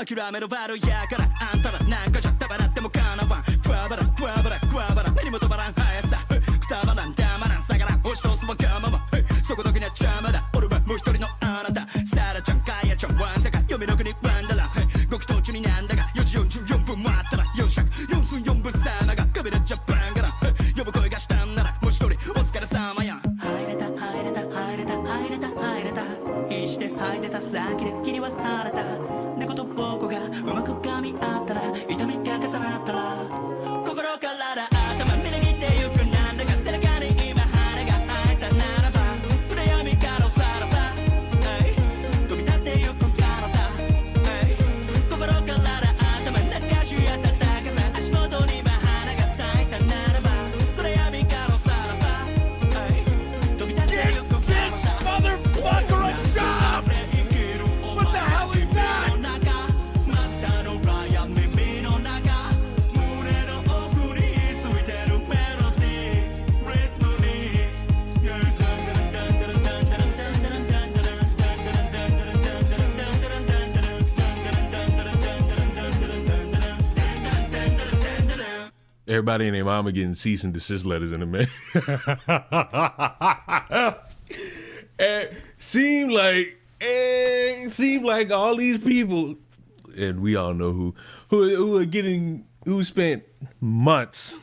諦めろバルやからあんたらなんかじゃ束なってもかなわんクワバラクワバラクワバラ目にも止まらん速さくたばらんたまらん下がらん押し通すわがままそこだけには邪魔だ俺はもう一人のあなたサラちゃんカヤちゃんワンサカ読みの国ワンダラご祈祷中になんだが4時44分もあったら4尺4分4分様がカメラジャパンから呼ぶ声がしたんならもう一人お疲れ様や入れた入れた入れた入れた入れた必死で吐いてた先で霧は晴れた猫と僕がうまく噛み合ったら痛みが重なったら心から頭みなぎってゆくなんだか背中に今羽が生えたならば暗闇からさらば飛び立ってゆく体心から頭懐かしい暖かさ足元に今花が咲いたならば暗闇からさらば飛び立ってゆく体 Motherfucker a job! What the hell is that? Everybody and their mama getting cease and desist letters in the mail. And seemed like all these people, and we all know who spent months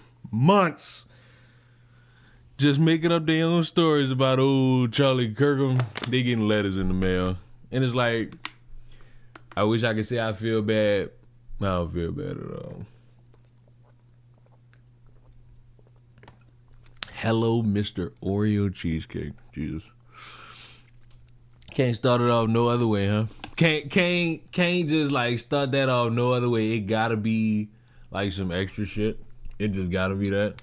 just making up their own stories about old Charlie Kirkham. They getting letters in the mail, and it's like, I wish I could say I feel bad. I don't feel bad at all. Hello, Mr. Oreo Cheesecake. Jesus. Can't start it off no other way, huh? Can't just like start that off no other way. It gotta be like some extra shit. It just gotta be that.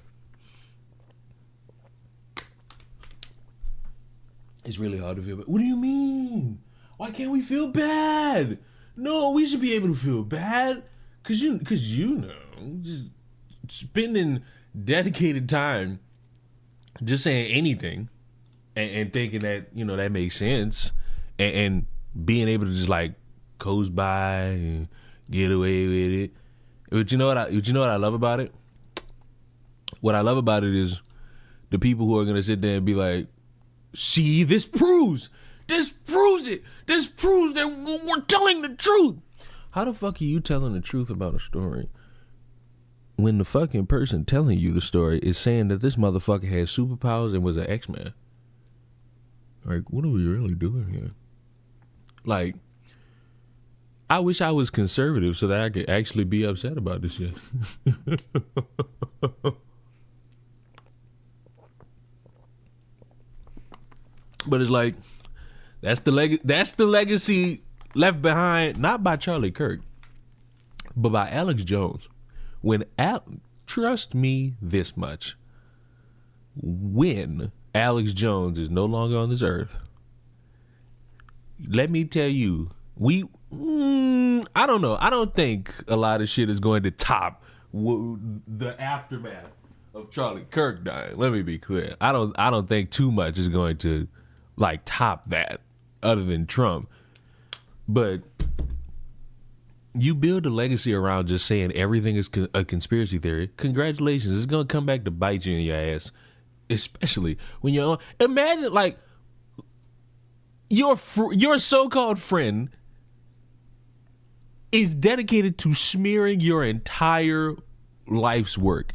It's really hard to feel bad. What do you mean? Why can't we feel bad? No, we should be able to feel bad. Cause you know, just spending dedicated time just saying anything and thinking that, you know, that makes sense and being able to just like coast by and get away with it. But you know what I love about it? What I love about it is the people who are gonna sit there and be like, see, this proves it. This proves that we're telling the truth. How the fuck are you telling the truth about a story when the fucking person telling you the story is saying that this motherfucker has superpowers and was an X-Man? Like, what are we really doing here? Like, I wish I was conservative so that I could actually be upset about this shit. But it's like, that's the legacy left behind, not by Charlie Kirk, but by Alex Jones. Trust me this much, when Alex Jones is no longer on this earth, let me tell you, I don't know. I don't think a lot of shit is going to top the aftermath of Charlie Kirk dying. Let me be clear. I don't think too much is going to like top that, other than Trump. But you build a legacy around just saying everything is a conspiracy theory. Congratulations. It's going to come back to bite you in your ass. Especially when you're on. Imagine like your so-called friend is dedicated to smearing your entire life's work.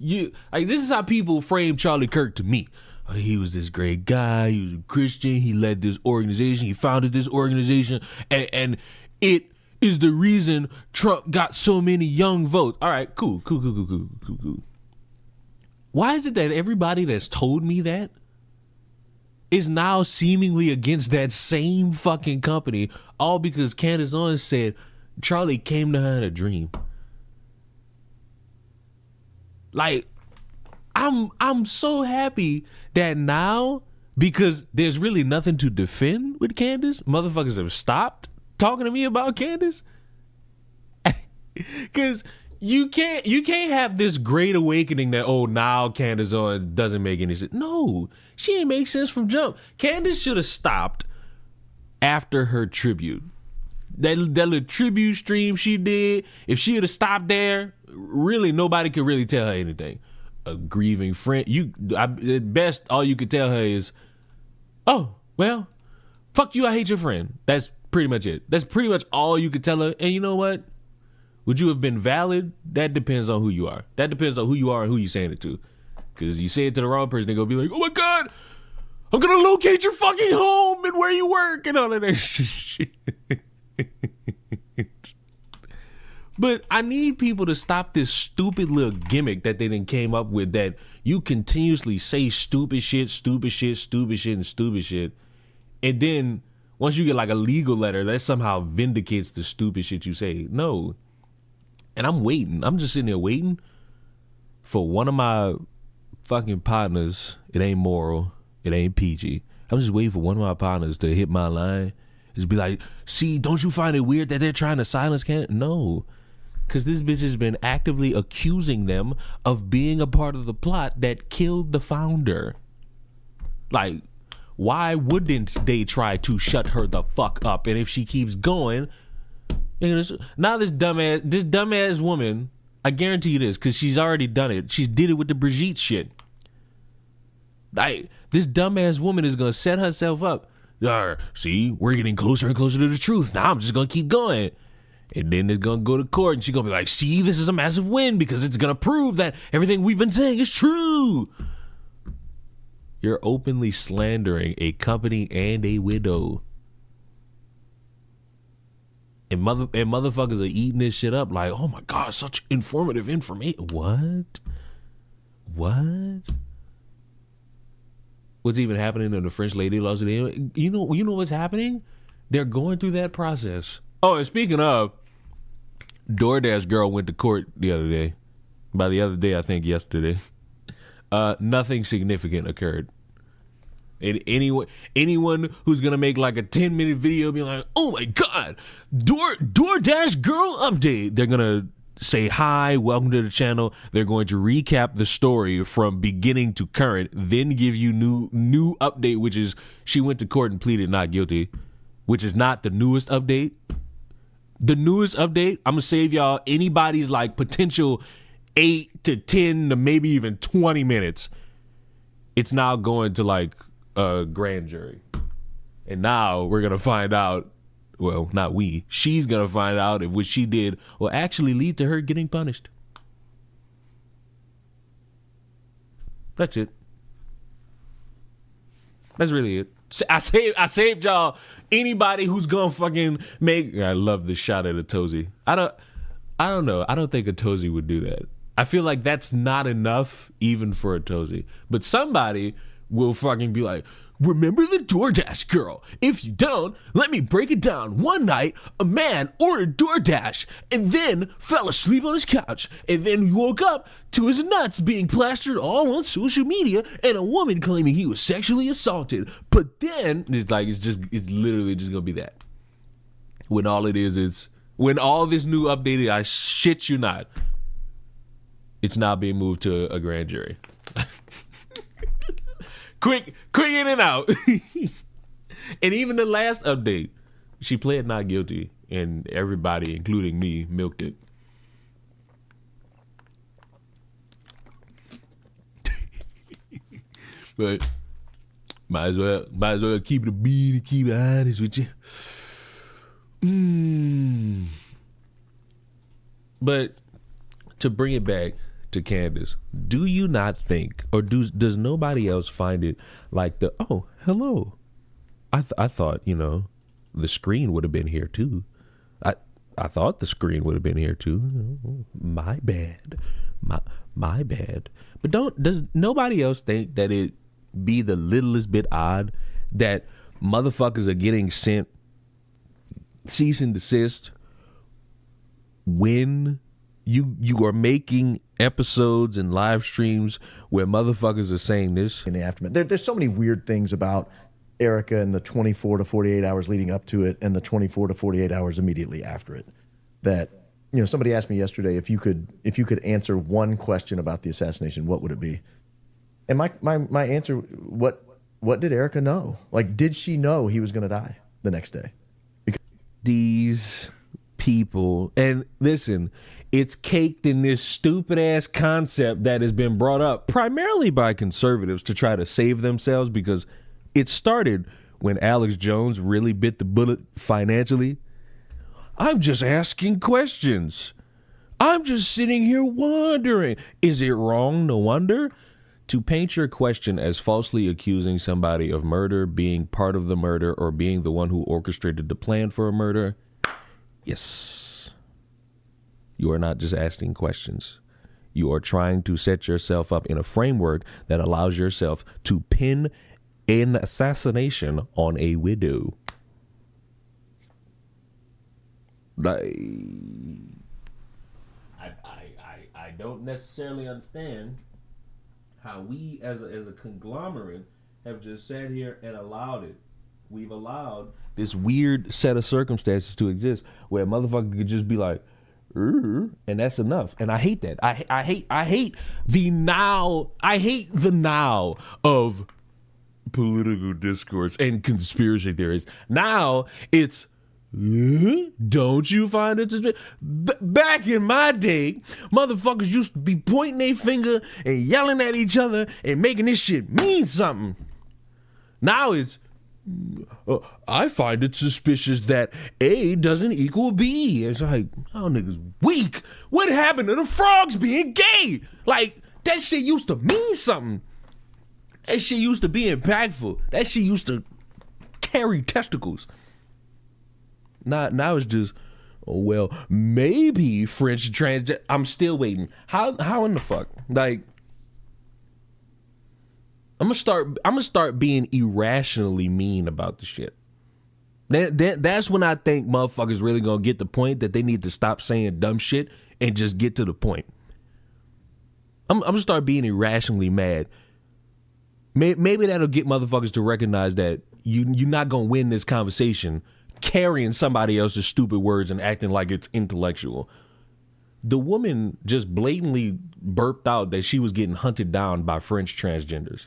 This is how people frame Charlie Kirk to me. He was this great guy. He was a Christian. He led this organization. He founded this organization. And it is the reason Trump got so many young votes. All right, cool. Why is it that everybody that's told me that is now seemingly against that same fucking company, all because Candace Owens said Charlie came to her in a dream? Like, I'm so happy that now, because there's really nothing to defend with Candace, motherfuckers have stopped talking to me about Candace. Because you can't have this great awakening that, oh, now Candace Owens doesn't make any sense. No, she ain't make sense from jump. Candace should have stopped after her tribute. that little tribute stream she did, if she would have stopped there, really nobody could really tell her anything. A grieving friend, at best, all you could tell her is, oh, well, fuck you, I hate your friend. That's pretty much it. That's pretty much all you could tell her. And you know what? Would you have been valid? That depends on who you are. That depends on who you are and who you're saying it to. Because you say it to the wrong person, they're going to be like, oh my God, I'm going to locate your fucking home and where you work and all of that shit. But I need people to stop this stupid little gimmick that they then came up with, that you continuously say stupid shit, and then once you get like a legal letter, that somehow vindicates the stupid shit you say. No. And I'm waiting. I'm just sitting there waiting for one of my fucking partners. It ain't moral. It ain't PG. I'm just waiting for one of my partners to hit my line. Just be like, see, don't you find it weird that they're trying to silence Candace? No. Because this bitch has been actively accusing them of being a part of the plot that killed the founder. Like, why wouldn't they try to shut her the fuck up? And if she keeps going, now this dumbass woman, I guarantee you this, because she's already done it. She's did it with the Brigitte shit. Like, this dumbass woman is going to set herself up. See, we're getting closer and closer to the truth. Now I'm just going to keep going. And then it's going to go to court and she's going to be like, see, this is a massive win because it's going to prove that everything we've been saying is true. You're openly slandering a company and a widow. And motherfuckers are eating this shit up like, oh my God, such informative information. What? What's even happening in the French lady laws? You know what's happening? They're going through that process. Oh, and speaking of, DoorDash girl went to court the other day. By the other day, I think yesterday. Nothing significant occurred. And anyone who's gonna make like a 10-minute video be like, oh my God, DoorDash girl update. They're gonna say hi, welcome to the channel. They're going to recap the story from beginning to current, then give you new update, which is she went to court and pleaded not guilty, which is not the newest update. The newest update, I'm gonna save y'all anybody's like potential 8 to 10 to maybe even 20 minutes. It's now going to like a grand jury. And now we're gonna find out, well, not we, she's gonna find out if what she did will actually lead to her getting punished. That's it. That's really it. I saved y'all anybody who's gonna fucking make. I love this shot at Atozy. I don't know. I don't think Atozy would do that. I feel like that's not enough even for Atozy. But somebody will fucking be like, remember the DoorDash girl? If you don't, let me break it down. One night, a man ordered DoorDash and then fell asleep on his couch. And then he woke up to his nuts being plastered all on social media and a woman claiming he was sexually assaulted. But then, it's literally just gonna be that. When all it is when all this new updated, I shit you not, it's now being moved to a grand jury. Quick in and out. And even the last update, she pled not guilty, and everybody, including me, milked it. But might as well keep it a beat and keep it honest with you. But to bring it back to Candace, do you not think, or does nobody else find it like oh, hello, I thought, the screen would have been here too. I thought the screen would have been here too. My bad. My bad. But does nobody else think that it be the littlest bit odd that motherfuckers are getting sent cease and desist when you are making episodes and live streams where motherfuckers are saying this? In the aftermath, there's so many weird things about Erica and the 24 to 48 hours leading up to it and the 24 to 48 hours immediately after it, that somebody asked me yesterday if you could answer one question about the assassination, what would it be? And my answer, what did Erica know? Like, did she know he was going to die the next day? these people, and listen, it's caked in this stupid ass concept that has been brought up primarily by conservatives to try to save themselves, because it started when Alex Jones really bit the bullet financially. I'm just asking questions. I'm just sitting here wondering, is it wrong, no wonder, to paint your question as falsely accusing somebody of murder, being part of the murder, or being the one who orchestrated the plan for a murder? Yes. You are not just asking questions. You are trying to set yourself up in a framework that allows yourself to pin an assassination on a widow. I don't necessarily understand how we as a conglomerate have just sat here and allowed it. We've allowed this weird set of circumstances to exist where a motherfucker could just be like, and that's enough. And I hate that. I hate the now. I hate the now of political discourse and conspiracy theories. Now it's, don't you find it suspicious? Back in my day, motherfuckers used to be pointing their finger and yelling at each other and making this shit mean something. Now it's, I find it suspicious that A doesn't equal B. It's like, oh, niggas weak. What happened to the frogs being gay? Like, that shit used to mean something. That shit used to be impactful. That shit used to carry testicles. Now it's just, oh, well, maybe French trans. I'm still waiting. How in the fuck? Like, I'm gonna start being irrationally mean about the shit. That's when I think motherfuckers really gonna get the point that they need to stop saying dumb shit and just get to the point. I'm gonna start being irrationally mad. Maybe that'll get motherfuckers to recognize that you're not gonna win this conversation carrying somebody else's stupid words and acting like it's intellectual. The woman just blatantly burped out that she was getting hunted down by French transgenders.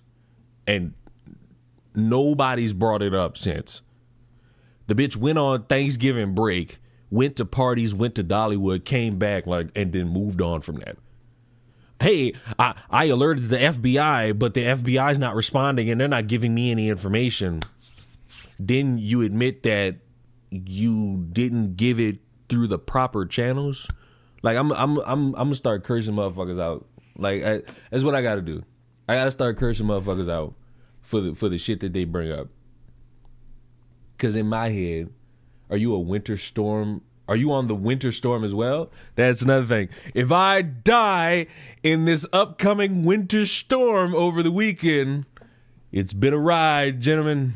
And nobody's brought it up since. The bitch went on Thanksgiving break, went to parties, went to Dollywood, came back, and then moved on from that. Hey, I alerted the FBI, but the FBI's not responding and they're not giving me any information. Then you admit that you didn't give it through the proper channels. Like, I'm gonna start cursing motherfuckers out. Like, that's what I gotta do. I gotta start cursing motherfuckers out for the shit that they bring up. Cause in my head, are you a winter storm? Are you on the winter storm as well? That's another thing. If I die in this upcoming winter storm over the weekend, it's been a ride, gentlemen,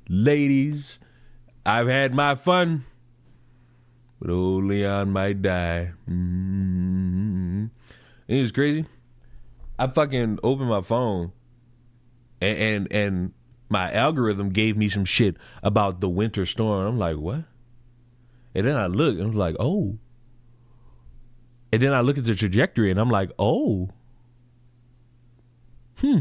ladies. I've had my fun, but old Leon might die. Mm-hmm. And it's crazy. I fucking opened my phone and my algorithm gave me some shit about the winter storm. I'm like, what? And then I look and I'm like, oh. And then I look at the trajectory and I'm like, oh. Hmm.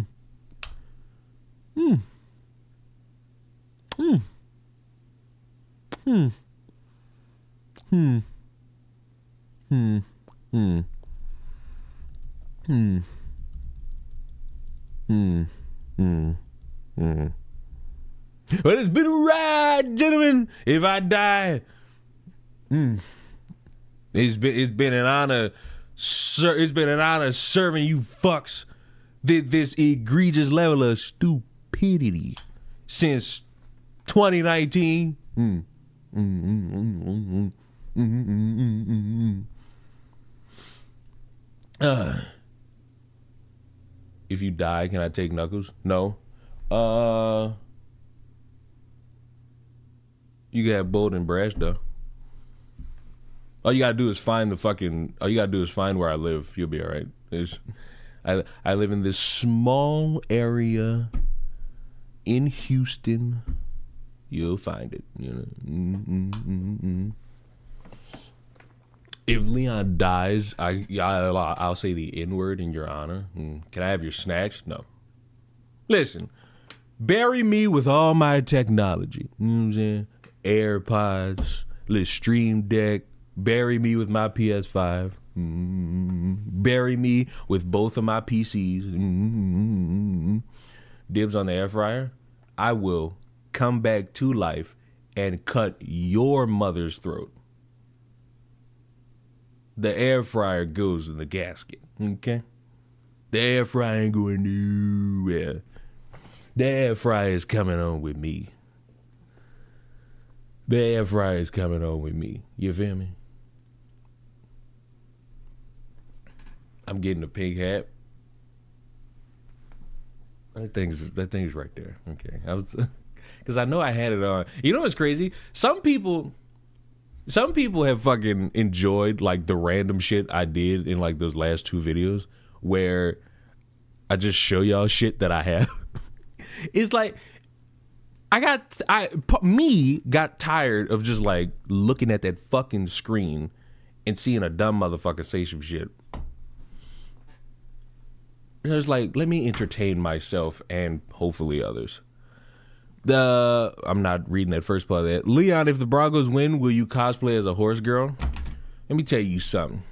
But it's been a ride, gentlemen. If I die, it's been an honor, sir. It's been an honor serving you fucks this egregious level of stupidity since 2019. If you die, can I take Knuckles? No. You can have Bold and Brash though. All you gotta do is find where I live. You'll be all right. I live in this small area in Houston. You'll find it. You know. If Leon dies, I'll say the N-word in your honor. Can I have your snacks? No. Listen, bury me with all my technology. You know what I'm saying? AirPods, little Stream Deck, bury me with my PS5, bury me with both of my PCs, dibs on the air fryer. I will come back to life and cut your mother's throat. The air fryer goes in the gasket, okay? The air fryer ain't going nowhere. The air fryer is coming on with me. The air fryer is coming on with me. You feel me? I'm getting a pink hat. That thing's right there. Okay, I was, because I know I had it on. You know what's crazy? Some people have fucking enjoyed like the random shit I did in like those last 2 videos where I just show y'all shit that I have. It's like got tired of just like looking at that fucking screen and seeing a dumb motherfucker say some shit. It was like, let me entertain myself and hopefully others. I'm not reading that first part of that. Leon, if the Broncos win, will you cosplay as a horse girl? Let me tell you something.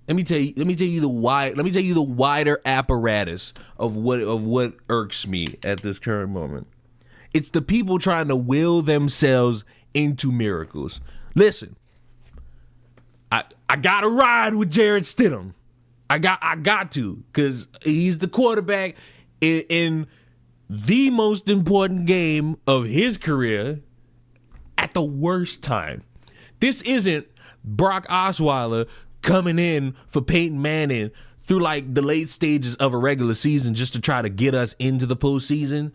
Let me tell you the wider apparatus of what irks me at this current moment. It's the people trying to will themselves into miracles. Listen, I gotta ride with Jarrett Stidham. I got to, because he's the quarterback in the most important game of his career at the worst time. This isn't Brock Osweiler coming in for Peyton Manning through like the late stages of a regular season just to try to get us into the postseason.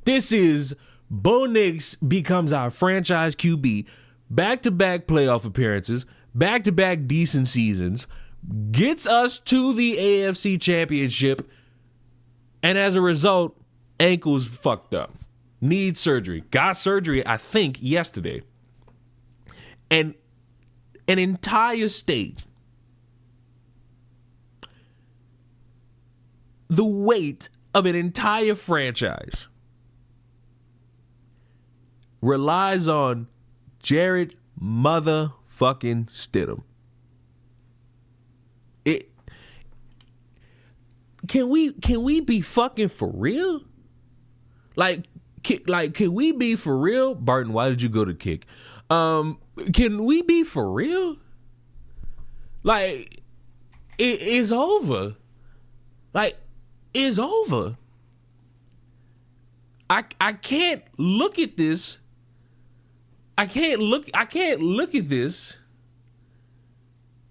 This is Bo Nix becomes our franchise QB, back-to-back playoff appearances, back-to-back decent seasons, gets us to the AFC Championship, and as a result, ankle's fucked up. Needs surgery. Got surgery, I think, yesterday. And an entire state, the weight of an entire franchise relies on Jarrett motherfucking Stidham. Can we be fucking for real? Can we be for real? Barton, why did you go to kick? Can we be for real? Like, it is over. Like, it's over. I can't look at this. I can't look at this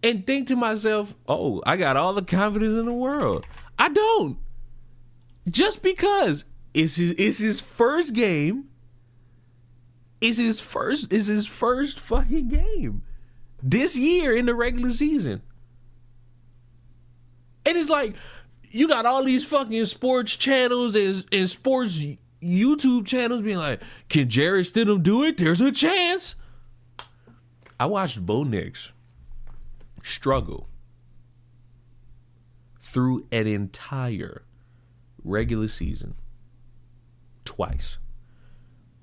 and think to myself, oh, I got all the confidence in the world. I don't. Just because it's his first game. It's his first fucking game this year in the regular season. And it's like, you got all these fucking sports channels and sports YouTube channels being like, can Jarrett Stidham do it? There's a chance. I watched Bo Nix struggle through an entire regular season twice.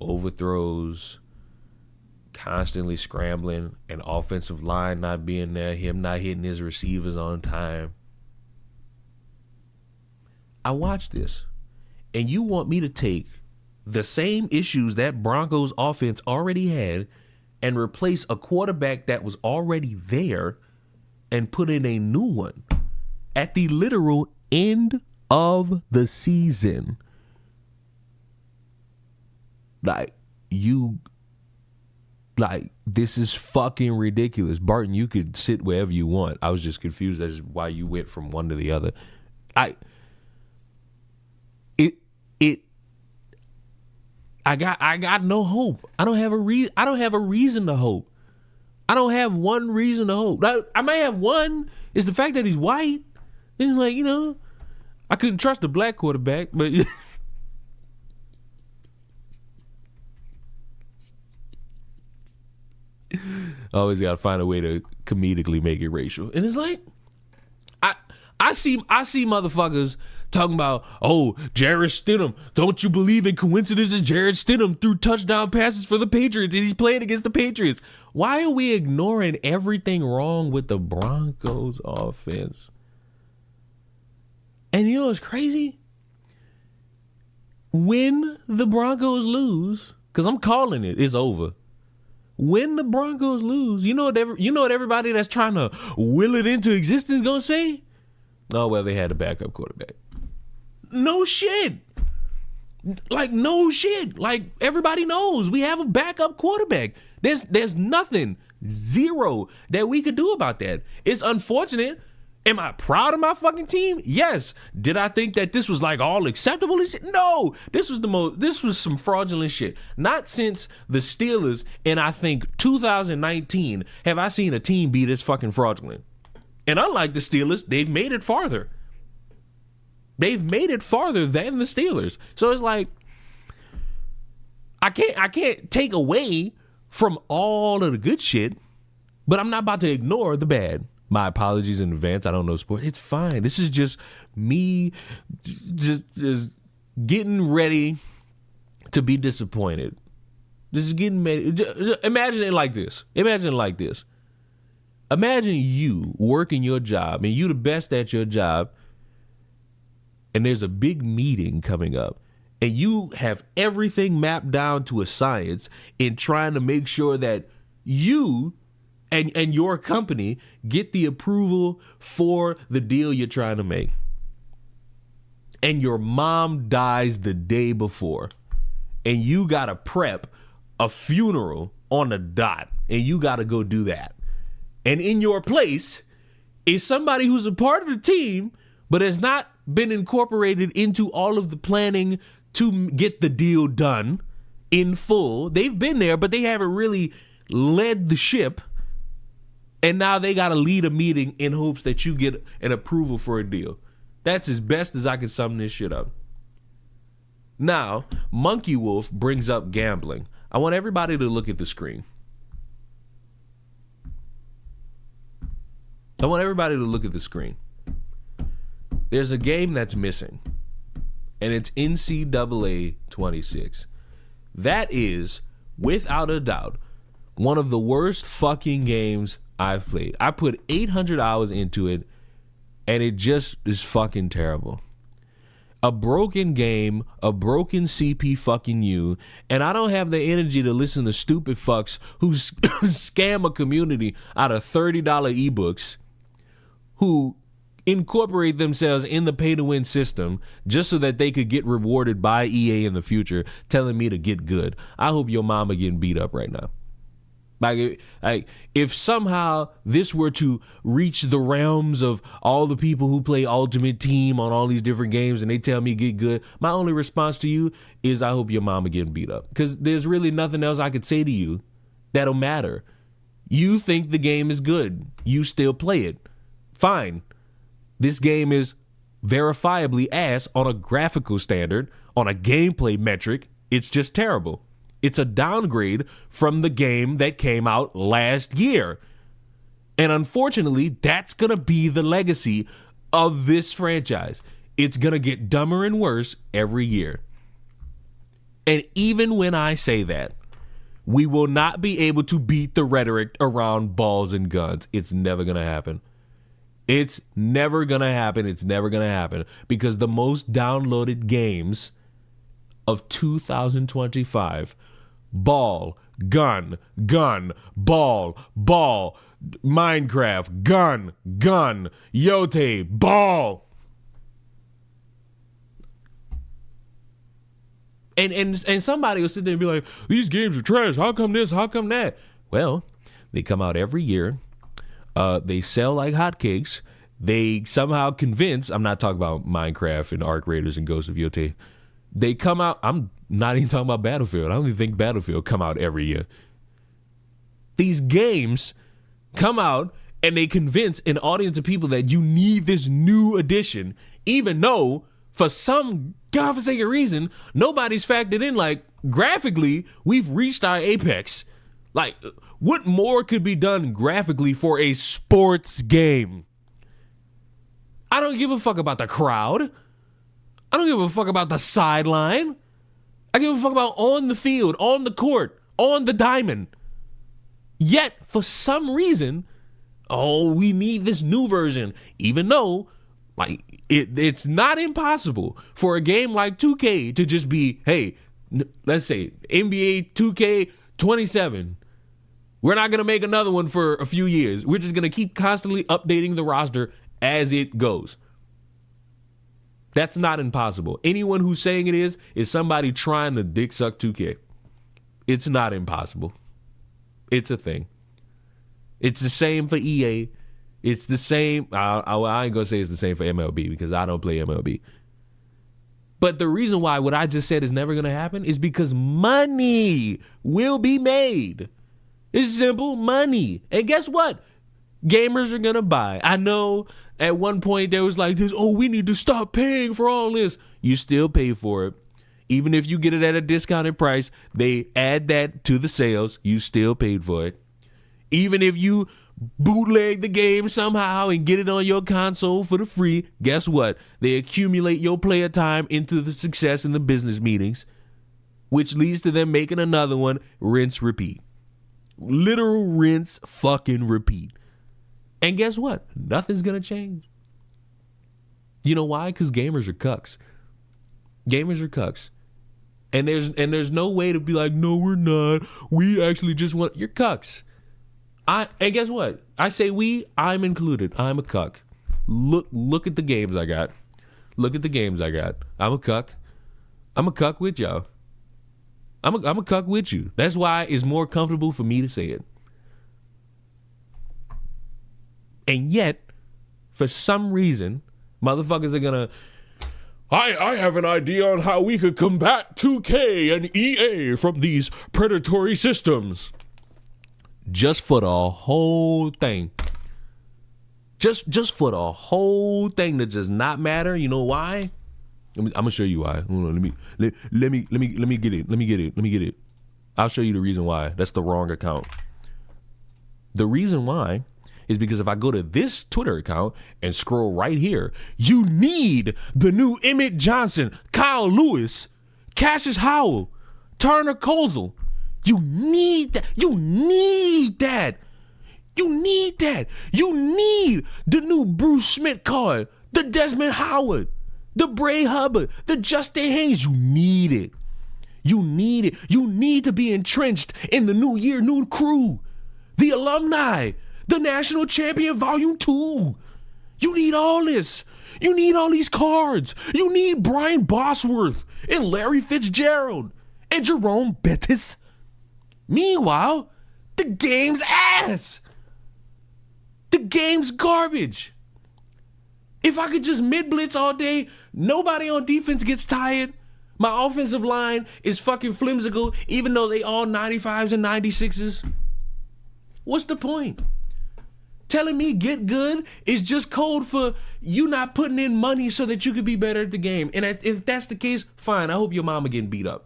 Overthrows, constantly scrambling, an offensive line not being there, him not hitting his receivers on time. I watched this, and you want me to take the same issues that Broncos offense already had and replace a quarterback that was already there and put in a new one at the literal end of the season. This is fucking ridiculous. Barton, you could sit wherever you want. I was just confused as to why you went from one to the other. I got no hope. I don't have a reason to hope. I don't have one reason to hope. I may have one. It's the fact that he's white. It's like, I couldn't trust a black quarterback, but always got to find a way to comedically make it racial. And it's like, I see motherfuckers talking about, oh, Jarrett Stidham. Don't you believe in coincidences? Jarrett Stidham threw touchdown passes for the Patriots and he's playing against the Patriots. Why are we ignoring everything wrong with the Broncos offense? And you know what's crazy? When the Broncos lose, because I'm calling it, it's over. When the Broncos lose, you know what everybody that's trying to will it into existence gonna say? Oh, well, they had a backup quarterback. No shit. Like, no shit. Like, everybody knows we have a backup quarterback. There's nothing, zero, that we could do about that. It's unfortunate. Am I proud of my fucking team? Yes. Did I think that this was like all acceptable and shit? No. This was some fraudulent shit. Not since the Steelers in, I think, 2019 have I seen a team be this fucking fraudulent. And unlike the Steelers, they've made it farther. They've made it farther than the Steelers. So it's like, I can't take away from all of the good shit, but I'm not about to ignore the bad. My apologies in advance. I don't know sport. It's fine. This is just me just getting ready to be disappointed. This is getting ready. Imagine it like this. Imagine you working your job and you the best at your job, and there's a big meeting coming up and you have everything mapped down to a science in trying to make sure that you and your company get the approval for the deal you're trying to make. And your mom dies the day before and you got to prep a funeral on the dot and you got to go do that. And in your place is somebody who's a part of the team but has not been incorporated into all of the planning to get the deal done in full. They've been there, but they haven't really led the ship. And now they got to lead a meeting in hopes that you get an approval for a deal. That's as best as I can sum this shit up. Now, Monkey Wolf brings up gambling. I want everybody to look at the screen. There's a game that's missing, and it's NCAA 26. That is, without a doubt, one of the worst fucking games I've played. I put 800 hours into it, and it just is fucking terrible. A broken game, a broken CP fucking you, and I don't have the energy to listen to stupid fucks who scam a community out of $30 ebooks, who incorporate themselves in the pay-to-win system just so that they could get rewarded by EA in the future, telling me to get good. I hope your mama getting beat up right now. Like, if somehow this were to reach the realms of all the people who play Ultimate Team on all these different games and they tell me get good, my only response to you is I hope your mama getting beat up. Because there's really nothing else I could say to you that'll matter. You think the game is good. You still play it. Fine. This game is verifiably ass on a graphical standard, on a gameplay metric. It's just terrible. It's a downgrade from the game that came out last year. And unfortunately, that's going to be the legacy of this franchise. It's going to get dumber and worse every year. And even when I say that, we will not be able to beat the rhetoric around balls and guns. It's never going to happen. It's never going to happen. It's never going to happen because the most downloaded games of 2025, ball, gun, gun, ball, ball, Minecraft, gun, gun, Yote, ball. And somebody will sit there and be like, these games are trash. How come this? How come that? Well, they come out every year. They sell like hotcakes. They somehow convince, I'm not talking about Minecraft and Arc Raiders and Ghosts of Yote. They come out, I'm not even talking about Battlefield. I don't even think Battlefield come out every year. These games come out and they convince an audience of people that you need this new edition, even though for some godforsaken reason, nobody's factored in like graphically, we've reached our apex. Like, what more could be done graphically for a sports game? I don't give a fuck about the crowd. I don't give a fuck about the sideline. I give a fuck about on the field, on the court, on the diamond. Yet, for some reason, we need this new version. Even though, like, it's not impossible for a game like 2K to just be, hey, let's say NBA 2K 27. We're not going to make another one for a few years. We're just going to keep constantly updating the roster as it goes. That's not impossible. Anyone who's saying it is somebody trying to dick suck 2K. It's not impossible. It's a thing. It's the same for EA. It's the same. I ain't going to say it's the same for MLB because I don't play MLB. But the reason why what I just said is never going to happen is because money will be made. It's simple, money. And guess what? Gamers are going to buy. I know at one point there was like this, we need to stop paying for all this. You still pay for it. Even if you get it at a discounted price, they add that to the sales. You still paid for it. Even if you bootleg the game somehow and get it on your console for the free, guess what? They accumulate your player time into the success in the business meetings, which leads to them making another one, rinse, repeat. Literal rinse, fucking repeat. And guess what? Nothing's going to change. You know why? Because gamers are cucks. Gamers are cucks. And there's no way to be like, no, we're not. We actually just want... You're cucks. And guess what? I say we, I'm included. I'm a cuck. Look at the games I got. Look at the games I got. I'm a cuck. I'm a cuck with y'all. I'm a cuck with you. That's why it's more comfortable for me to say it. And yet, for some reason, motherfuckers are gonna... I have an idea on how we could combat 2K and EA from these predatory systems. Just for the whole thing. Just for the whole thing that does not matter. You know why? I'm gonna show you why. Hold on, let me get it. I'll show you the reason why. That's the wrong account. The reason why is because if I go to this Twitter account and scroll right here, you need the new Emmett Johnson, Kyle Lewis, Cassius Howell, Turner Kozul. You need that. You need that. You need that. You need the new Bruce Smith card, the Desmond Howard, the Bray Hubbard, the Justin Haynes. You need it. You need it. You need to be entrenched in the new year, new crew, the alumni, the national champion volume 2. You need all this. You need all these cards. You need Brian Bosworth and Larry Fitzgerald and Jerome Bettis. Meanwhile, the game's ass. The game's garbage. If I could just mid-blitz all day, nobody on defense gets tired. My offensive line is fucking flimsical, even though they all 95s and 96s. What's the point? Telling me get good is just code for you not putting in money so that you could be better at the game. And if that's the case, fine. I hope your mama getting beat up.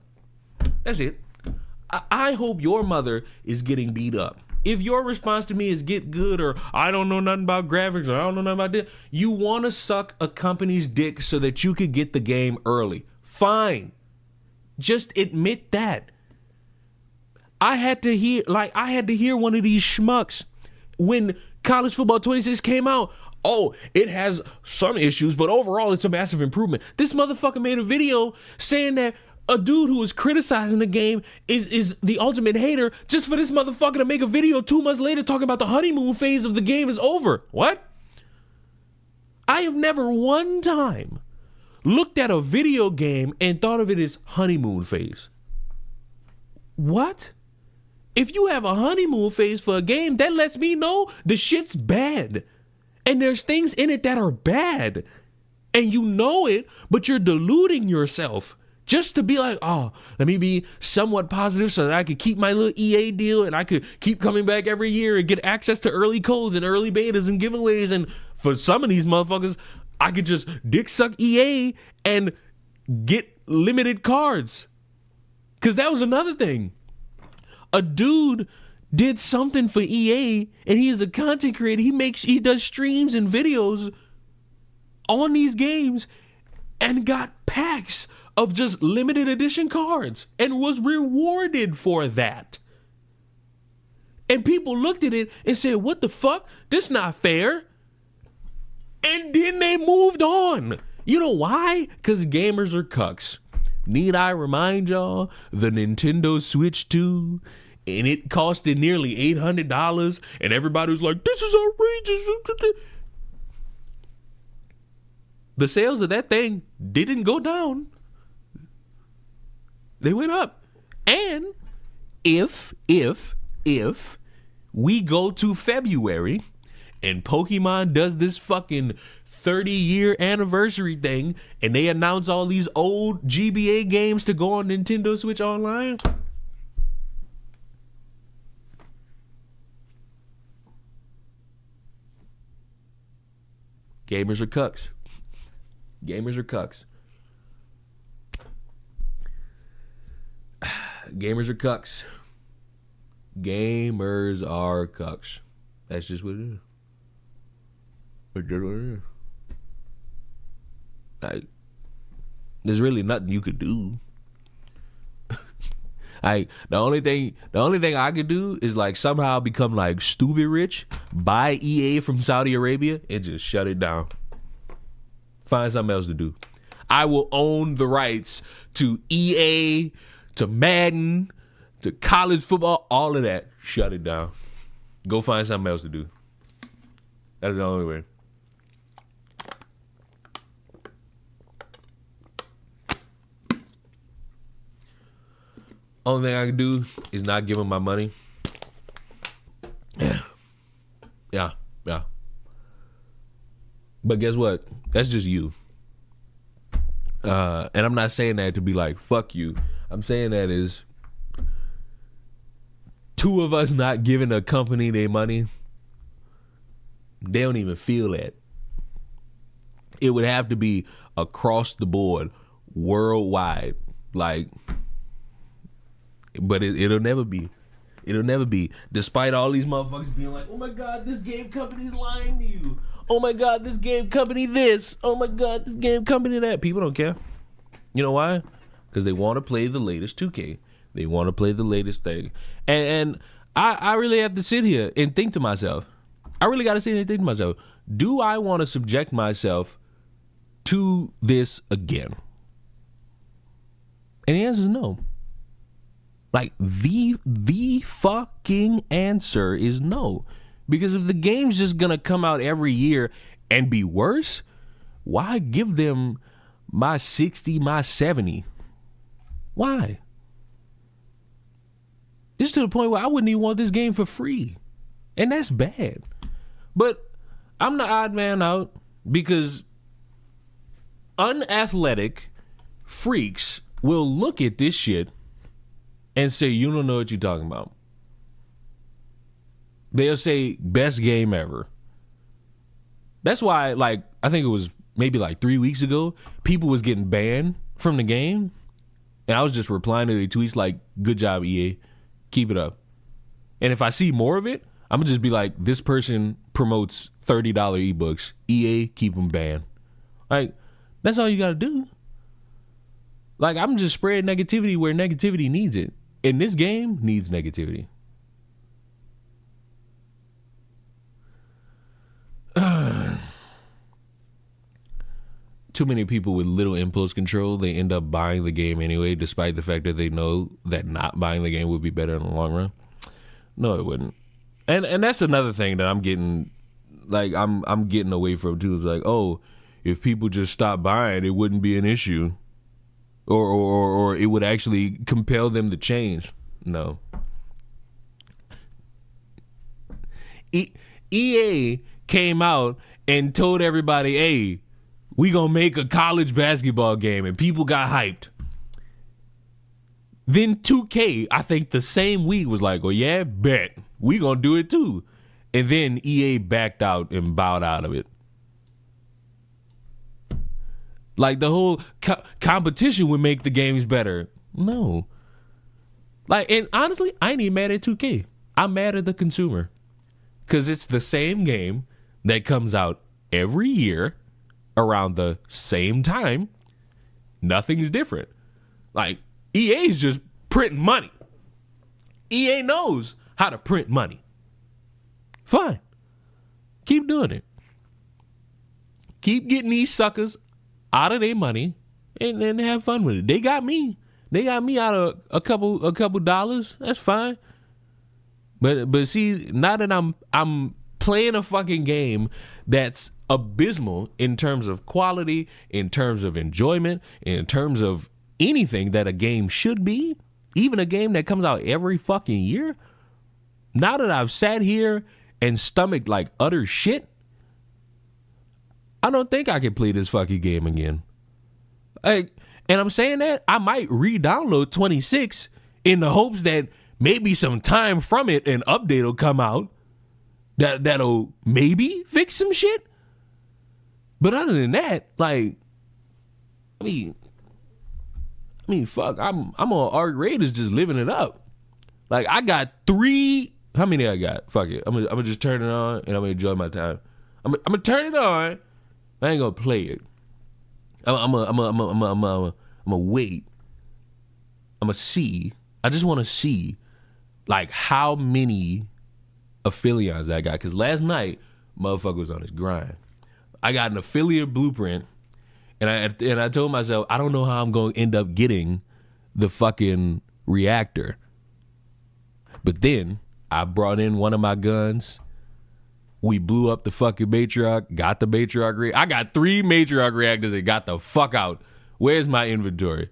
That's it. I hope your mother is getting beat up. If your response to me is get good or I don't know nothing about graphics or I don't know nothing about this, you want to suck a company's dick so that you could get the game early. Fine. Just admit that. I had to hear one of these schmucks when College Football 26 came out. Oh, it has some issues, but overall it's a massive improvement. This motherfucker made a video saying that a dude who was criticizing the game is the ultimate hater just for this motherfucker to make a video 2 months later talking about the honeymoon phase of the game is over. What? I have never one time looked at a video game and thought of it as honeymoon phase. What? If you have a honeymoon phase for a game, that lets me know the shit's bad. And there's things in it that are bad. And you know it, but you're deluding yourself just to be like, oh, let me be somewhat positive so that I could keep my little EA deal and I could keep coming back every year and get access to early codes and early betas and giveaways. And for some of these motherfuckers, I could just dick suck EA and get limited cards. Because that was another thing. A dude did something for EA and he is a content creator. He does streams and videos on these games and got packs of just limited edition cards and was rewarded for that. And people looked at it and said, what the fuck? This not fair. And then they moved on. You know why? Because gamers are cucks. Need I remind y'all, the Nintendo Switch 2, and it costed nearly $800, and everybody was like, this is outrageous. The sales of that thing didn't go down. They went up. And if we go to February and Pokemon does this fucking 30-year anniversary thing and they announce all these old GBA games to go on Nintendo Switch Online, gamers are cucks. Gamers are cucks. Gamers are cucks. Gamers are cucks. That's just what it is. That's just what it is. Like, there's really nothing you could do. The only thing I could do is like somehow become like stupid rich, buy EA from Saudi Arabia, and just shut it down. Find something else to do. I will own the rights to EA, to Madden, to college football, all of that. Shut it down. Go find something else to do. That's the only way. Only thing I can do is not give them my money. Yeah. But guess what? That's just you. And I'm not saying that to be like, fuck you. I'm saying that is two of us not giving a company their money. They don't even feel that. It would have to be across the board, worldwide. Like, but it'll never be. It'll never be. Despite all these motherfuckers being like, oh my God, this game company's lying to you. Oh my God, this game company this. Oh my God, this game company that. People don't care. You know why? Because they want to play the latest 2K. They want to play the latest thing. And I really have to sit here and think to myself. I really got to sit here and think to myself. Do I want to subject myself to this again? And the answer is no. Like, the fucking answer is no. Because if the game's just gonna come out every year and be worse, why give them my 60, my 70? Why? It's to the point where I wouldn't even want this game for free. And that's bad. But I'm the odd man out because unathletic freaks will look at this shit and say, you don't know what you're talking about. They'll say, best game ever. That's why, like, I think it was maybe like 3 weeks ago, people was getting banned from the game. And I was just replying to their tweets like, good job, EA. Keep it up. And if I see more of it, I'm going to just be like, this person promotes $30 ebooks. EA, keep them banned. Like, that's all you got to do. Like, I'm just spreading negativity where negativity needs it. And this game needs negativity. Too many people with little impulse control, they end up buying the game anyway, despite the fact that they know that not buying the game would be better in the long run. No, it wouldn't. And that's another thing that I'm getting, like, I'm getting away from too. It's like, oh, if people just stop buying, it wouldn't be an issue. Or it would actually compel them to change. No. EA came out and told everybody, hey, we gonna make a college basketball game, and people got hyped. Then 2K, I think the same week, was like, oh yeah, bet. We gonna do it too. And then EA backed out and bowed out of it. Like, the whole competition would make the games better. No. Like, and honestly, I ain't even mad at 2K. I'm mad at the consumer. Because it's the same game that comes out every year around the same time Nothing's different. Like, EA's just printing money. EA knows how to print money. Fine. Keep doing it. Keep getting these suckers out of their money and then have fun with it. They got me. They got me out of a couple dollars. That's fine. But see, now that I'm playing a fucking game that's abysmal in terms of quality, in terms of enjoyment, in terms of anything that a game should be, even a game that comes out every fucking year. Now that I've sat here and stomached like utter shit, I don't think I can play this fucking game again. And I'm saying that I might re-download 26 in the hopes that maybe some time from it an update will come out that'll maybe fix some shit. But other than that, like, I mean, fuck, I'm on Arc Raiders just living it up. Like, I got 3. How many I got? Fuck it. I'm gonna just turn it on and I'm gonna enjoy my time. I'm gonna turn it on. I ain't gonna play it. I'm gonna wait. I'm gonna see. I just want to see, like, how many affiliates I got. Because last night, motherfucker was on his grind. I got an affiliate blueprint, and I told myself, I don't know how I'm going to end up getting the fucking reactor. But then I brought in one of my guns. We blew up the fucking matriarch, got the matriarch. I got 3 matriarch reactors and got the fuck out. Where's my inventory?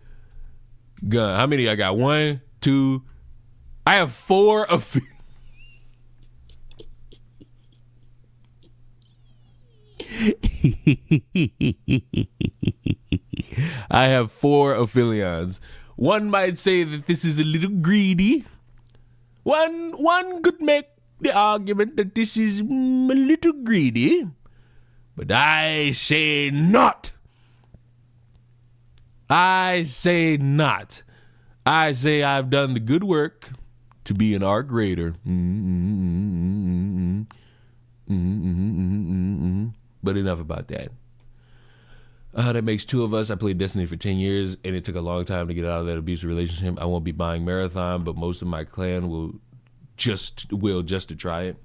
Gun. How many I got? 1, 2. I have 4 I have 4 affiliates. One might say that this is a little greedy. One could make the argument that this is a little greedy. But I say not. I say not. I say I've done the good work to be an Arc Raider. But enough about that. That makes 2 of us. I played Destiny for 10 years, and it took a long time to get out of that abusive relationship. I won't be buying Marathon, but most of my clan will just to try it.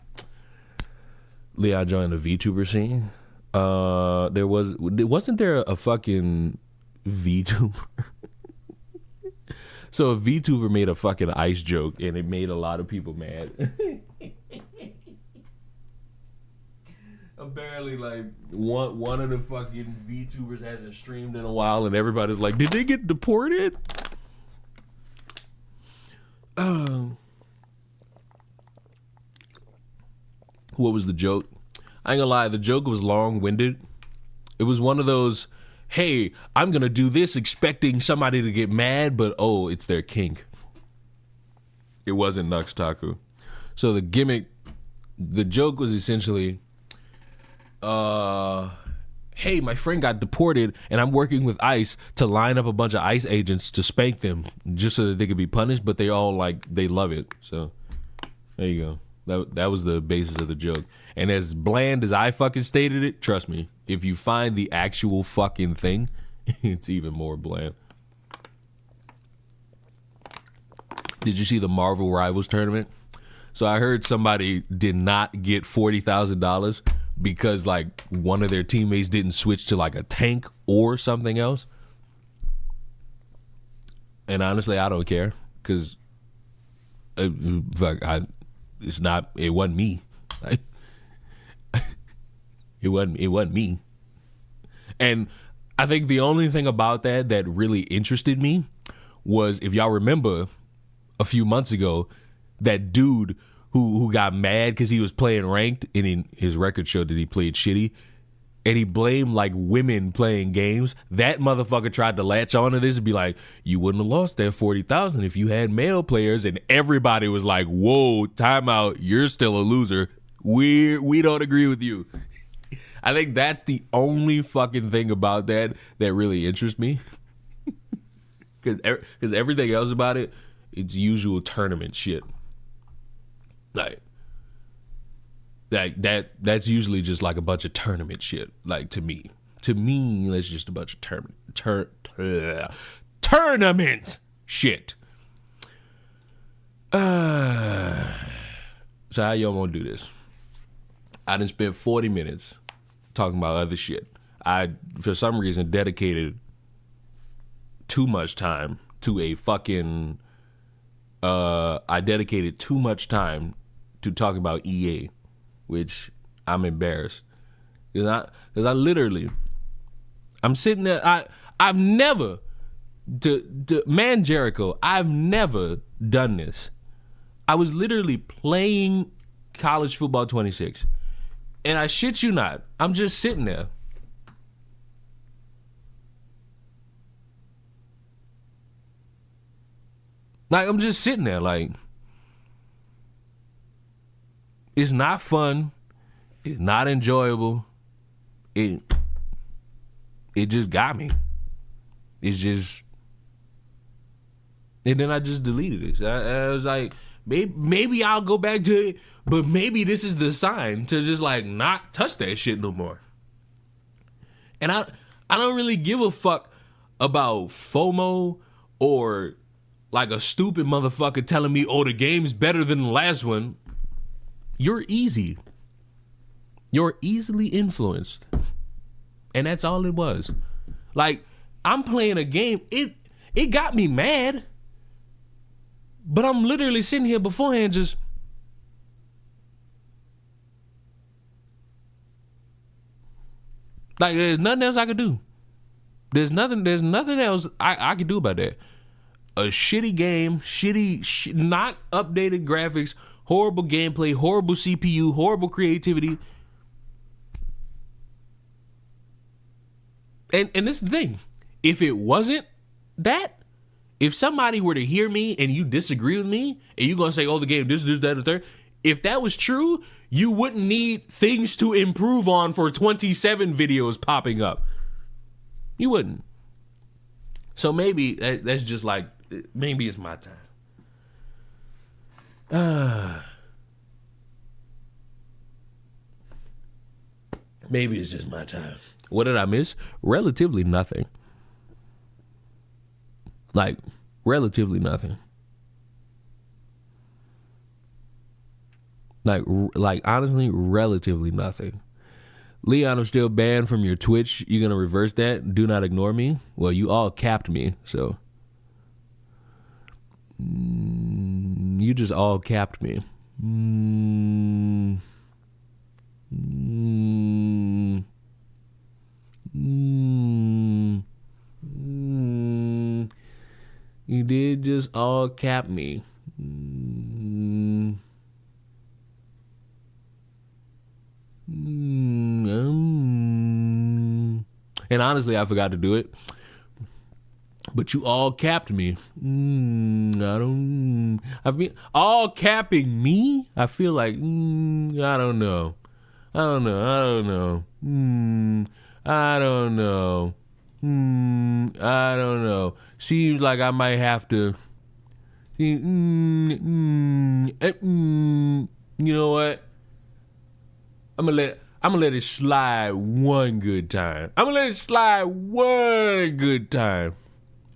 Leon joined the VTuber scene. Wasn't there a fucking VTuber? So a VTuber made a fucking ice joke, and it made a lot of people mad. Apparently, like, one of the fucking VTubers hasn't streamed in a while, and everybody's like, did they get deported? What was the joke? I ain't gonna lie, the joke was long-winded. It was one of those, hey, I'm gonna do this expecting somebody to get mad, but oh, it's their kink. It wasn't Nux Taku. So the joke was essentially, hey, my friend got deported and I'm working with ICE to line up a bunch of ICE agents to spank them just so that they could be punished, but they all they love it. So there you go. That was the basis of the joke. And as bland as I fucking stated it, trust me, if you find the actual fucking thing, it's even more bland. Did you see the Marvel Rivals tournament? So I heard somebody did not get $40,000 because like one of their teammates didn't switch to like a tank or something else. And honestly, I don't care because it wasn't me. It wasn't me. And I think the only thing about that really interested me was, if y'all remember a few months ago, that dude who got mad because he was playing ranked and his record showed that he played shitty, and he blamed like women playing games. That motherfucker tried to latch on to this and be like, you wouldn't have lost that 40,000 if you had male players. And everybody was like, whoa, time out, you're still a loser. We don't agree with you. I think that's the only fucking thing about that really interests me. Because everything else about it, it's usual tournament shit. Like that's usually just like a bunch of tournament shit. Like to me, that's just a bunch of tournament shit. So how y'all want to do this? I done spent 40 minutes talking about other shit. I, for some reason, dedicated too much time to a fucking... I dedicated too much time to talk about EA, which I'm embarrassed. Because I literally... I'm sitting there... I've never... Man Jericho, I've never done this. I was literally playing College Football 26. And I shit you not, I'm just sitting there. Like, I'm just sitting there, like, it's not fun. It's not enjoyable. It just got me. It's just... And then I just deleted it. I was like, maybe I'll go back to it, but maybe this is the sign to just like not touch that shit no more. And I don't really give a fuck about FOMO or like a stupid motherfucker telling me, oh, the game's better than the last one. You're easy. You're easily influenced. And that's all it was. Like, I'm playing a game. It got me mad. But I'm literally sitting here beforehand just... Like, there's nothing else I could do. There's nothing else I could do about that. A shitty game, not updated graphics, horrible gameplay, horrible CPU, horrible creativity. And this is the thing. If it wasn't that, if somebody were to hear me and you disagree with me and you're going to say, oh, the game, this, that, and the third. If that was true, you wouldn't need things to improve on for 27 videos popping up. You wouldn't. So maybe that's just like, maybe it's my time. Maybe it's just my time. What did I miss? Relatively nothing. Like, relatively nothing. Like honestly, relatively nothing. Leon, I'm still banned from your Twitch. You gonna reverse that? Do not ignore me? Well, you all capped me, so. You just all capped me. You did just all cap me. And honestly, I forgot to do it. But you all capped me. All capping me? I feel like, I don't know. I don't know. Seems like I might have to. You know what? I'm gonna let it slide one good time.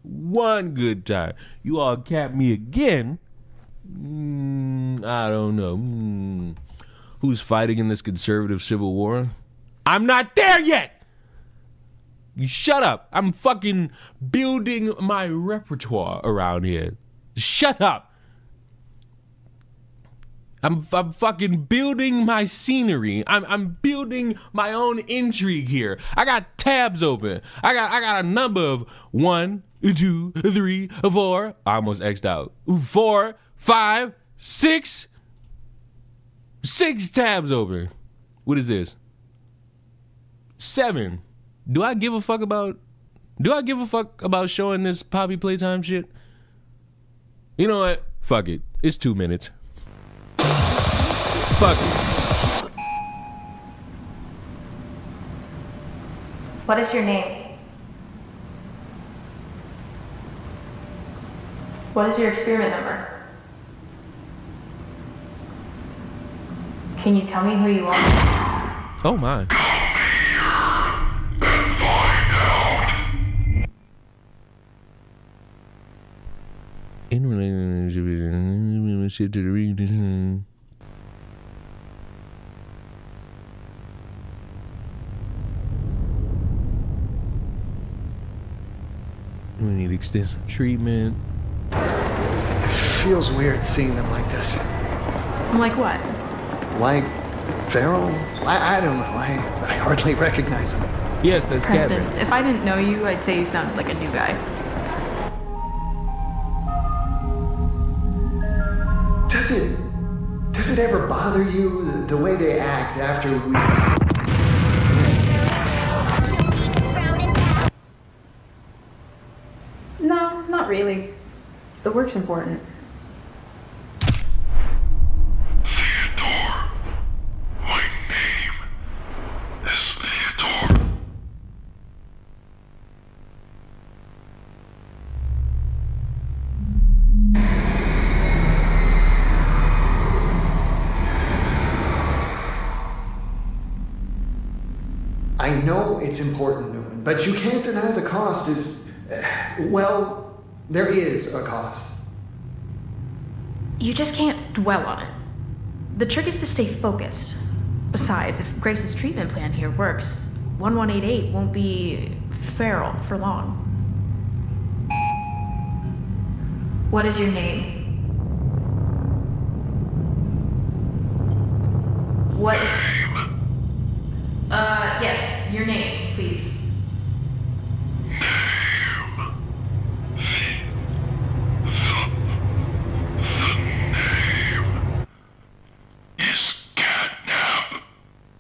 One good time. You all cap me again. I don't know. Who's fighting in this conservative civil war? I'm not there yet. You shut up. I'm fucking building my repertoire around here. Shut up. I'm fucking building my scenery. I'm building my own intrigue here. I got tabs open. I got a number of 1, 2, 3, 4. I almost X'd out. 4, 5, 6. 6 tabs open. What is this? 7. Do I give a fuck about showing this Poppy Playtime shit? You know what? Fuck it. It's 2 minutes. Fuck it. What is your name? What is your experiment number? Can you tell me who you are? Oh my. Shit to the region. We need extensive treatment. Feels weird seeing them like this. Like what? Like feral? I don't know. I hardly recognize them. Yes, that's Preston, Catherine. if I didn't know you, I'd say you sounded like a new guy. Does it ever bother you the way they act after we... No, not really. The work's important. I know it's important, Newman, but you can't deny the cost is... well, there is a cost. You just can't dwell on it. The trick is to stay focused. Besides, if Grace's treatment plan here works, 1188 won't be feral for long. What is your name? What is... yes, your name, please.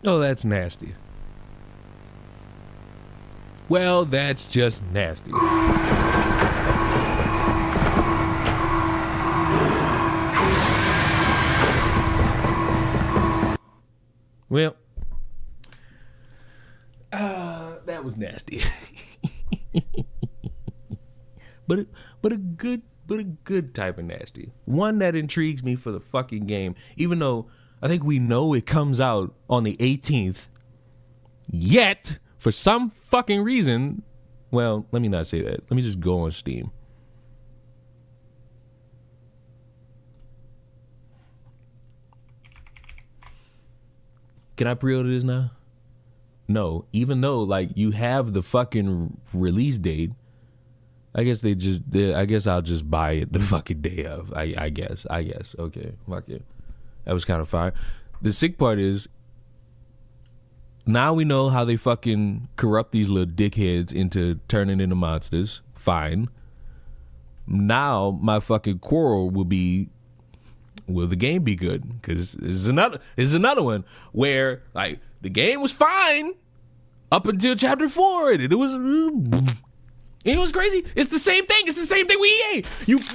Oh, that's nasty. Well, that's just nasty. Well, that was nasty. but a good type of nasty. One that intrigues me for the fucking game, even though I think we know it comes out on the 18th. Yet, for some fucking reason, well, let me not say that. Let me just go on Steam. Can I pre-order this now? No, even though like you have the fucking release date. I guess I guess I'll just buy it the fucking day of. I guess. Okay, fuck it. That was kind of fire. The sick part is now we know how they fucking corrupt these little dickheads into turning into monsters. Fine. Now my fucking quarrel will be, will the game be good? Because this is another one where like the game was fine up until chapter 4, and it was crazy. It's the same thing. It's the same thing with EA.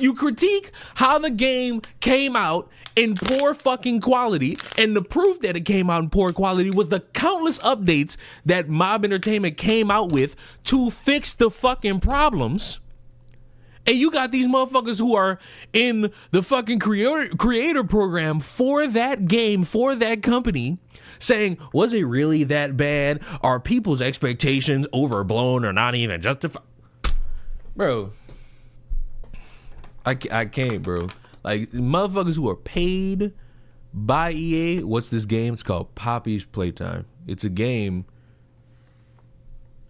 You critique how the game came out in poor fucking quality, and the proof that it came out in poor quality was the countless updates that Mob Entertainment came out with to fix the fucking problems. And you got these motherfuckers who are in the fucking creator program for that game, for that company, saying, was it really that bad? Are people's expectations overblown or not even justified? Bro, I can't, bro. Like, motherfuckers who are paid by EA, what's this game? It's called Poppy's Playtime. It's a game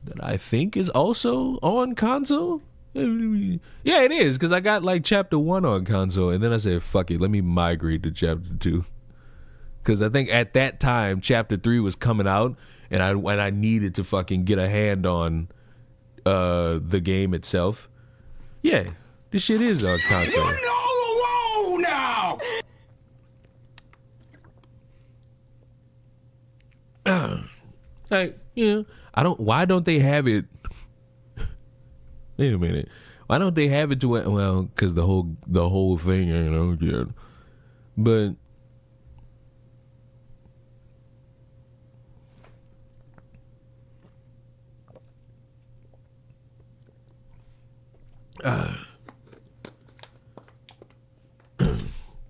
that I think is also on console. Yeah, it is, because I got like chapter 1 on console, and then I said, fuck it, let me migrate to chapter 2. Because I think at that time, chapter 3 was coming out, and I needed to fucking get a hand on the game itself. Yeah, this shit is on console. You're all alone now! Like, you know, why don't they have it? Wait a minute. Why don't they have it to, well, because the whole thing, you know, yeah. But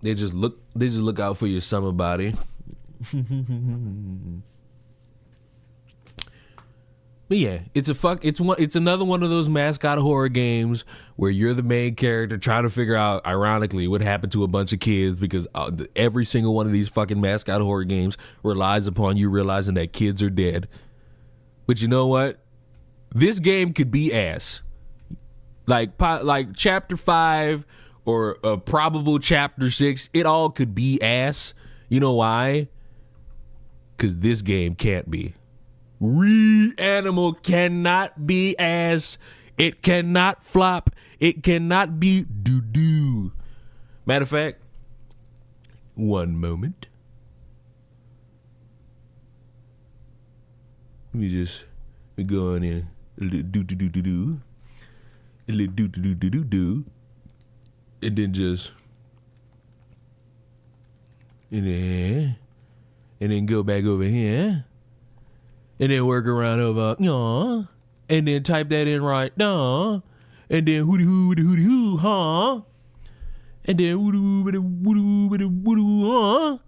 they just look out for your summer body. But yeah, it's another one of those mascot horror games where you're the main character trying to figure out, ironically, what happened to a bunch of kids, because every single one of these fucking mascot horror games relies upon you realizing that kids are dead. But you know what? This game could be ass. Like chapter 5 or probable chapter 6, it all could be ass. You know why? Because this game can't be. Reanimal cannot be ass. It cannot flop. It cannot be doo-doo. Matter of fact, one moment. We go on in a little do-do-do-do-do. A little do-do-do-do-do. And then just... And then go back over here. And then work around over, and then type that in right now. And then hooty-hoo, huh? And then woo-doo, huh?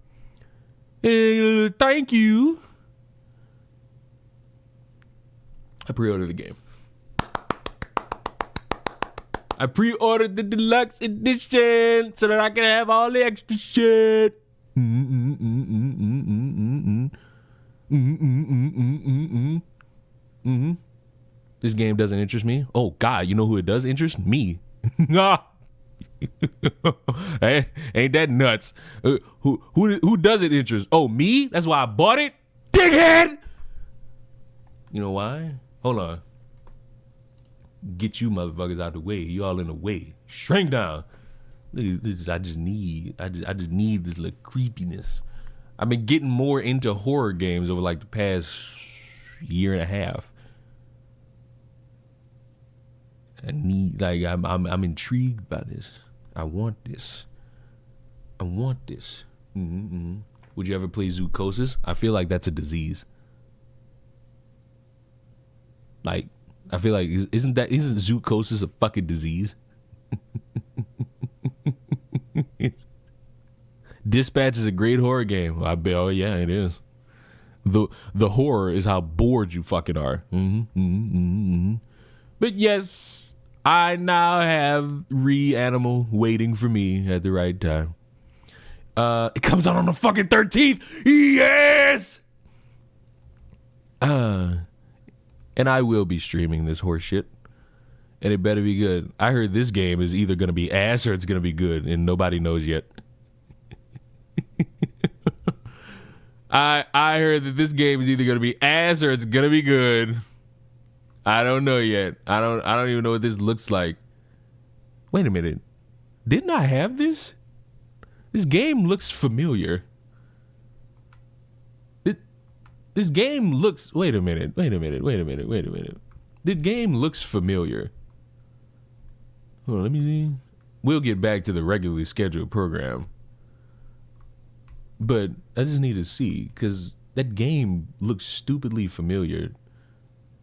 And thank you. I pre-ordered the game. I pre-ordered the deluxe edition so that I can have all the extra shit. This game doesn't interest me. Oh God, you know who it does interest? Me. Hey, ain't that nuts? Who does it interest? Oh, me? That's why I bought it, dickhead. You know why? Hold on. Get you motherfuckers out the way. You all in the way. Shrink down. I just need this little creepiness. I've been getting more into horror games over like the past year and a half. I'm intrigued by this. I want this. Would you ever play Zoocosis? I feel like that's a disease. Like, I feel like isn't Zoocosis a fucking disease? Dispatch is a great horror game. I bet. Oh yeah, it is. The horror is how bored you fucking are. But yes, I now have Reanimal waiting for me at the right time. It comes out on the fucking 13th. Yes. And I will be streaming this horse shit. And it better be good. I heard this game is either going to be ass or it's going to be good, and nobody knows yet. I heard that this game is either going to be ass or it's going to be good. I don't know yet. I don't even know what this looks like. Wait a minute. Didn't I have this? This game looks familiar. This game looks... Wait a minute. The game looks familiar. Hold on, let me see. We'll get back to the regularly scheduled program. But I just need to see, because that game looks stupidly familiar.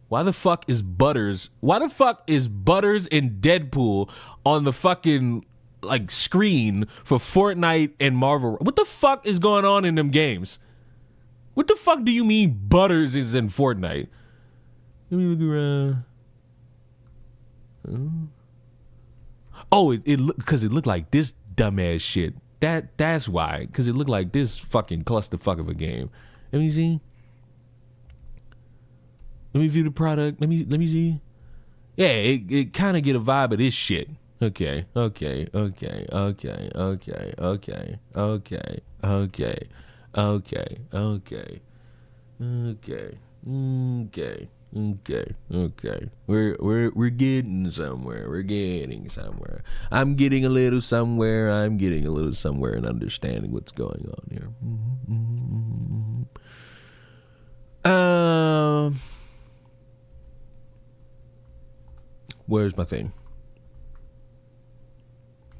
Why the fuck is Butters and Deadpool on the fucking like screen for Fortnite and Marvel? What the fuck is going on in them games? What the fuck do you mean Butters is in Fortnite? Let me look around. Oh, because it looked like this dumbass shit. That's why. Because it looked like this fucking clusterfuck of a game. Let me see. Let me view the product. Let me see. Yeah, it kind of get a vibe of this shit. Okay. We're getting somewhere. I'm getting a little somewhere. And understanding what's going on here. Where's my thing?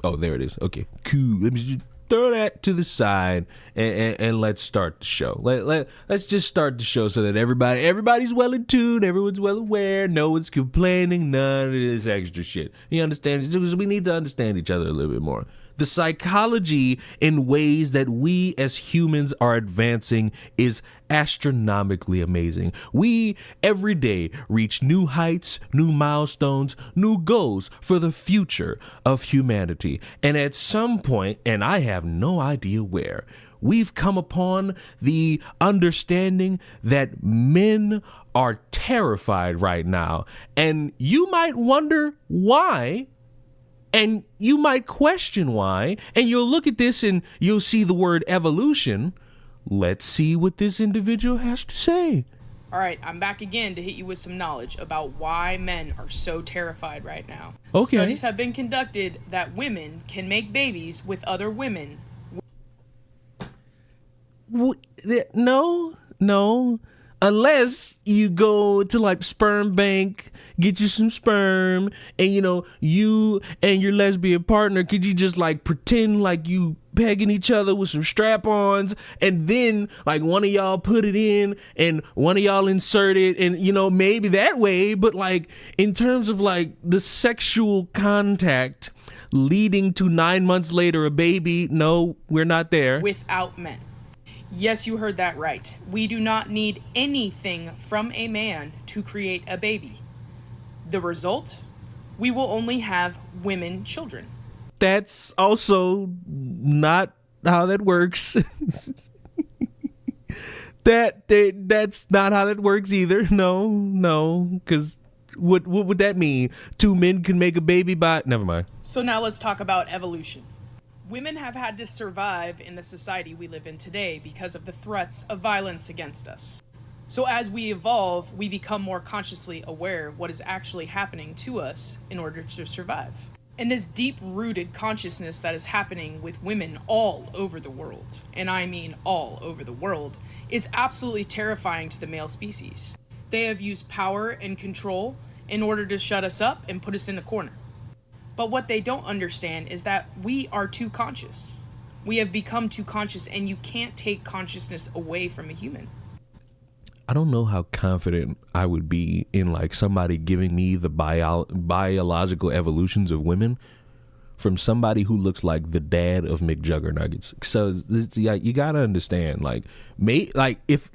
Oh, there it is. Okay, cool. Let me just throw that to the side and let's start the show. Let's just start the show so that everybody's well in tune, everyone's well aware, no one's complaining, none of this extra shit. You understand? We need to understand each other a little bit more. the psychology in ways that we as humans are advancing is astronomically amazing. We every day reach new heights, new milestones, new goals for the future of humanity. And at some point, and I have no idea where, we've come upon the understanding that men are terrified right now. And you might wonder why. And you might question why, and you'll look at this and you'll see the word evolution. Let's see what this individual has to say. All right, I'm back again to hit you with some knowledge about why men are so terrified right now. Okay. Studies have been conducted that women can make babies with other women. No. Unless you go to like sperm bank, get you some sperm, and you and your lesbian partner, could you just like pretend like you pegging each other with some strap-ons, and then like one of y'all put it in and one of y'all insert it, and maybe that way. But like in terms of like the sexual contact leading to 9 months later a baby, no, we're not there. Without men. Yes, you heard that right. We do not need anything from a man to create a baby. The result? We will only have women children. That's also not how that works. That's not how that works either. No, because what would that mean? 2 men can make a baby by... Never mind. So now let's talk about evolution. Women have had to survive in the society we live in today because of the threats of violence against us. So as we evolve, we become more consciously aware of what is actually happening to us in order to survive. And this deep-rooted consciousness that is happening with women all over the world, and I mean all over the world, is absolutely terrifying to the male species. They have used power and control in order to shut us up and put us in a corner. But what they don't understand is that we are too conscious. We have become too conscious, and you can't take consciousness away from a human. I don't know how confident I would be in like somebody giving me the biological evolutions of women from somebody who looks like the dad of McJuggernuggets. So you gotta understand, like, if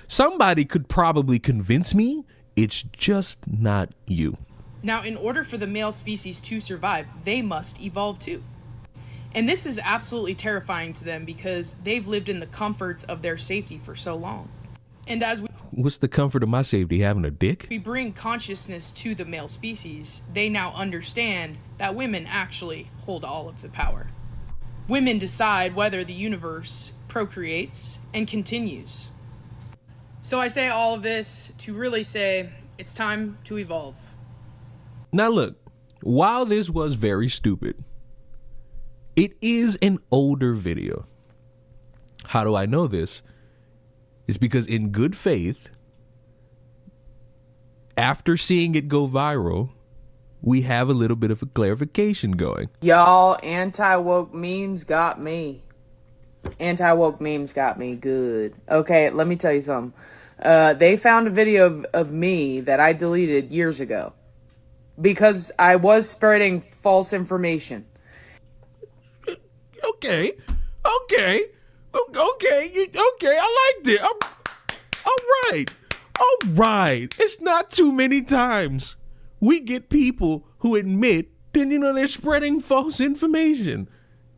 somebody could probably convince me, it's just not you. Now, in order for the male species to survive, they must evolve too. And this is absolutely terrifying to them because they've lived in the comforts of their safety for so long. And as What's the comfort of my safety, having a dick? we bring consciousness to the male species, they now understand that women actually hold all of the power. Women decide whether the universe procreates and continues. So I say all of this to really say it's time to evolve. Now look, while this was very stupid, it is an older video. How do I know this? It's because in good faith, after seeing it go viral, we have a little bit of a clarification going. Y'all, anti-woke memes got me. Anti-woke memes got me good. Okay, let me tell you something. They found a video of me that I deleted years ago because I was spreading false information. Okay, I liked it. All right. It's not too many times we get people who admit that, they're spreading false information.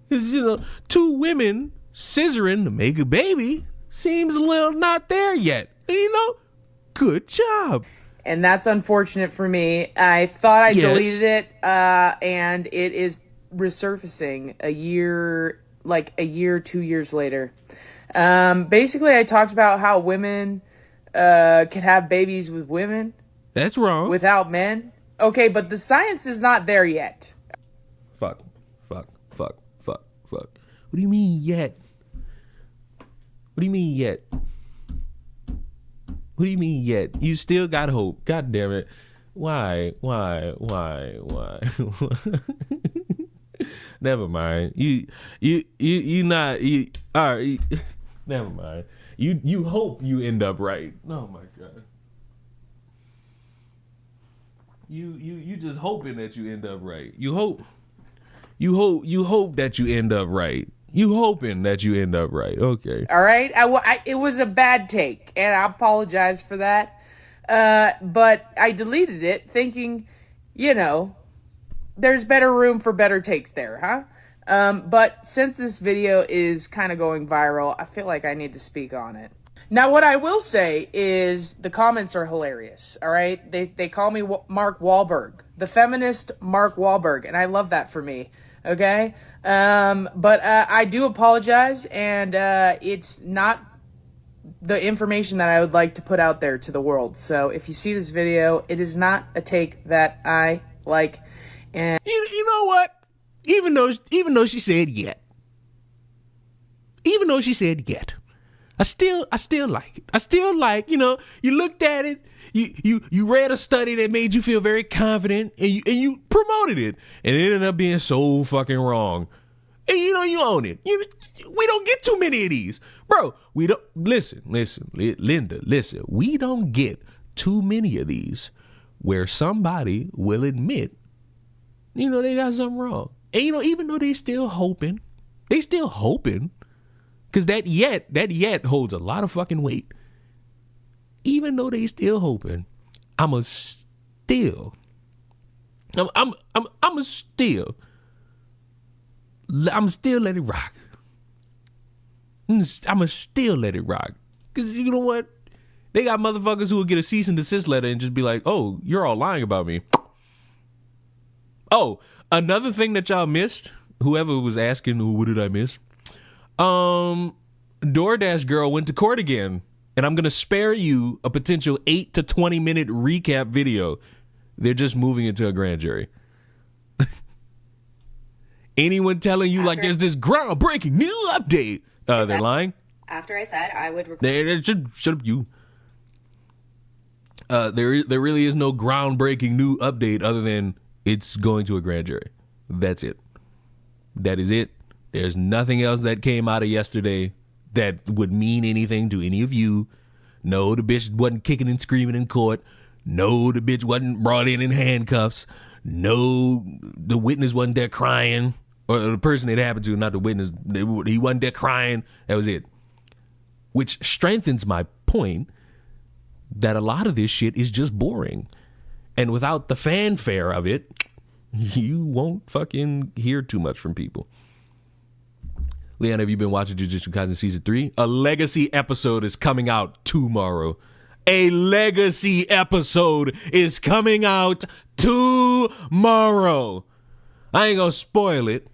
It's, 2 women scissoring to make a baby seems a little not there yet. Good job. And that's unfortunate for me. I thought I Yes. deleted it, and it is resurfacing a year, 2 years later. Basically, I talked about how women can have babies with women That's wrong. without men. Okay, but the science is not there yet. Fuck. What do you mean yet? What do you mean yet? What do you mean yet? You still got hope. God damn it. Why? Never mind. All right. Never mind. You hope you end up right. Oh my God. You just hoping that you end up right. You hope. You hope that you end up right. You hoping that you end up right. Okay. All right. It was a bad take, and I apologize for that. But I deleted it thinking, there's better room for better takes there, huh? But since this video is kind of going viral, I feel like I need to speak on it. Now, what I will say is the comments are hilarious, all right? They call me Mark Wahlberg, the feminist Mark Wahlberg, and I love that for me, okay? But I do apologize, and it's not the information that I would like to put out there to the world. So if you see this video, it is not a take that I like. And you know what? Even though she said yet. Even though she said yet. I still like it. I still like, you looked at it, you read a study that made you feel very confident, and you promoted it, and it ended up being so fucking wrong. And you own it. We don't get too many of these. Bro, we don't listen, Linda, listen. We don't get too many of these where somebody will admit, they got something wrong. And even though they still hoping, because that yet holds a lot of fucking weight. Even though they still hoping, I'm still let it rock. I'ma still let it rock. Because you know what? They got motherfuckers who will get a cease and desist letter and just be like, oh, you're all lying about me. Oh, another thing that y'all missed, whoever was asking, what did I miss? DoorDash girl went to court again, and I'm going to spare you a potential 8 to 20 minute recap video. They're just moving into a grand jury. Anyone telling you like there's this groundbreaking new update, they're lying. After I said I would record. Shut up, you. There really is no groundbreaking new update other than it's going to a grand jury. That's it. That is it. There's nothing else that came out of yesterday that would mean anything to any of you. No, the bitch wasn't kicking and screaming in court. No, the bitch wasn't brought in handcuffs. No, the witness wasn't there crying. Or the person it happened to, not the witness. He wasn't there crying. That was it. Which strengthens my point that a lot of this shit is just boring. And without the fanfare of it, you won't fucking hear too much from people. Leon, have you been watching Jujutsu Kaisen Season 3? A legacy episode is coming out tomorrow. A legacy episode is coming out tomorrow. I ain't gonna spoil it.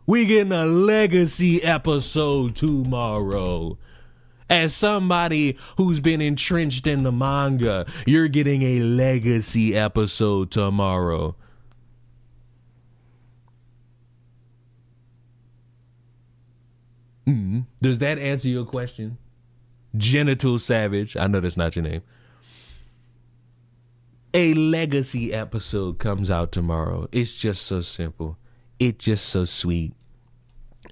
We getting a legacy episode tomorrow. As somebody who's been entrenched in the manga, you're getting a legacy episode tomorrow. Does that answer your question? Genital Savage. I know that's not your name. A legacy episode comes out tomorrow. It's just so simple. It's just so sweet.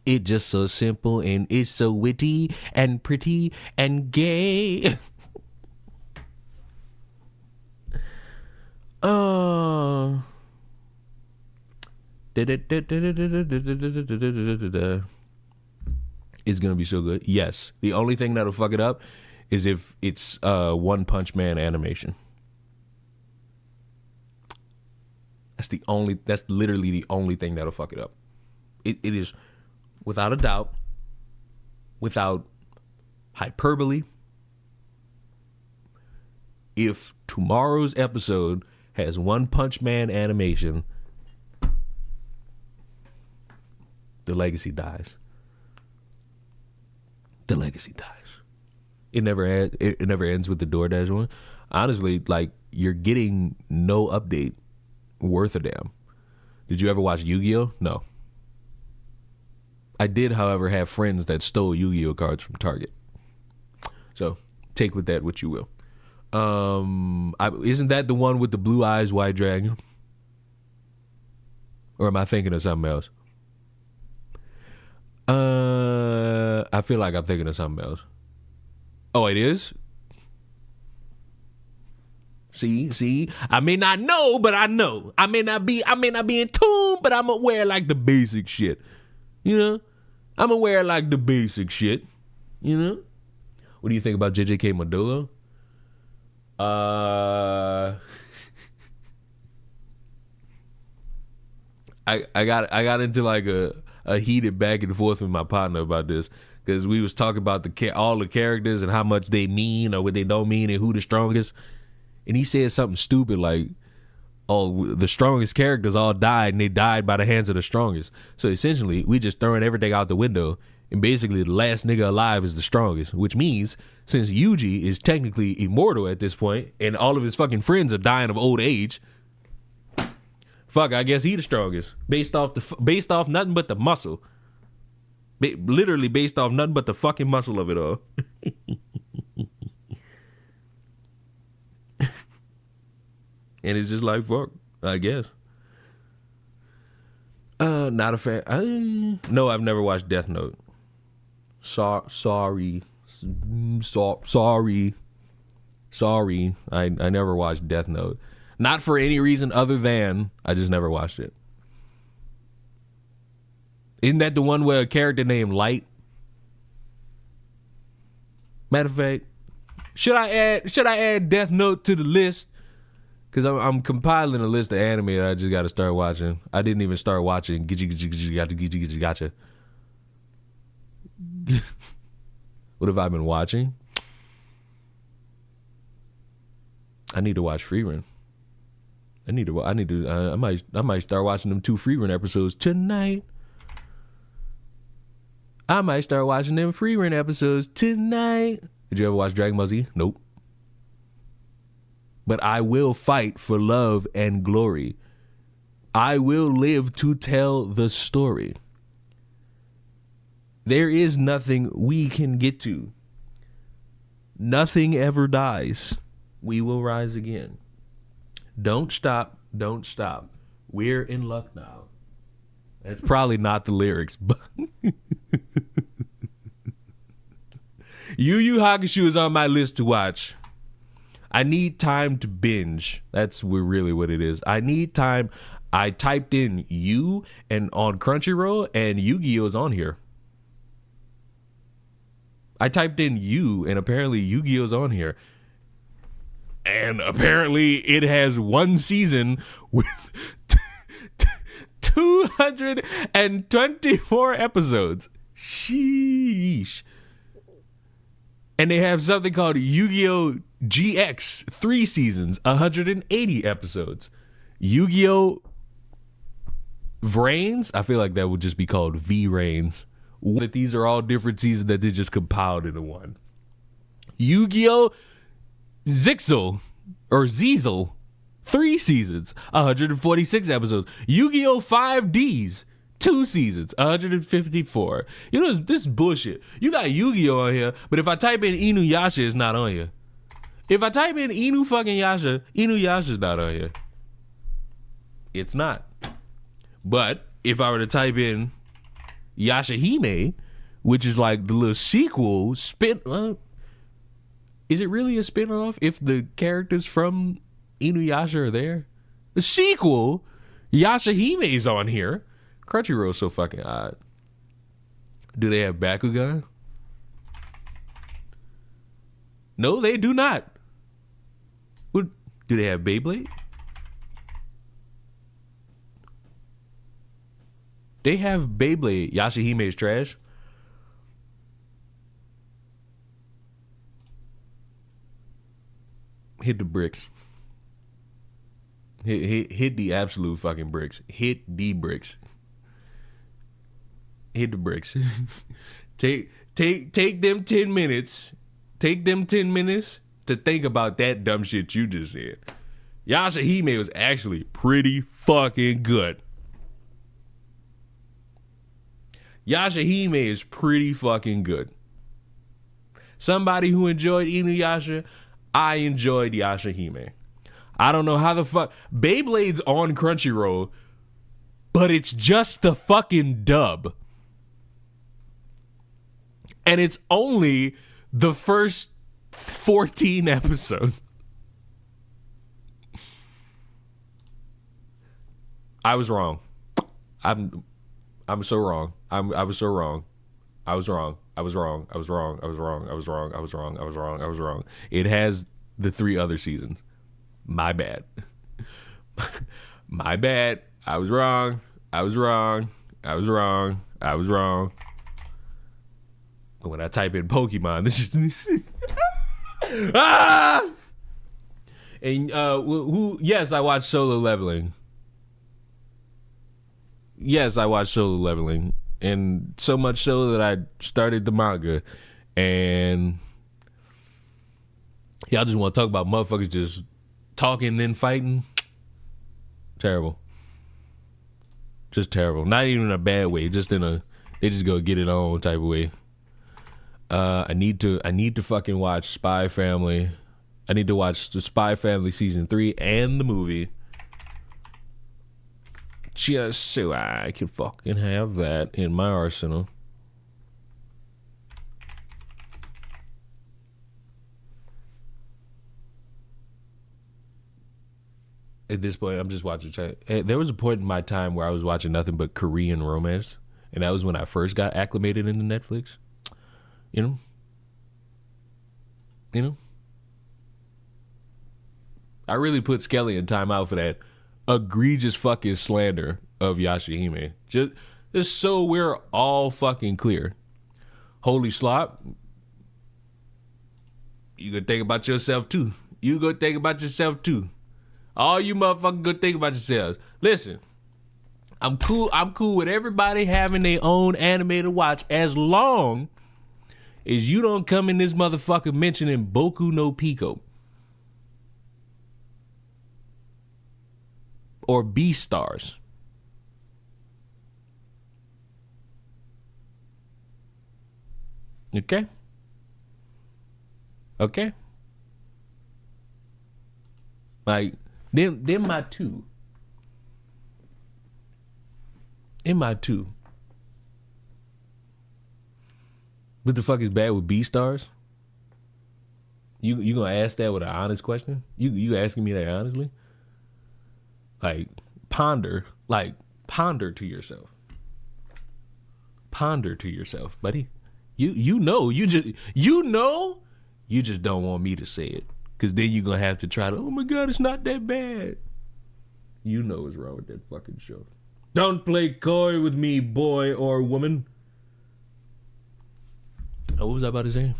It's just so simple, and it's so witty and pretty and gay. It's gonna be so good. Yes. The only thing that'll fuck it up is if it's One Punch Man animation. That's literally the only thing that'll fuck it up. It is, without a doubt, without hyperbole, if tomorrow's episode has One Punch Man animation, the legacy dies. The legacy dies. It never ends with the DoorDash one. Honestly, like, you're getting no update worth a damn. Did you ever watch Yu-Gi-Oh? No. I did, however, have friends that stole Yu-Gi-Oh cards from Target. So take with that what you will. Isn't that the one with the blue eyes, white dragon? Or am I thinking of something else? I feel like I'm thinking of something else. Oh, it is? See, I may not know, but I know. I may not be in tune but I'm gonna wear like the basic shit. You know? I'm gonna wear like the basic shit. You know? What do you think about JJK Modolo? I got into like a heated back and forth with my partner about this because we was talking about all the characters and how much they mean or what they don't mean and who the strongest. And he said something stupid like, "Oh, the strongest characters all died and they died by the hands of the strongest." So essentially, we just throwing everything out the window. And basically, the last nigga alive is the strongest, which means since Yuji is technically immortal at this point, and all of his fucking friends are dying of old age, fuck, I guess he the strongest based off nothing but the muscle, literally based off nothing but the fucking muscle of it all. And it's just like fuck, I guess. Not a fan. No, I've never watched Death Note. Sorry. I never watched Death Note. Not for any reason other than I just never watched it. Isn't that the one where a character named Light? Matter of fact, should I add Death Note to the list? Because I'm compiling a list of anime that I just got to start watching. I didn't even start watching Gotcha. What have I been watching? I need to watch Freerun. I might start watching them 2 Freerun episodes tonight. I might start watching them Freerun episodes tonight. Did you ever watch Dragon Ball Z? Nope. But I will fight for love and glory. I will live to tell the story. There is nothing we can get to. Nothing ever dies. We will rise again. Don't stop. Don't stop. We're in luck now. That's probably not the lyrics, but Yu Yu Hakusho is on my list to watch. I need time to binge. That's really what it is. I need time. I typed in you and on Crunchyroll and Yu-Gi-Oh's on here. I typed in you and apparently Yu-Gi-Oh's on here. And apparently it has 1 season with 224 episodes. Sheesh. And they have something called Yu-Gi-Oh! GX, 3 seasons, 180 episodes. Yu-Gi-Oh! Vrains, I feel like that would just be called V-Rains. That these are all different seasons that they just compiled into one. Yu-Gi-Oh! Zixel, or Zizel, 3 seasons, 146 episodes. Yu-Gi-Oh! 5Ds, 2 seasons, 154. You know, this is bullshit. You got Yu-Gi-Oh! On here, but if I type in Inuyasha, it's not on here. If I type in Inuyasha's not on here. It's not. But if I were to type in Yashahime, which is like the little sequel, is it really a spin-off if the characters from Inuyasha are there? The sequel, Yashahime's on here. Crunchyroll's so fucking odd. Do they have Bakugan? No, they do not. What, do they have Beyblade? They have Beyblade. Yashahime is trash. Hit the bricks. Hit the absolute fucking bricks. Hit the bricks. Hit the bricks. Take them 10 minutes. Take them 10 minutes to think about that dumb shit you just said. Yashahime was actually pretty fucking good. Yashahime is pretty fucking good. Somebody who enjoyed Inuyasha, I enjoyed Yashahime. I don't know how the fuck Beyblade's on Crunchyroll, but it's just the fucking dub. And it's only the first 14 episodes. I was wrong. I'm so wrong. I was so wrong. I was wrong. I was wrong. I was wrong. I was wrong. I was wrong. I was wrong. I was wrong. I was wrong. It has the 3 other seasons. My bad. My bad. I was wrong. I was wrong. I was wrong. I was wrong. But when I type in Pokemon, this is ah! And who? Yes, I watched Solo Leveling. Yes, I watched Solo Leveling, and so much so that I started the manga. And y'all just want to talk about motherfuckers just talking then fighting. Terrible. Just terrible. Not even in a bad way. Just in a they just go get it on type of way. I need to fucking watch Spy Family. I need to watch the Spy Family season 3 and the movie. Just so I can fucking have that in my arsenal. At this point, I'm just watching. There was a point in my time where I was watching nothing but Korean romance, and that was when I first got acclimated into Netflix. You know. I really put Skelly in timeout for that egregious fucking slander of Yashahime. Just so we're all fucking clear. Holy slop. You gotta think about yourself too. You go think about yourself too. All you motherfuckers go think about yourselves. Listen, I'm cool with everybody having their own anime to watch as long as you don't come in this motherfucker mentioning Boku no Pico. Or Beastars. Okay? Okay? Like, them my two. In my two. What the fuck is bad with Beastars? You gonna ask that with an honest question? You asking me that honestly? Like, ponder to yourself. Ponder to yourself, buddy. You know, you just don't want me to say it. Because then you're going to have to try to, oh my God, it's not that bad. You know what's wrong with that fucking show. Don't play coy with me, boy or woman. Oh, what was I about to say?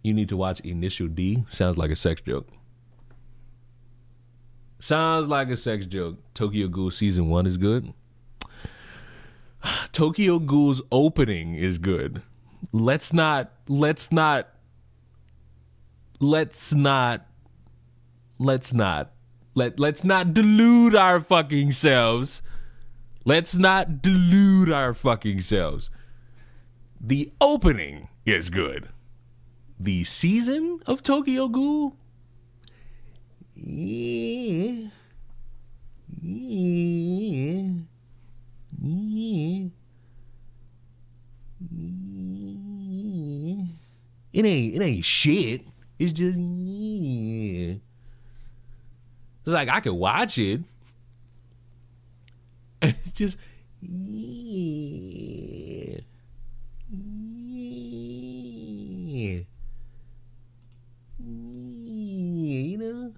You need to watch Initial D. Sounds like a sex joke. Sounds like a sex joke. Tokyo Ghoul season 1 is good. Tokyo Ghoul's opening is good. Let's not delude our fucking selves. Let's not delude our fucking selves. The opening is good. The season of Tokyo Ghoul? Yeah. It ain't shit. It's just yeah. It's like I could watch it. It's just yeah. Yeah. You know?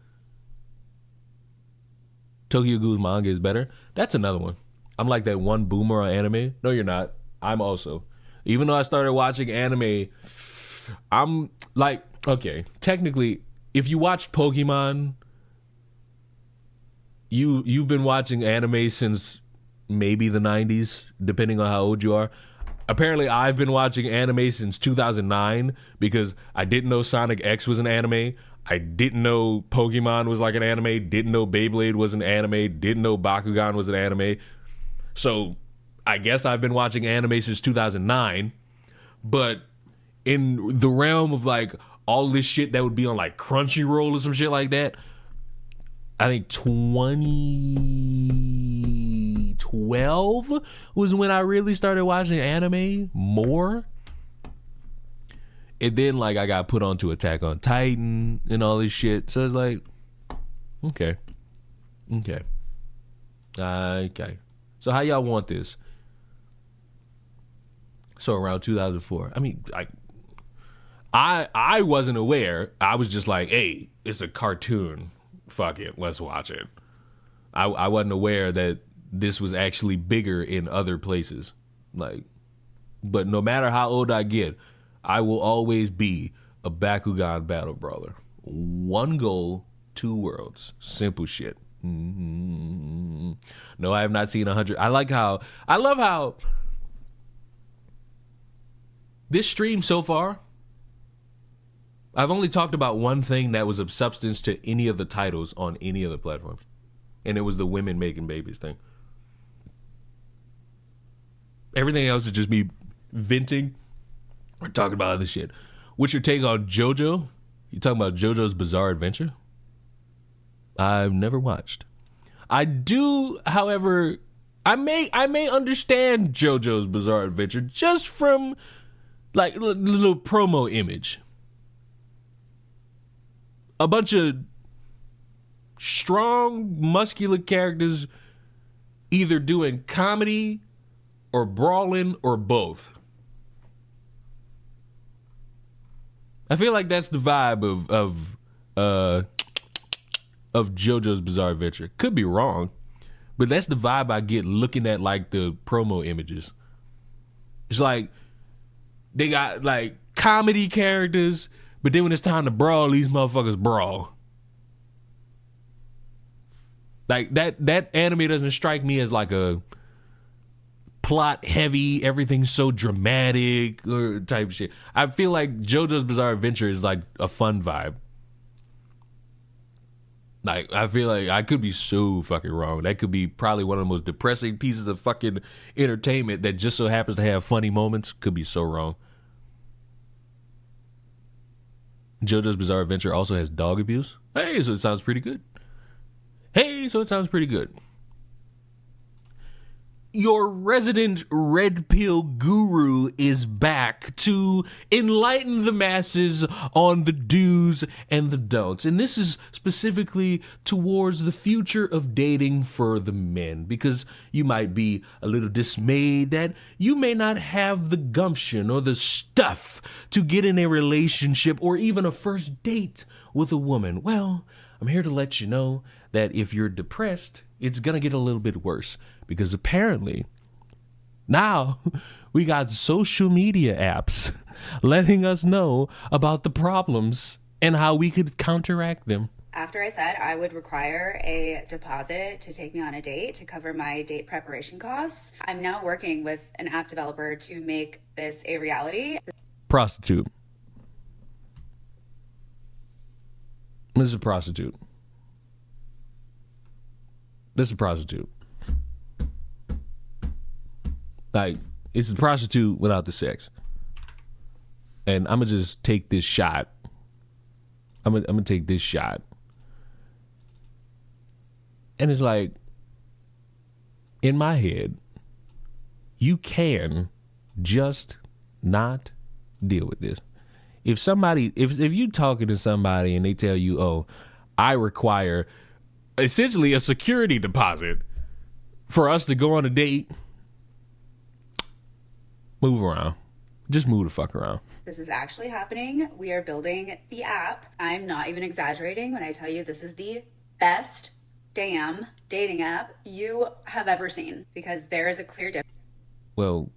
Tokyo Ghoul's manga is better. That's another one. I'm like that one boomer on anime. No, you're not. I'm also. Even though I started watching anime, I'm like, okay, technically, if you watched Pokemon, you've been watching anime since maybe the 90s, depending on how old you are. Apparently, I've been watching anime since 2009 because I didn't know Sonic X was an anime. I didn't know Pokemon was like an anime. Didn't know Beyblade was an anime. Didn't know Bakugan was an anime. So I guess I've been watching anime since 2009. But in the realm of like all this shit that would be on like Crunchyroll or some shit like that, I think 2012 was when I really started watching anime more. And then like I got put onto Attack on Titan and all this shit. So it's like, okay. Okay. So how y'all want this? So around 2004. I mean, I wasn't aware. I was just like, hey, it's a cartoon. Fuck it, let's watch it. I wasn't aware that this was actually bigger in other places. Like, but no matter how old I get, I will always be a Bakugan battle brawler. One goal, two worlds. Simple shit. Mm-hmm. No, I have not seen 100. I love how this stream so far, I've only talked about one thing that was of substance to any of the titles on any of the platforms. And it was the women making babies thing. Everything else is just me venting or talking about other shit. What's your take on JoJo? You talking about JoJo's Bizarre Adventure? I've never watched. I do, however, I may understand JoJo's Bizarre Adventure just from like little promo image. A bunch of strong, muscular characters either doing comedy or brawling or both. I feel like that's the vibe of JoJo's Bizarre Adventure. Could be wrong, but that's the vibe I get looking at like the promo images. It's like they got like comedy characters, but then when it's time to brawl, these motherfuckers brawl. Like that anime doesn't strike me as like a plot heavy, everything's so dramatic or type of shit. I feel like JoJo's Bizarre Adventure is like a fun vibe. Like, I feel like I could be so fucking wrong. That could be probably one of the most depressing pieces of fucking entertainment that just so happens to have funny moments. Could be so wrong. JoJo's Bizarre Adventure also has dog abuse. Hey, so it sounds pretty good. Your resident red pill guru is back to enlighten the masses on the do's and the don'ts. And this is specifically towards the future of dating for the men, because you might be a little dismayed that you may not have the gumption or the stuff to get in a relationship or even a first date with a woman. Well, I'm here to let you know that if you're depressed, it's going to get a little bit worse, because apparently now we got social media apps letting us know about the problems and how we could counteract them. After I said I would require a deposit to take me on a date to cover my date preparation costs, I'm now working with an app developer to make this a reality. Prostitute. This is a prostitute. This is a prostitute. Like, it's a prostitute without the sex. And I'm going to just take this shot. I'm gonna take this shot. And it's like, in my head, you can just not deal with this. If you talking to somebody and they tell you, oh, I require essentially a security deposit for us to go on a date, move around. Just move the fuck around. This is actually happening. We are building the app. I'm not even exaggerating when I tell you this is the best damn dating app you have ever seen, because there is a clear difference. Well,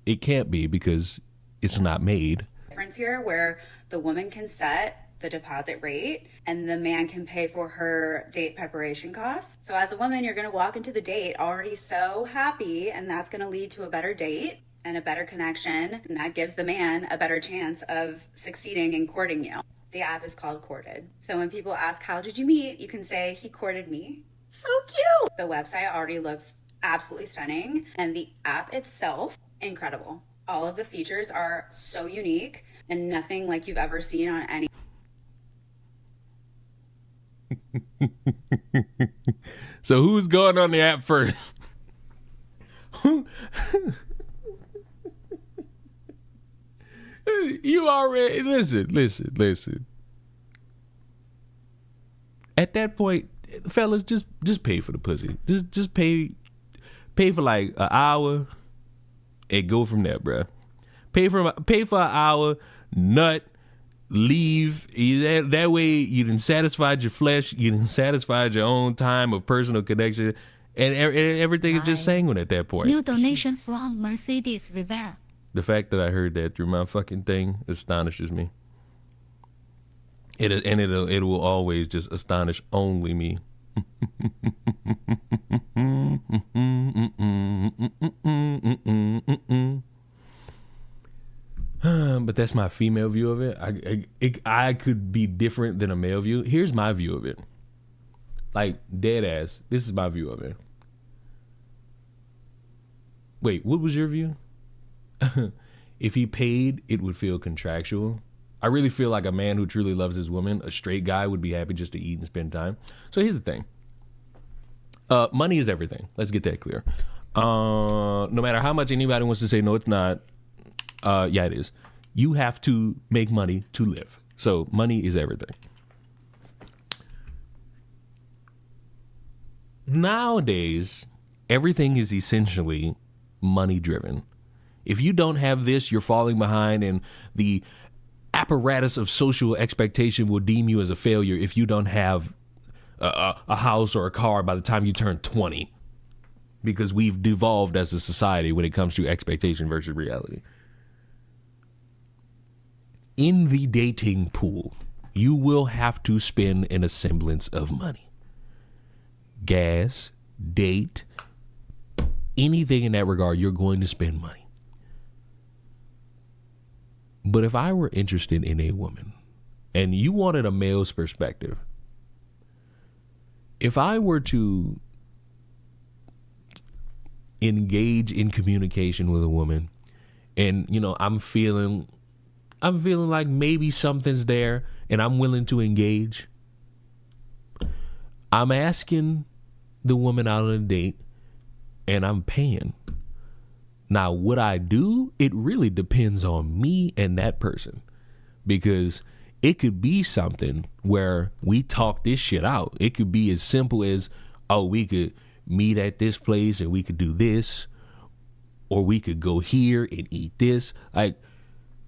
it can't be, because it's not made. Difference here where the woman can set the deposit rate and the man can pay for her date preparation costs. So as a woman, you're going to walk into the date already so happy, and that's going to lead to a better date and a better connection, and that gives the man a better chance of succeeding in courting you. The app is called Courted. So when people ask, how did you meet? You can say, he courted me. So cute. The website already looks absolutely stunning, and the app itself, incredible. All of the features are so unique and nothing like you've ever seen on any. So who's going on the app first? You already listen. At that point, fellas, just pay for the pussy. Just pay for like an hour and go from there, bruh. Pay for an hour, nut, leave. That way you done satisfied your flesh, you done satisfied your own time of personal connection, and everything is just sanguine at that point. New donation from Mercedes Rivera. The fact that I heard that through my fucking thing astonishes me. It will always just astonish only me. But that's my female view of it. I could be different than a male view. Here's my view of it. Like, dead ass. This is my view of it. Wait, what was your view? If he paid, it would feel contractual. I really feel like a man who truly loves his woman, a straight guy, would be happy just to eat and spend time. So here's the thing. Money is everything. Let's get that clear. No matter how much anybody wants to say, no, it's not. Yeah, it is. You have to make money to live. So money is everything. Nowadays, everything is essentially money driven. If you don't have this, you're falling behind, and the apparatus of social expectation will deem you as a failure if you don't have a house or a car by the time you turn 20, because we've devolved as a society when it comes to expectation versus reality. In the dating pool, you will have to spend an semblance of money. Gas, date, anything in that regard, you're going to spend money. But if I were interested in a woman and you wanted a male's perspective, if I were to engage in communication with a woman and, you know, I'm feeling like maybe something's there and I'm willing to engage, I'm asking the woman out on a date and I'm paying. Now, what I do, it really depends on me and that person, because it could be something where we talk this shit out. It could be as simple as, oh, we could meet at this place and we could do this, or we could go here and eat this. Like,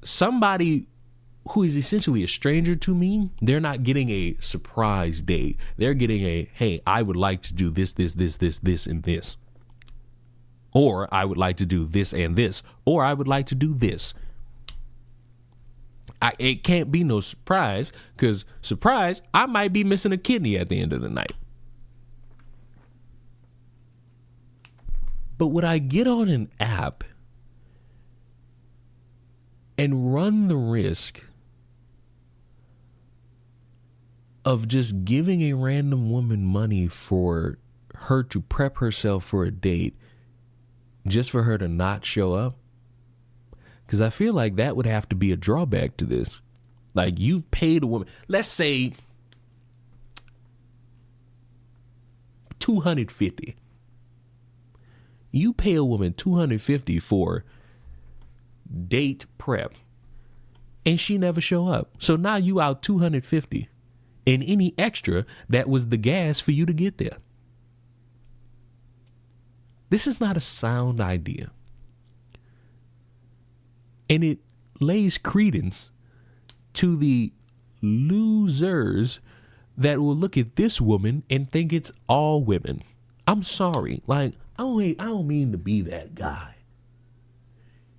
somebody who is essentially a stranger to me, they're not getting a surprise date. They're getting a, hey, I would like to do this, and this. Or I would like to do this and this. Or I would like to do this. It can't be no surprise, because surprise, I might be missing a kidney at the end of the night. But would I get on an app and run the risk of just giving a random woman money for her to prep herself for a date just for her to not show up? Because I feel like that would have to be a drawback to this. Like, you paid a woman, let's say $250. You pay a woman $250 for date prep, and she never show up. So now you out $250, and any extra, that was the gas for you to get there. This is not a sound idea. And it lays credence to the losers that will look at this woman and think it's all women. I'm sorry. Like, I don't mean to be that guy.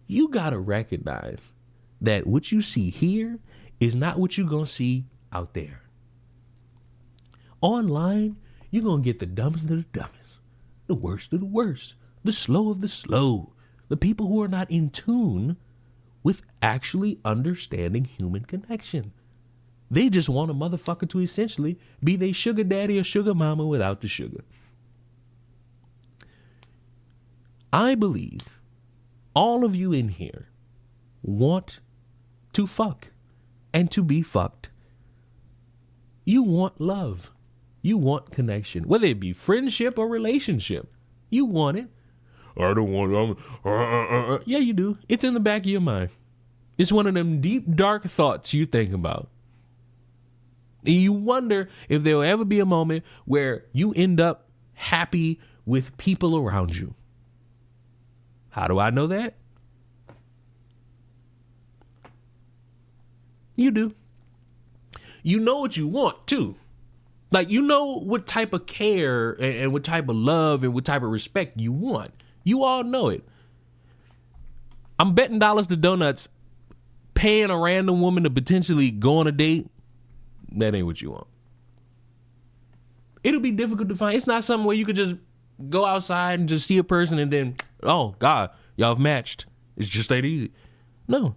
You got to recognize that what you see here is not what you're going to see out there. Online, you're going to get the dumbest of the dumbest, the worst of the worst, the slow of the slow, the people who are not in tune with actually understanding human connection. They just want a motherfucker to essentially be their sugar daddy or sugar mama without the sugar. I believe all of you in here want to fuck and to be fucked. You want love. You want connection, whether it be friendship or relationship. You want it. I don't want it. Yeah, you do. It's in the back of your mind. It's one of them deep, dark thoughts you think about. And you wonder if there will ever be a moment where you end up happy with people around you. How do I know that? You do. You know what you want too. Like, you know what type of care and what type of love and what type of respect you want. You all know it. I'm betting dollars to donuts, paying a random woman to potentially go on a date, that ain't what you want. It'll be difficult to find. It's not something where you could just go outside and just see a person and then, oh, God, y'all have matched. It's just that easy. No.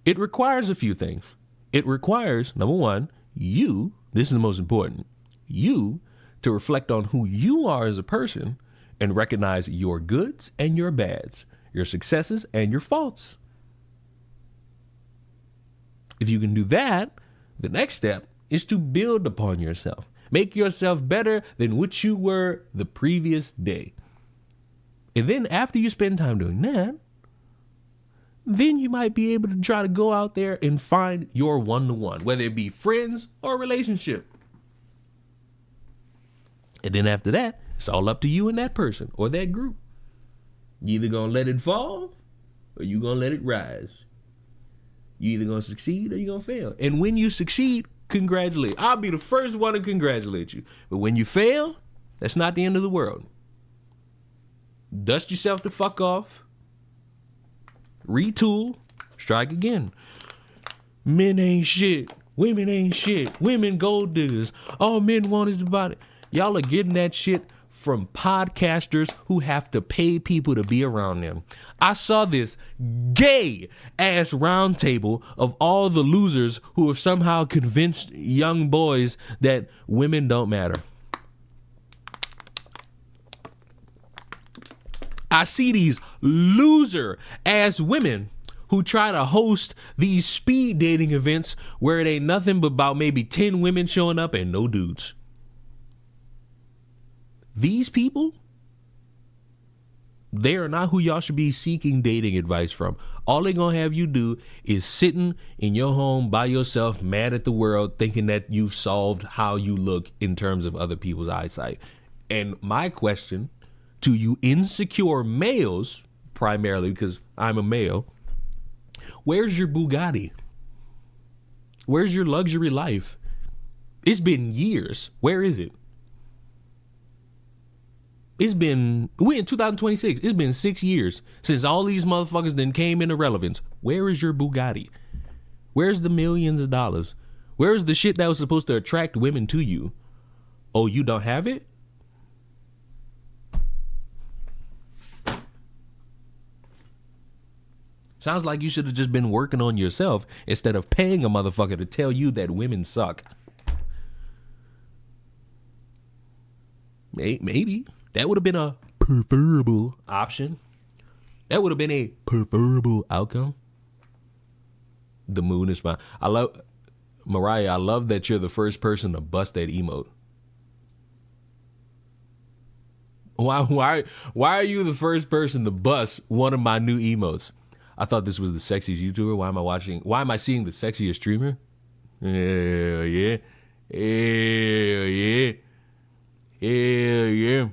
It requires a few things. It requires, number one, you, this is the most important, you to reflect on who you are as a person and recognize your goods and your bads, your successes and your faults. If you can do that, the next step is to build upon yourself. Make yourself better than what you were the previous day. And then after you spend time doing that, then you might be able to try to go out there and find your one-to-one, whether it be friends or relationship. And then after that, it's all up to you and that person or that group. You either gonna let it fall or you gonna let it rise. You either gonna succeed or you gonna fail. And when you succeed, congratulate. I'll be the first one to congratulate you. But when you fail, that's not the end of the world. Dust yourself the fuck off. Retool. Strike again. Men ain't shit. Women ain't shit. Women gold diggers. All men want is the body. Y'all are getting that shit from podcasters who have to pay people to be around them. I saw this gay ass roundtable of all the losers who have somehow convinced young boys that women don't matter. I see these loser ass women who try to host these speed dating events where it ain't nothing but about maybe 10 women showing up and no dudes. These people, they are not who y'all should be seeking dating advice from. All they're going to have you do is sitting in your home by yourself, mad at the world, thinking that you've solved how you look in terms of other people's eyesight. And my question to you insecure males, primarily because I'm a male, where's your Bugatti? Where's your luxury life? It's been years. Where is it? We're in 2026. It's been 6 years since all these motherfuckers then came into relevance. Where is your Bugatti? Where's the millions of dollars? Where's the shit that was supposed to attract women to you? Oh, you don't have it? Sounds like you should have just been working on yourself instead of paying a motherfucker to tell you that women suck. Maybe. That would have been a preferable option. That would have been a preferable outcome. The moon is fine. Mariah, I love that you're the first person to bust that emote. Why are you the first person to bust one of my new emotes? I thought this was the sexiest YouTuber. Why am I seeing the sexiest streamer? Hell yeah. Hell yeah. Hell yeah.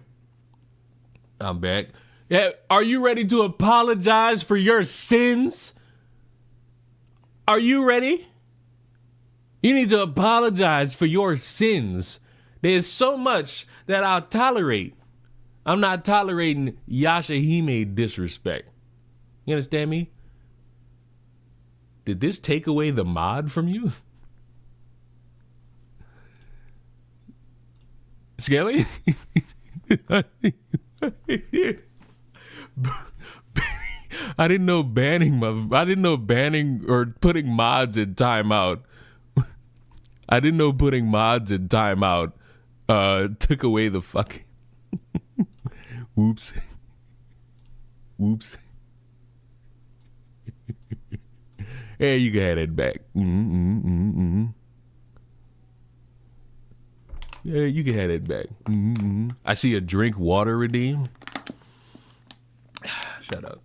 I'm back. Yeah, are you ready to apologize for your sins? Are you ready? You need to apologize for your sins. There's so much that I'll tolerate. I'm not tolerating Yashahime disrespect. You understand me? Did this take away the mod from you? Skelly? I didn't know banning or putting mods in timeout. I didn't know putting mods in timeout took away the fucking whoops. Whoops. Hey, you can have it back. Yeah, you can have it back. I see a drink water redeem. Shut up.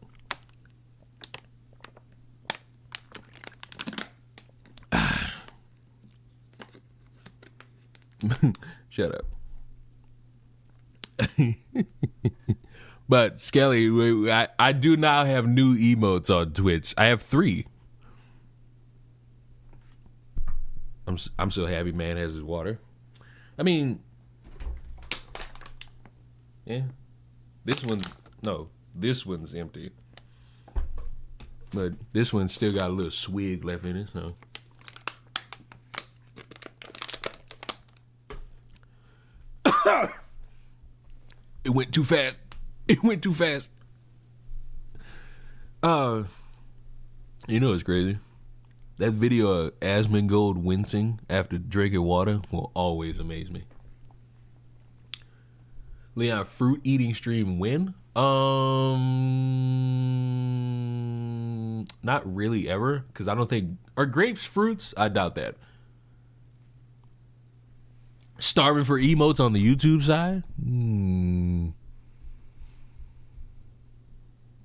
Shut up. But Skelly, I do now have new emotes on Twitch. I have 3. I'm so happy man has his water. I mean, yeah, this one's empty, but this one still got a little swig left in it. So it went too fast. It went too fast. You know what's crazy? That video of Asmongold wincing after drinking water will always amaze me. Leon, fruit eating stream when? Not really ever, because I don't think, are grapes fruits? I doubt that. Starving for emotes on the YouTube side?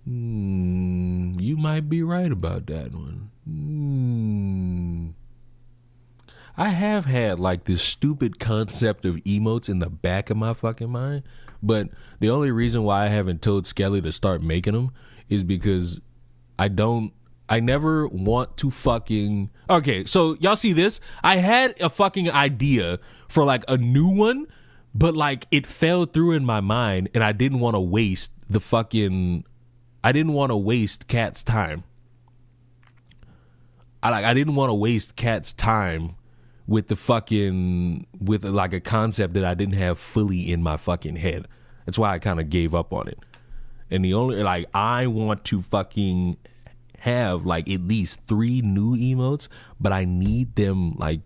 You might be right about that one. I have had like this stupid concept of emotes in the back of my fucking mind, but the only reason why I haven't told Skelly to start making them is because I never want to fucking... Okay, so y'all see this? I had a fucking idea for like a new one, but like it fell through in my mind and I didn't want to waste Kat's time. I didn't want to waste Kat's time with like a concept that I didn't have fully in my fucking head. That's why I kind of gave up on it. And the only, like, I want to fucking have like at least 3 new emotes, but I need them like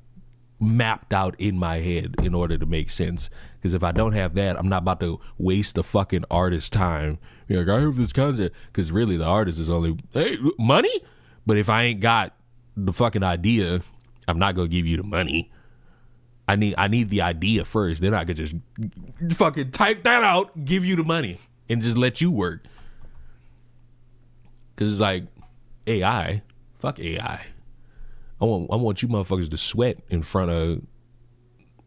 mapped out in my head in order to make sense. Because if I don't have that, I'm not about to waste the fucking artist's time. You're like, I have this concept. Because really the artist is only, hey, money? But if I ain't got the fucking idea, I'm not gonna give you the money. I need the idea first. Then I could just fucking type that out, give you the money, and just let you work. Cause it's like AI. Fuck AI. I want you motherfuckers to sweat in front of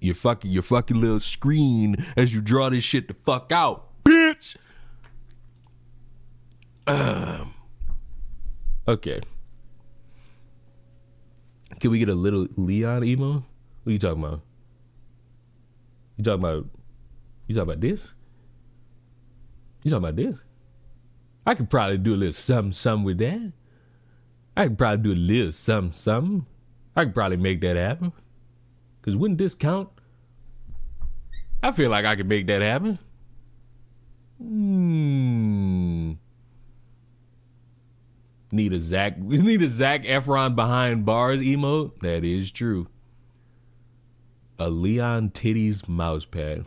your fucking little screen as you draw this shit the fuck out, bitch. Okay. Can we get a little Leon emo? What are you talking about? You talking about this? You talking about this? I could probably do a little something with that. I could probably do a little something. I could probably make that happen. Because wouldn't this count? I feel like I could make that happen. Need a Zac Efron behind bars emote? That is true. A Leon titties mouse pad.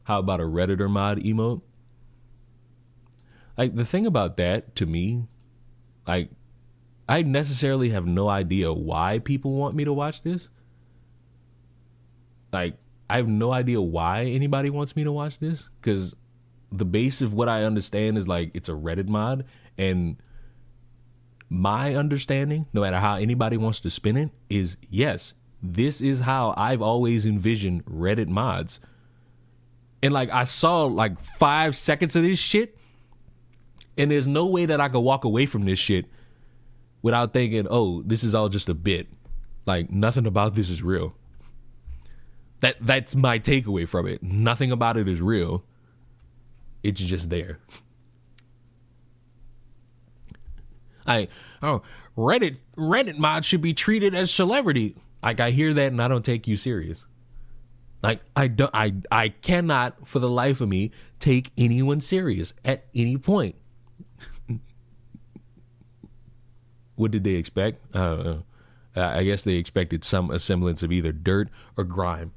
How about a Redditor mod emote? Like, the thing about that, to me, like, I necessarily have no idea why people want me to watch this. Like, I have no idea why anybody wants me to watch this, because the base of what I understand is like it's a Reddit mod, and my understanding, no matter how anybody wants to spin it, is yes, this is how I've always envisioned Reddit mods. And like I saw like 5 seconds of this shit, and there's no way that I could walk away from this shit without thinking, oh, this is all just a bit. Like nothing about this is real. That's my takeaway from it. Nothing about it is real. It's just there. Reddit mods should be treated as celebrity. Like I hear that and I don't take you serious. Like I cannot for the life of me take anyone serious at any point. What did they expect? I guess they expected a semblance of either dirt or grime.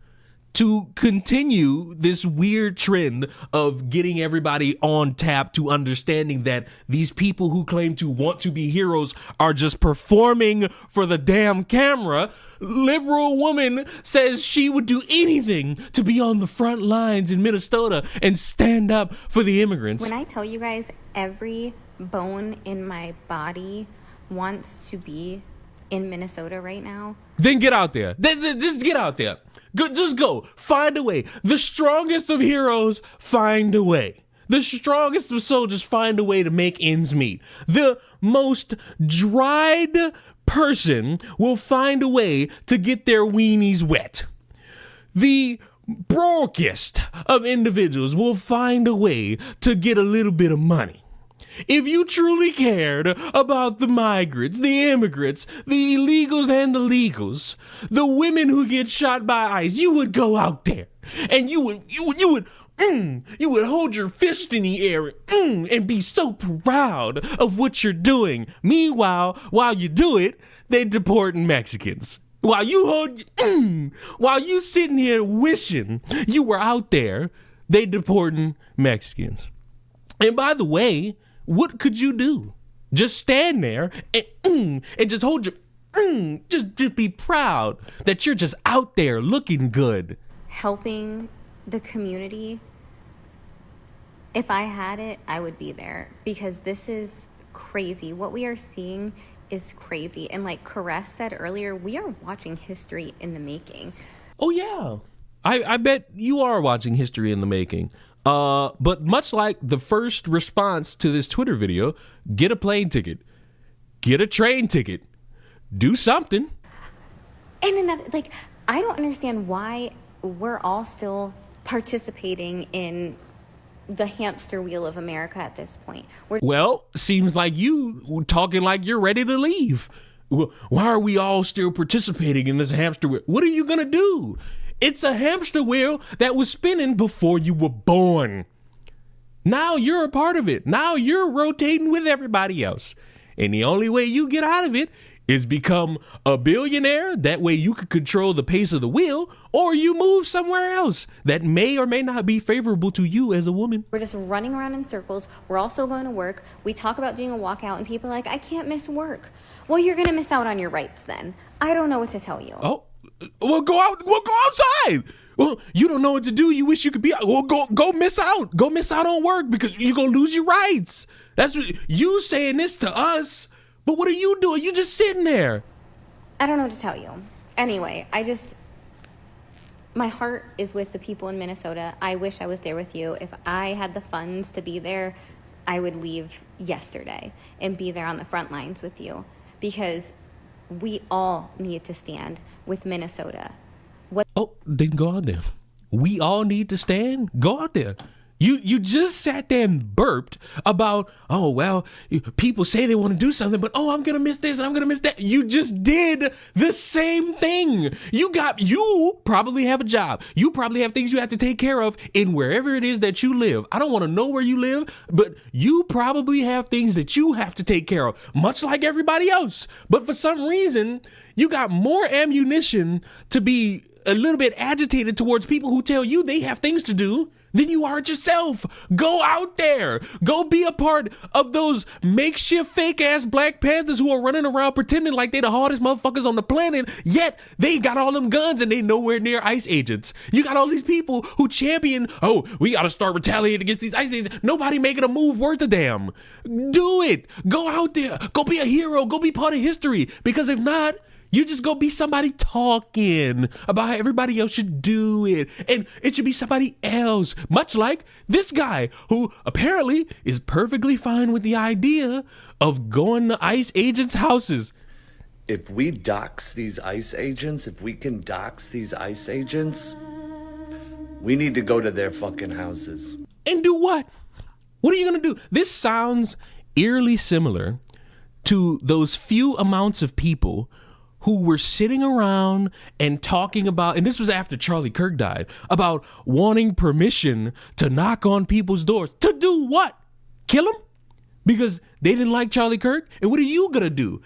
To continue this weird trend of getting everybody on tap to understanding that these people who claim to want to be heroes are just performing for the damn camera, liberal woman says she would do anything to be on the front lines in Minnesota and stand up for the immigrants. When I tell you guys every bone in my body wants to be in Minnesota right now, then get out there. Just get out there. Just go. Find a way. The strongest of heroes find a way. The strongest of soldiers find a way to make ends meet. The most dried person will find a way to get their weenies wet. The brokest of individuals will find a way to get a little bit of money. If you truly cared about the migrants, the immigrants, the illegals and the legals, the women who get shot by ICE, you would go out there and you would hold your fist in the air and be so proud of what you're doing. Meanwhile, while you do it, they're deporting Mexicans. While you sitting here wishing you were out there, they deporting Mexicans. And by the way, what could you do? Just stand there and just hold your just be proud that you're just out there looking good. helping the community. If I had it, I would be there, because this is crazy. What we are seeing is crazy. And like Caress said earlier, we are watching history in the making. Oh, yeah. I bet you are watching history in the making. But much like the first response to this Twitter video, get a plane ticket, get a train ticket, do something. And another, like, I don't understand why we're all still participating in the hamster wheel of America at this point. Well, seems like you talking like you're ready to leave. Why are we all still participating in this hamster wheel? What are you going to do? It's a hamster wheel that was spinning before you were born. Now you're a part of it. Now you're rotating with everybody else. And the only way you get out of it is become a billionaire. That way you can control the pace of the wheel, or you move somewhere else that may or may not be favorable to you as a woman. We're just running around in circles. We're all still going to work. We talk about doing a walkout and people are like, I can't miss work. Well, you're going to miss out on your rights then. I don't know what to tell you. Oh, well, go outside. Well, you don't know what to do. You wish you could be out. Well, go miss out. Go miss out on work because you're going to lose your rights. That's what you saying this to us. But what are you doing? You just sitting there. I don't know what to tell you. Anyway, my heart is with the people in Minnesota. I wish I was there with you. If I had the funds to be there, I would leave yesterday and be there on the front lines with you, because we all need to stand with Minnesota. Then go out there. We all need to stand. Go out there. You just sat there and burped about, oh, well, people say they want to do something, but, oh, I'm going to miss this, I'm going to miss that. You just did the same thing. You probably have a job. You probably have things you have to take care of in wherever it is that you live. I don't want to know where you live, but you probably have things that you have to take care of, much like everybody else. But for some reason, you got more ammunition to be a little bit agitated towards people who tell you they have things to do than you are yourself. Go out there. Go be a part of those makeshift fake ass Black Panthers who are running around pretending like they the hardest motherfuckers on the planet, yet they got all them guns and they nowhere near ICE agents. You got all these people who champion, oh, we gotta start retaliating against these ICE agents. Nobody making a move worth a damn. Do it. Go out there. Go be a hero. Go be part of history. Because if not, you just go be somebody talking about how everybody else should do it. And it should be somebody else. Much like this guy who apparently is perfectly fine with the idea of going to ICE agents' houses. If we dox these ICE agents, if we can dox these ICE agents, we need to go to their fucking houses. And do what? What are you going to do? This sounds eerily similar to those few amounts of people who were sitting around and talking about, and this was after Charlie Kirk died, about wanting permission to knock on people's doors. To do what? Kill them? Because they didn't like Charlie Kirk? And what are you gonna do?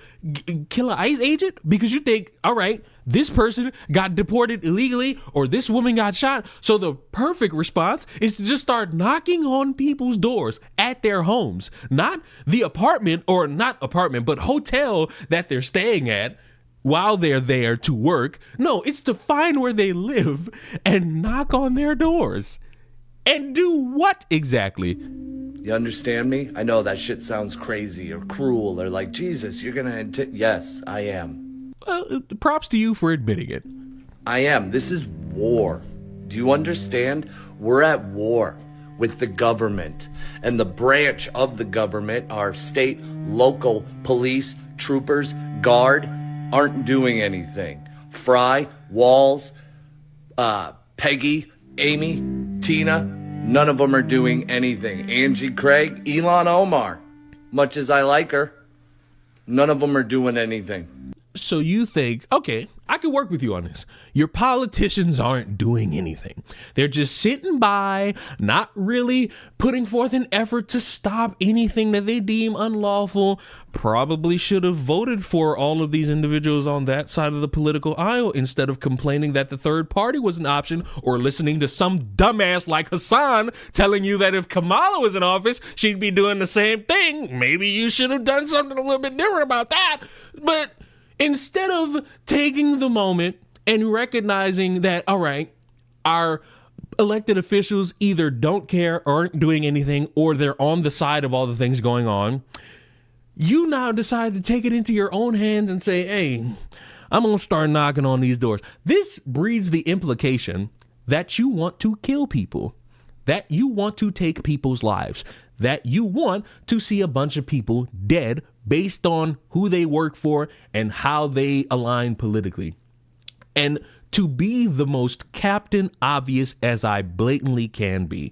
Kill an ICE agent? Because you think, all right, this person got deported illegally or this woman got shot. So the perfect response is to just start knocking on people's doors at their homes. Not the apartment, or not apartment, but hotel that they're staying at while they're there to work. No, it's to find where they live and knock on their doors. And do what exactly? You understand me? I know that shit sounds crazy or cruel or like, Jesus, you're gonna... Yes, I am. Props to you for admitting it. I am. This is war. Do you understand? We're at war with the government. And the branch of the government, our state, local police, troopers, guard, aren't doing anything. Fry, Walls, Peggy, Amy, Tina, none of them are doing anything. Angie Craig, Elon Omar, much as I like her, none of them are doing anything. So you think, okay, I could work with you on this. Your politicians aren't doing anything. They're just sitting by, not really putting forth an effort to stop anything that they deem unlawful. Probably should have voted for all of these individuals on that side of the political aisle instead of complaining that the third party was an option or listening to some dumbass like Hassan telling you that if Kamala was in office, she'd be doing the same thing. Maybe you should have done something a little bit different about that. But instead of taking the moment and recognizing that, all right, our elected officials either don't care or aren't doing anything, or they're on the side of all the things going on, you now decide to take it into your own hands and say, hey, I'm going to start knocking on these doors. This breeds the implication that you want to kill people, that you want to take people's lives, that you want to see a bunch of people dead based on who they work for and how they align politically. And to be the most Captain Obvious as I blatantly can be,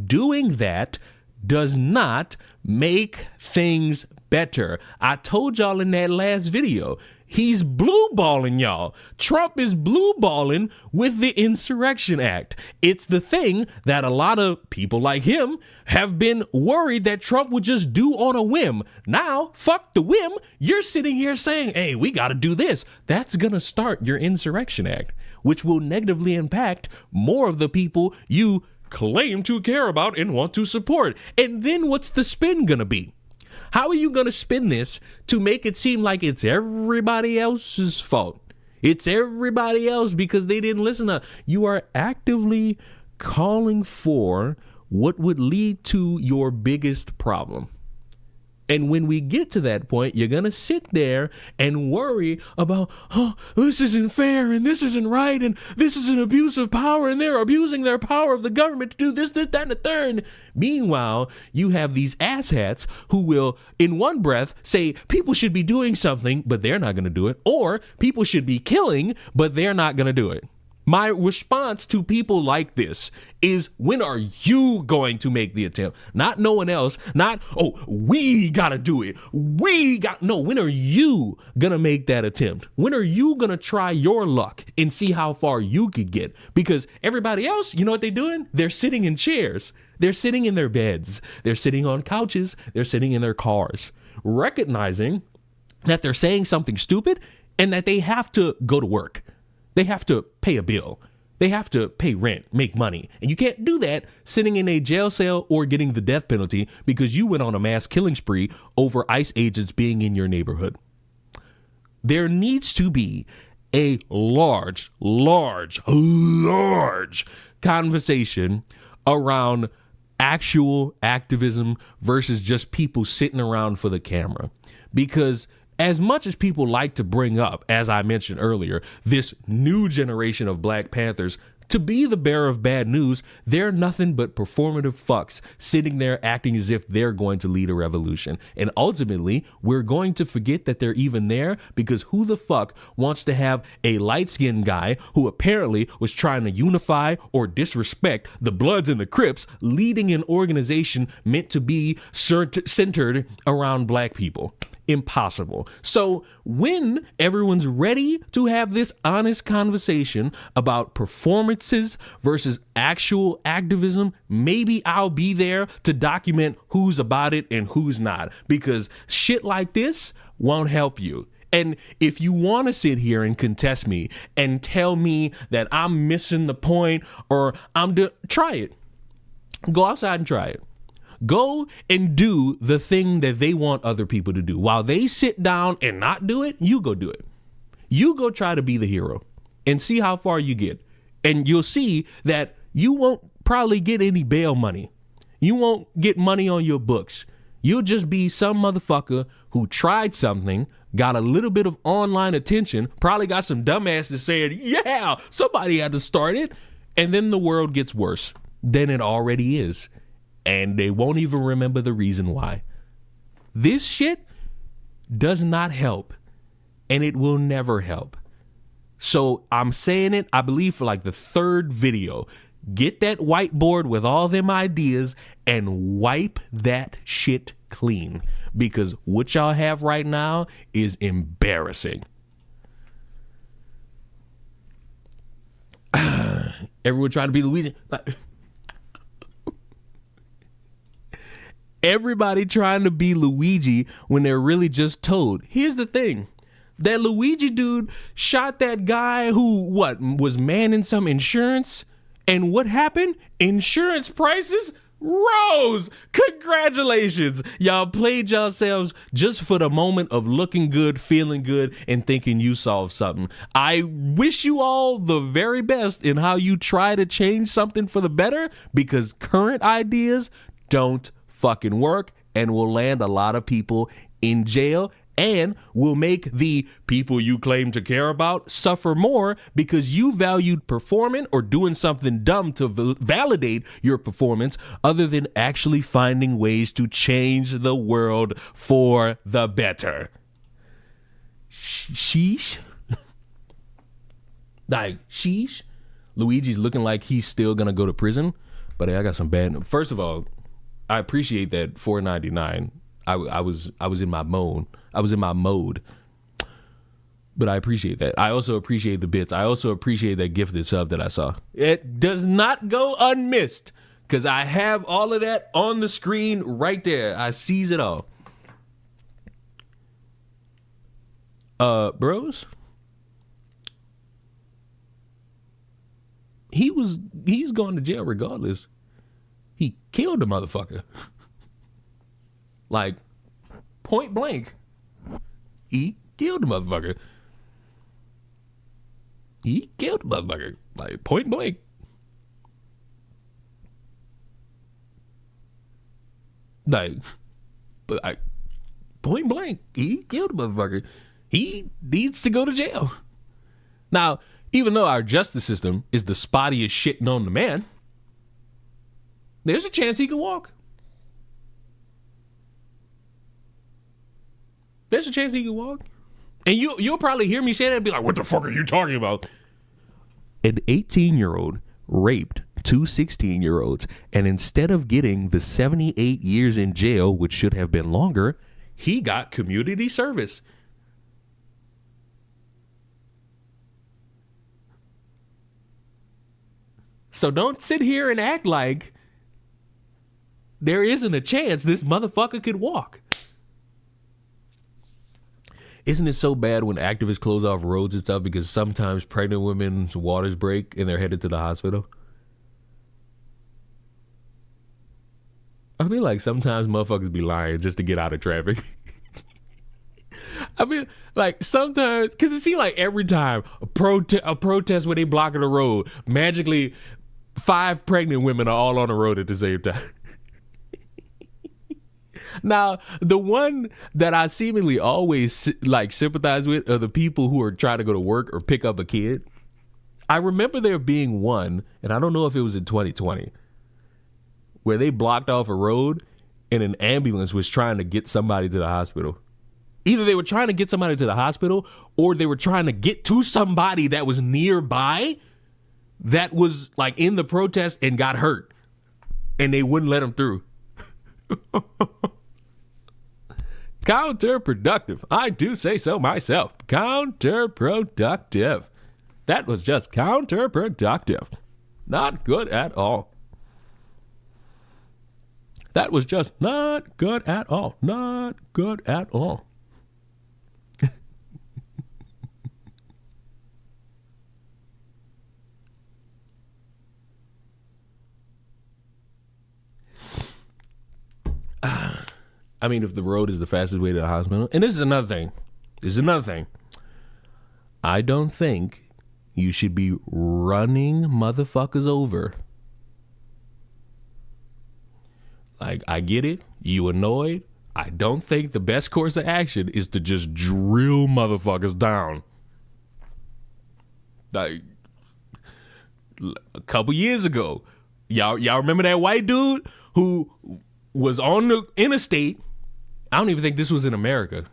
doing that does not make things better. I told y'all in that last video, he's blue balling y'all. Trump is blue balling with the Insurrection Act. It's the thing that a lot of people like him have been worried that Trump would just do on a whim. Now, fuck the whim. You're sitting here saying, hey, we got to do this. That's going to start your Insurrection Act, which will negatively impact more of the people you claim to care about and want to support. And then what's the spin going to be? How are you going to spin this to make it seem like it's everybody else's fault? It's everybody else because they didn't listen to you. Are actively calling for what would lead to your biggest problem. And when we get to that point, you're going to sit there and worry about, oh, this isn't fair and this isn't right and this is an abuse of power and they're abusing their power of the government to do this, that, and the third. Meanwhile, you have these asshats who will, in one breath, say people should be doing something, but they're not going to do it. Or people should be killing, but they're not going to do it. My response to people like this is, when are you going to make the attempt? Not no one else. Not, oh, we got to do it. No, when are you going to make that attempt? When are you going to try your luck and see how far you could get? Because everybody else, you know what they're doing? They're sitting in chairs. They're sitting in their beds. They're sitting on couches. They're sitting in their cars, recognizing that they're saying something stupid and that they have to go to work. They have to pay a bill. They have to pay rent, make money. And you can't do that sitting in a jail cell or getting the death penalty because you went on a mass killing spree over ICE agents being in your neighborhood. There needs to be a large conversation around actual activism versus just people sitting around for the camera. Because as much as people like to bring up, as I mentioned earlier, this new generation of Black Panthers to be the bearer of bad news, they're nothing but performative fucks sitting there acting as if they're going to lead a revolution. And ultimately, we're going to forget that they're even there because who the fuck wants to have a light-skinned guy who apparently was trying to unify or disrespect the Bloods and the Crips leading an organization meant to be centered around Black people? Impossible. So when everyone's ready to have this honest conversation about performances versus actual activism, maybe I'll be there to document who's about it and who's not, because shit like this won't help you. And if you want to sit here and contest me and tell me that I'm missing the point or try it. Go outside and try it. Go and do the thing that they want other people to do. While they sit down and not do it, you go do it. You go try to be the hero and see how far you get. And you'll see that you won't probably get any bail money. You won't get money on your books. You'll just be some motherfucker who tried something, got a little bit of online attention, probably got some dumbasses saying, yeah, somebody had to start it. And then the world gets worse than it already is. And they won't even remember the reason why. This shit does not help. And it will never help. So I'm saying it, I believe, for like the third video. Get that whiteboard with all them ideas and wipe that shit clean. Because what y'all have right now is embarrassing. Everyone trying to be Luigi. Everybody trying to be Luigi when they're really just Toad. Here's the thing. That Luigi dude shot that guy who, was manning some insurance? And what happened? Insurance prices rose. Congratulations. Y'all played yourselves just for the moment of looking good, feeling good, and thinking you solved something. I wish you all the very best in how you try to change something for the better, because current ideas don't fucking work and will land a lot of people in jail and will make the people you claim to care about suffer more because you valued performing or doing something dumb to validate your performance other than actually finding ways to change the world for the better. Sheesh. Like, sheesh. Luigi's looking like he's still gonna go to prison, but hey, I got some bad news. First of all, I appreciate that $4.99. I was in my mode. But I appreciate that. I also appreciate the bits. I also appreciate that gifted sub that I saw. It does not go unmissed because I have all of that on the screen right there. I sees it all. Bros. He's going to jail regardless. He killed the motherfucker. Like, point blank. He killed the motherfucker. Like, point blank. Like, point blank. He killed the motherfucker. He needs to go to jail. Now, even though our justice system is the spottiest shit known to man, there's a chance he could walk. There's a chance he can walk. And you'll probably hear me say that and be like, what the fuck are you talking about? An 18-year-old raped two 16-year-olds, and instead of getting the 78 years in jail, which should have been longer, he got community service. So don't sit here and act like there isn't a chance this motherfucker could walk. Isn't it so bad when activists close off roads and stuff because sometimes pregnant women's waters break and they're headed to the hospital? I feel like sometimes motherfuckers be lying just to get out of traffic. I mean, like sometimes, because it seems like every time a protest where they blocking the road, magically 5 pregnant women are all on the road at the same time. Now, the one that I seemingly always like sympathize with are the people who are trying to go to work or pick up a kid. I remember there being one, and I don't know if it was in 2020, where they blocked off a road and an ambulance was trying to get somebody to the hospital. Either they were trying to get somebody to the hospital or they were trying to get to somebody that was nearby that was like in the protest and got hurt, and they wouldn't let them through. Counterproductive. I do say so myself. Counterproductive. That was just counterproductive. Not good at all. That was just not good at all. Not good at all. I mean, if the road is the fastest way to the hospital, and this is another thing. I don't think you should be running motherfuckers over Like, I get it. You annoyed. I don't think the best course of action is to just drill motherfuckers down. Like, a couple years ago, y'all remember that white dude who was on the interstate? I don't even think this was in America.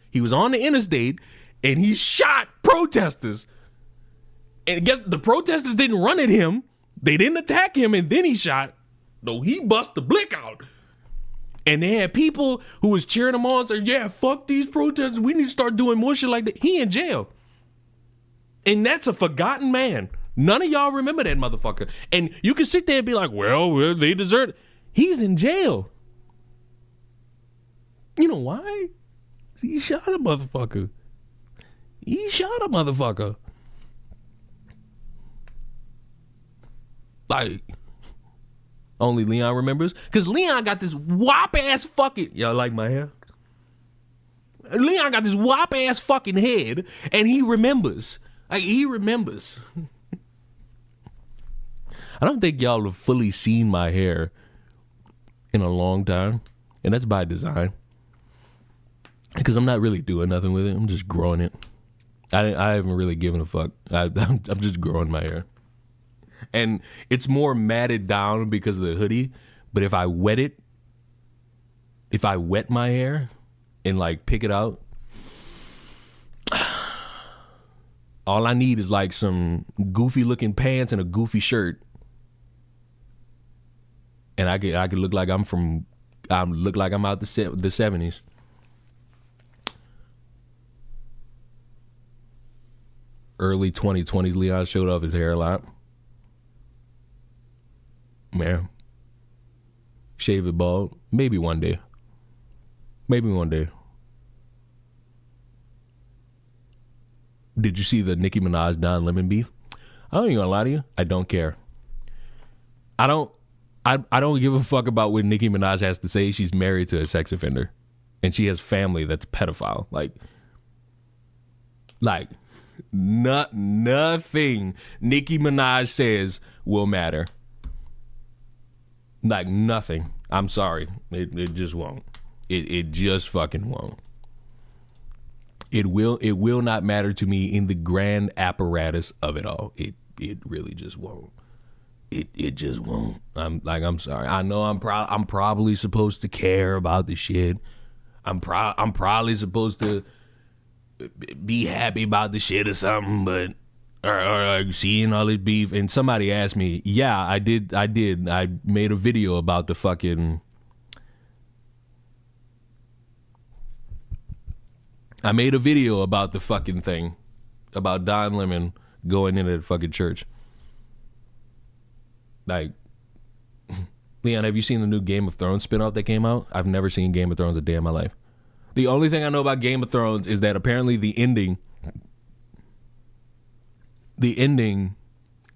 He was on the interstate and he shot protesters. And guess the protesters didn't run at him. They didn't attack him, and then he shot. No, he bust the blick out. And they had people who was cheering him on, saying, yeah, fuck these protesters. We need to start doing more shit like that. He in jail. And that's a forgotten man. None of y'all remember that motherfucker. And you can sit there and be like, well, they deserve it. He's in jail. You know why? He shot a motherfucker. He shot a motherfucker. Like, only Leon remembers. Because Leon got this whop-ass fucking... Y'all like my hair? Leon got this whop-ass fucking head, and he remembers. Like, he remembers. I don't think y'all have fully seen my hair in a long time. And that's by design. Because I'm not really doing nothing with it. I'm just growing it. I haven't really given a fuck. I'm just growing my hair. And it's more matted down because of the hoodie. But if I wet my hair and like pick it out, all I need is like some goofy looking pants and a goofy shirt. And I could look like I'm out the 70s. Early 2020s, Leon showed off his hair a lot. Man. Shave it bald. Maybe one day. Did you see the Nicki Minaj Don Lemon beef? I ain't gonna lie to you. I don't care. I don't give a fuck about what Nicki Minaj has to say. She's married to a sex offender. And she has family that's pedophile. Like nothing Nicki Minaj says will matter. Like nothing. I'm sorry. It just won't. It just fucking won't. It will not matter to me in the grand apparatus of it all. It really just won't. It just won't. I'm sorry. I know I'm probably supposed to care about the shit. I'm probably supposed to be happy about the shit or something, but or seeing all this beef. And somebody asked me, yeah, I did. I made a video about the fucking. I made a video about the fucking thing, about Don Lemon going into the fucking church. Like, Leon, have you seen the new Game of Thrones spinoff that came out? I've never seen Game of Thrones a day in my life. The only thing I know about Game of Thrones is that apparently the ending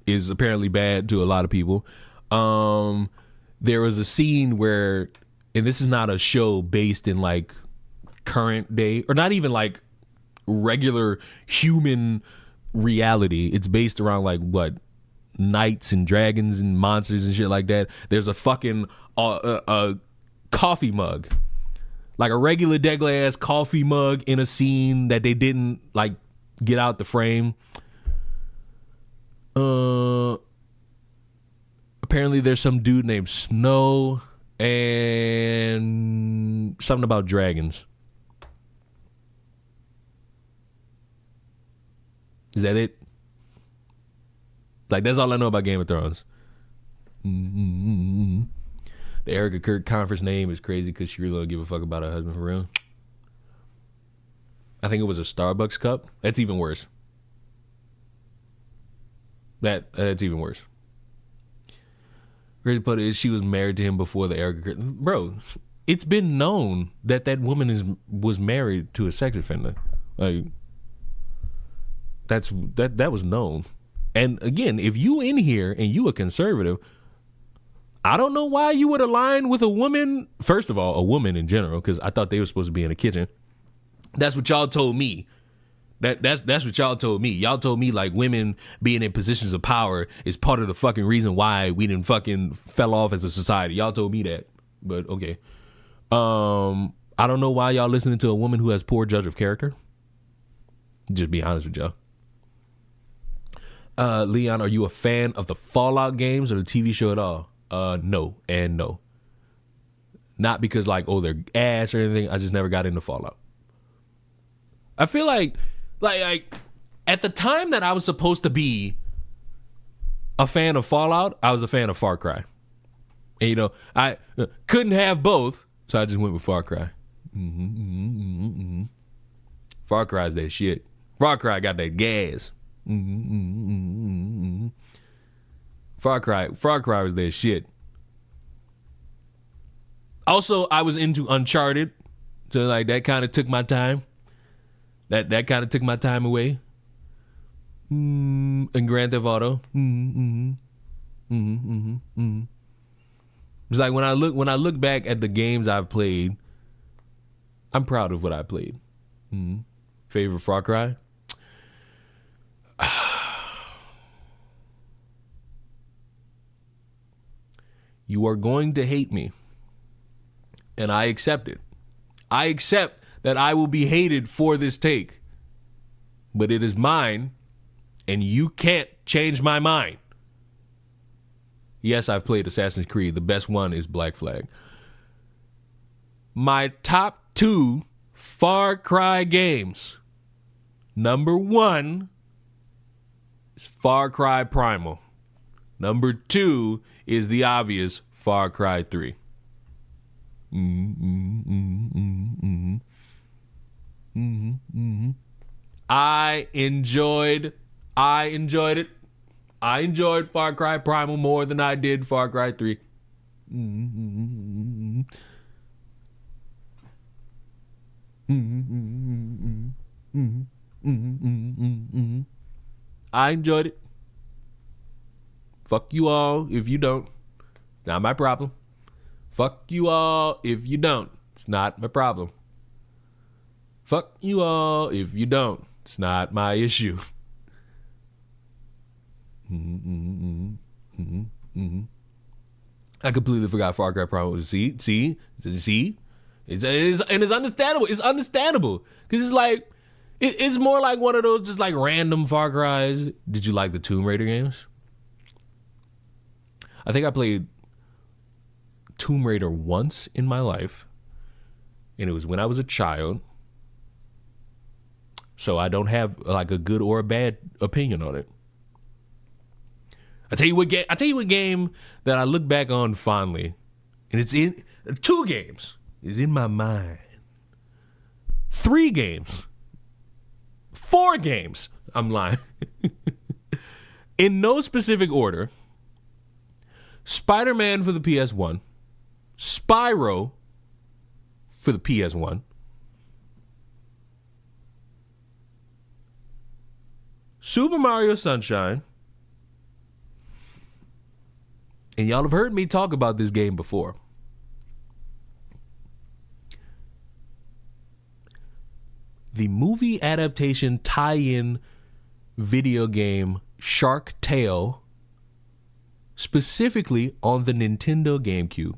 is apparently bad to a lot of people. There was a scene where, and this is not a show based in like current day, or not even like regular human reality. It's based around like what? Knights and dragons and monsters and shit like that. There's a fucking coffee mug, like a regular degular ass coffee mug in a scene that they didn't like get out the frame. Apparently there's some dude named Snow and something about dragons. Is that it? Like, that's all I know about Game of Thrones. Mm-hmm. The Erica Kirk conference name is crazy because she really don't give a fuck about her husband for real. I think it was a Starbucks cup. That's even worse. That's even worse. Crazy part is she was married to him before the Erica Kirk. Bro, it's been known that woman was married to a sex offender. Like, that was known. And again, if you in here and you a conservative, I don't know why you would align with a woman. First of all, a woman in general, because I thought they were supposed to be in the kitchen. That's what y'all told me. That's what y'all told me. Y'all told me like women being in positions of power is part of the fucking reason why we didn't fucking fell off as a society. Y'all told me that. but okay. I don't know why y'all listening to a woman who has poor judge of character. Just be honest with y'all. Leon, are you a fan of the Fallout games or the TV show at all? No and no. Not because like, oh, they're ass or anything. I just never got into Fallout. I feel like at the time that I was supposed to be a fan of Fallout, I was a fan of Far Cry. And, you know, I couldn't have both, so I just went with Far Cry. Far Cry's that shit. Far Cry got that gas. Far Cry was that shit. Also, I was into Uncharted, so like that kind of took my time. That kind of took my time away. And Grand Theft Auto. It's like when I look back at the games I've played, I'm proud of what I played. Favorite Far Cry? You are going to hate me. And I accept it. I accept that I will be hated for this take. But it is mine, and you can't change my mind. Yes, I've played Assassin's Creed. The best one is Black Flag. My top 2 Far Cry games. Number 1 is Far Cry Primal. Number 2 is the obvious Far Cry 3. I enjoyed it. I enjoyed Far Cry Primal more than I did Far Cry 3. I enjoyed it. Fuck you all if you don't. Not my problem. Fuck you all if you don't. It's not my problem. Fuck you all if you don't. It's not my issue. I completely forgot Far Cry Primal was see. It's understandable. It's understandable because it's like it's more like one of those just like random Far Cries. Did you like the Tomb Raider games? I think I played Tomb Raider once in my life, and it was when I was a child. So I don't have like a good or a bad opinion on it. I tell you what game that I look back on fondly, and it's in 2 games is in my mind. 3 games, 4 games. I'm lying. In no specific order. Spider-Man for the PS1, Spyro for the PS1, Super Mario Sunshine, and y'all have heard me talk about this game before. The movie adaptation tie-in video game Shark Tale, specifically on the Nintendo GameCube.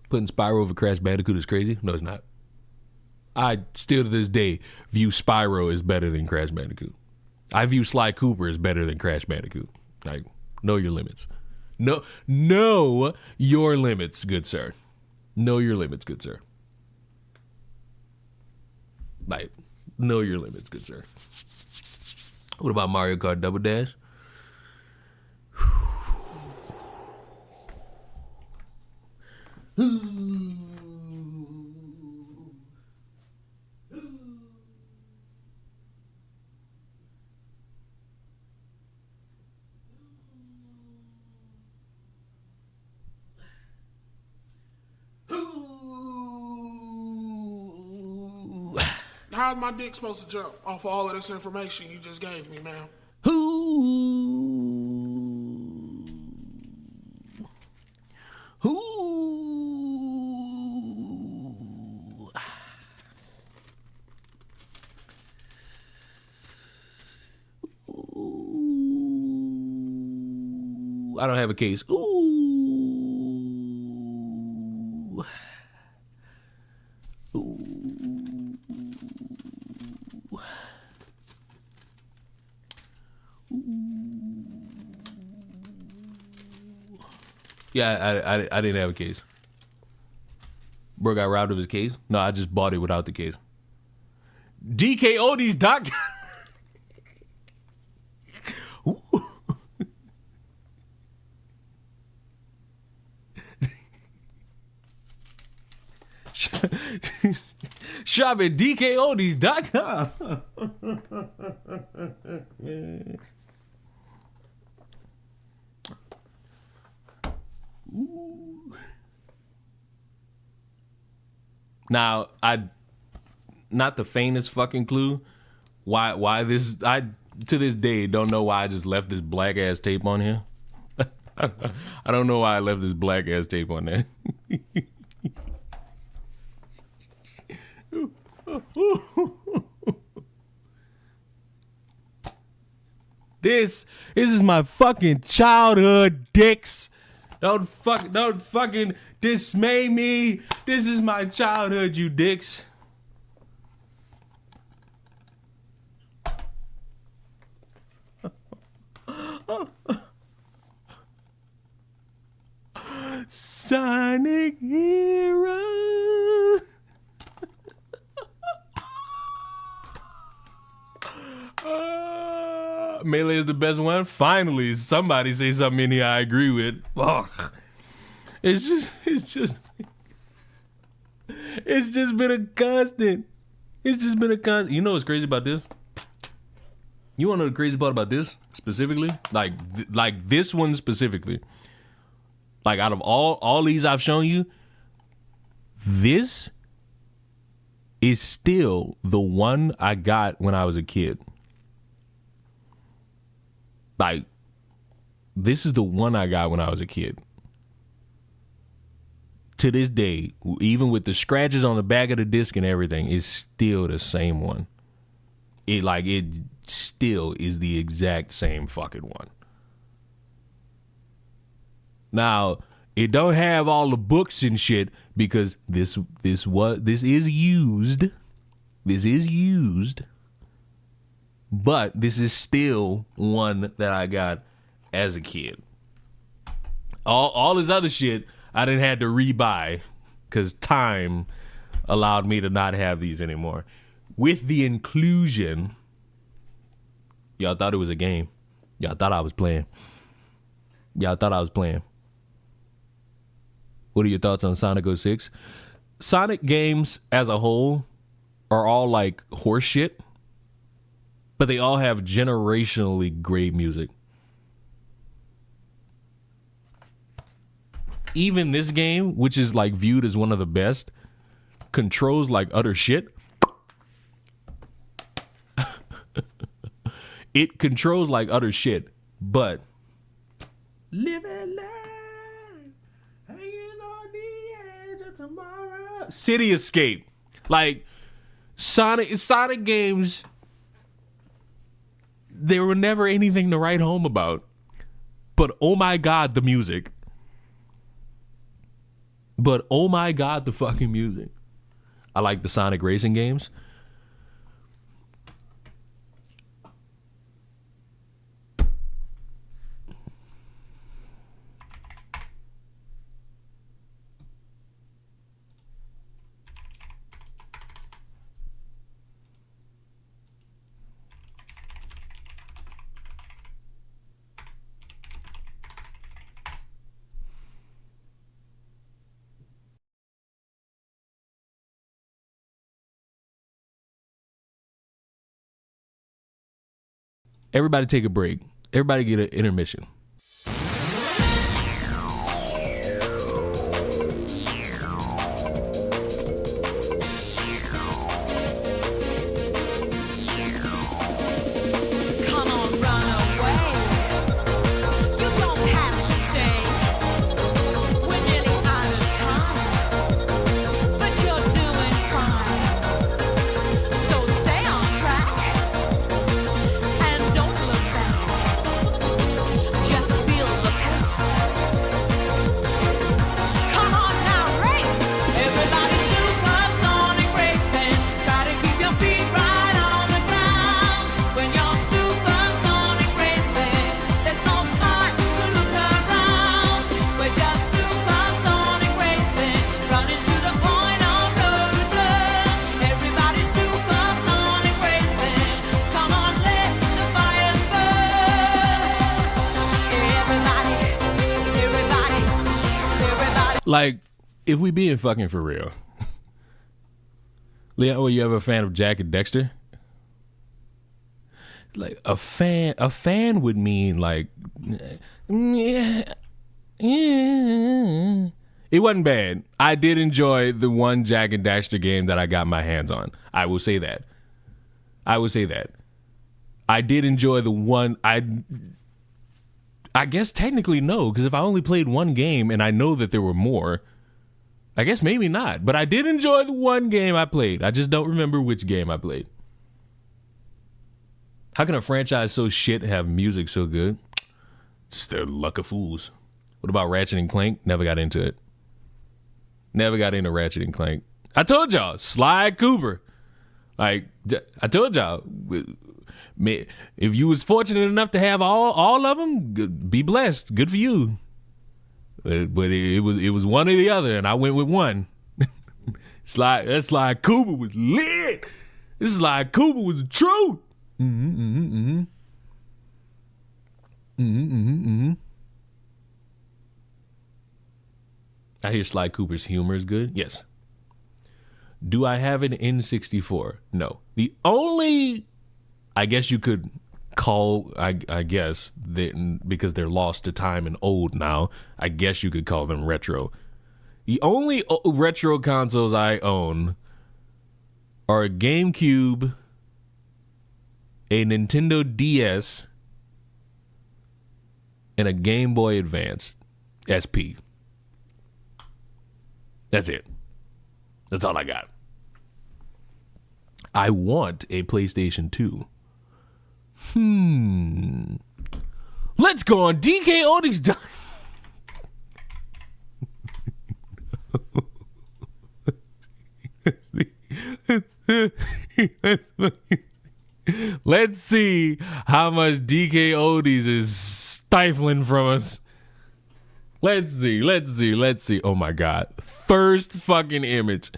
Putting Spyro over Crash Bandicoot is crazy? No, it's not. I still to this day view Spyro as better than Crash Bandicoot. I view Sly Cooper as better than Crash Bandicoot. Like, know your limits. Know your limits, good sir. Know your limits, good sir. Like, know your limits, good sir. What about Mario Kart Double Dash? How's my dick supposed to jump off of all of this information you just gave me, man? I don't have a case. Yeah, I didn't have a case. Bro got robbed of his case? No, I just bought it without the case. DKODs.com. Shop at DKODs.com. Now, not the faintest fucking clue why this, I to this day don't know why I just left this black ass tape on here. I don't know why I left this black ass tape on there. This is my fucking childhood, dicks. Don't fucking dismay me. This is my childhood, you dicks. Sonic Hero. Melee is the best one. Finally, somebody say something in here I agree with. Fuck. It's just been a constant. It's just been a constant. You know what's crazy about this? You want to know the crazy part about this specifically? Like this one specifically. Like out of all these I've shown you, this is still the one I got when I was a kid. Like, this is the one I got when I was a kid. To this day, even with the scratches on the back of the disc and everything, it's still the same one. It still is the exact same fucking one. Now, it don't have all the books and shit because this is used. This is used. But this is still one that I got as a kid. All this other shit I didn't have to rebuy because time allowed me to not have these anymore. With the inclusion, y'all thought it was a game. Y'all thought I was playing. What are your thoughts on Sonic 06? Sonic games as a whole are all like horse shit. But they all have generationally great music. Even this game, which is like viewed as one of the best, controls like utter shit. It controls like utter shit, but living life, hanging on the edge of tomorrow. City Escape, like Sonic games. There were never anything to write home about. But oh my God, the music. But oh my God, the fucking music. I like the Sonic racing games. Everybody take a break. Everybody get an intermission. Just Like, if we being fucking for real, Leon, were you ever a fan of Jack and Dexter? Like a fan would mean like, yeah. It wasn't bad. I did enjoy the one Jack and Daxter game that I got my hands on. I will say that. I did enjoy the one. I guess technically no, because if I only played one game and I know that there were more, I guess maybe not. But I did enjoy the one game I played. I just don't remember which game I played. How can a franchise so shit have music so good? It's their luck of fools. What about Ratchet and Clank? Never got into it. Never got into Ratchet and Clank. I told y'all, Sly Cooper. Like, I told y'all, if you was fortunate enough to have all of them, be blessed. Good for you. But it was one or the other, and I went with one. Sly Cooper was lit. This Sly Cooper was the truth. I hear Sly Cooper's humor is good. Yes. Do I have an N64? No. The only, I guess you could call, I guess, because they're lost to time and old now, I guess you could call them retro. The only retro consoles I own are a GameCube, a Nintendo DS, and a Game Boy Advance SP. That's it. That's all I got. I want a PlayStation 2. Let's go on DK Odie's. Let's see how much DK Odies is stifling from us. Let's see. Oh my God. First fucking image.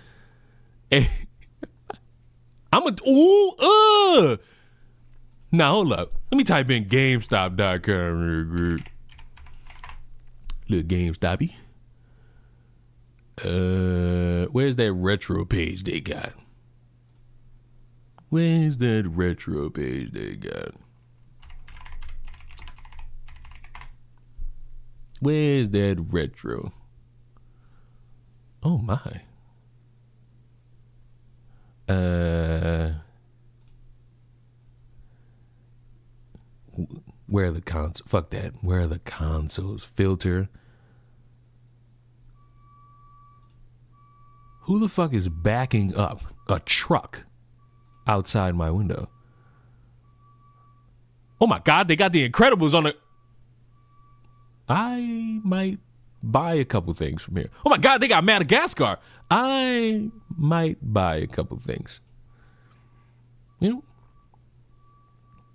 Now hold up. Let me type in GameStop.com real quick. Little GameStoppy. Where's that retro page they got? Where's that retro page they got? Where's that retro? Oh my. Where are the consoles? Fuck that. Where are the consoles? Filter. Who the fuck is backing up a truck outside my window? Oh my God, they got the Incredibles on the... I might buy a couple things from here. Oh my God, they got Madagascar. I might buy a couple things. You know?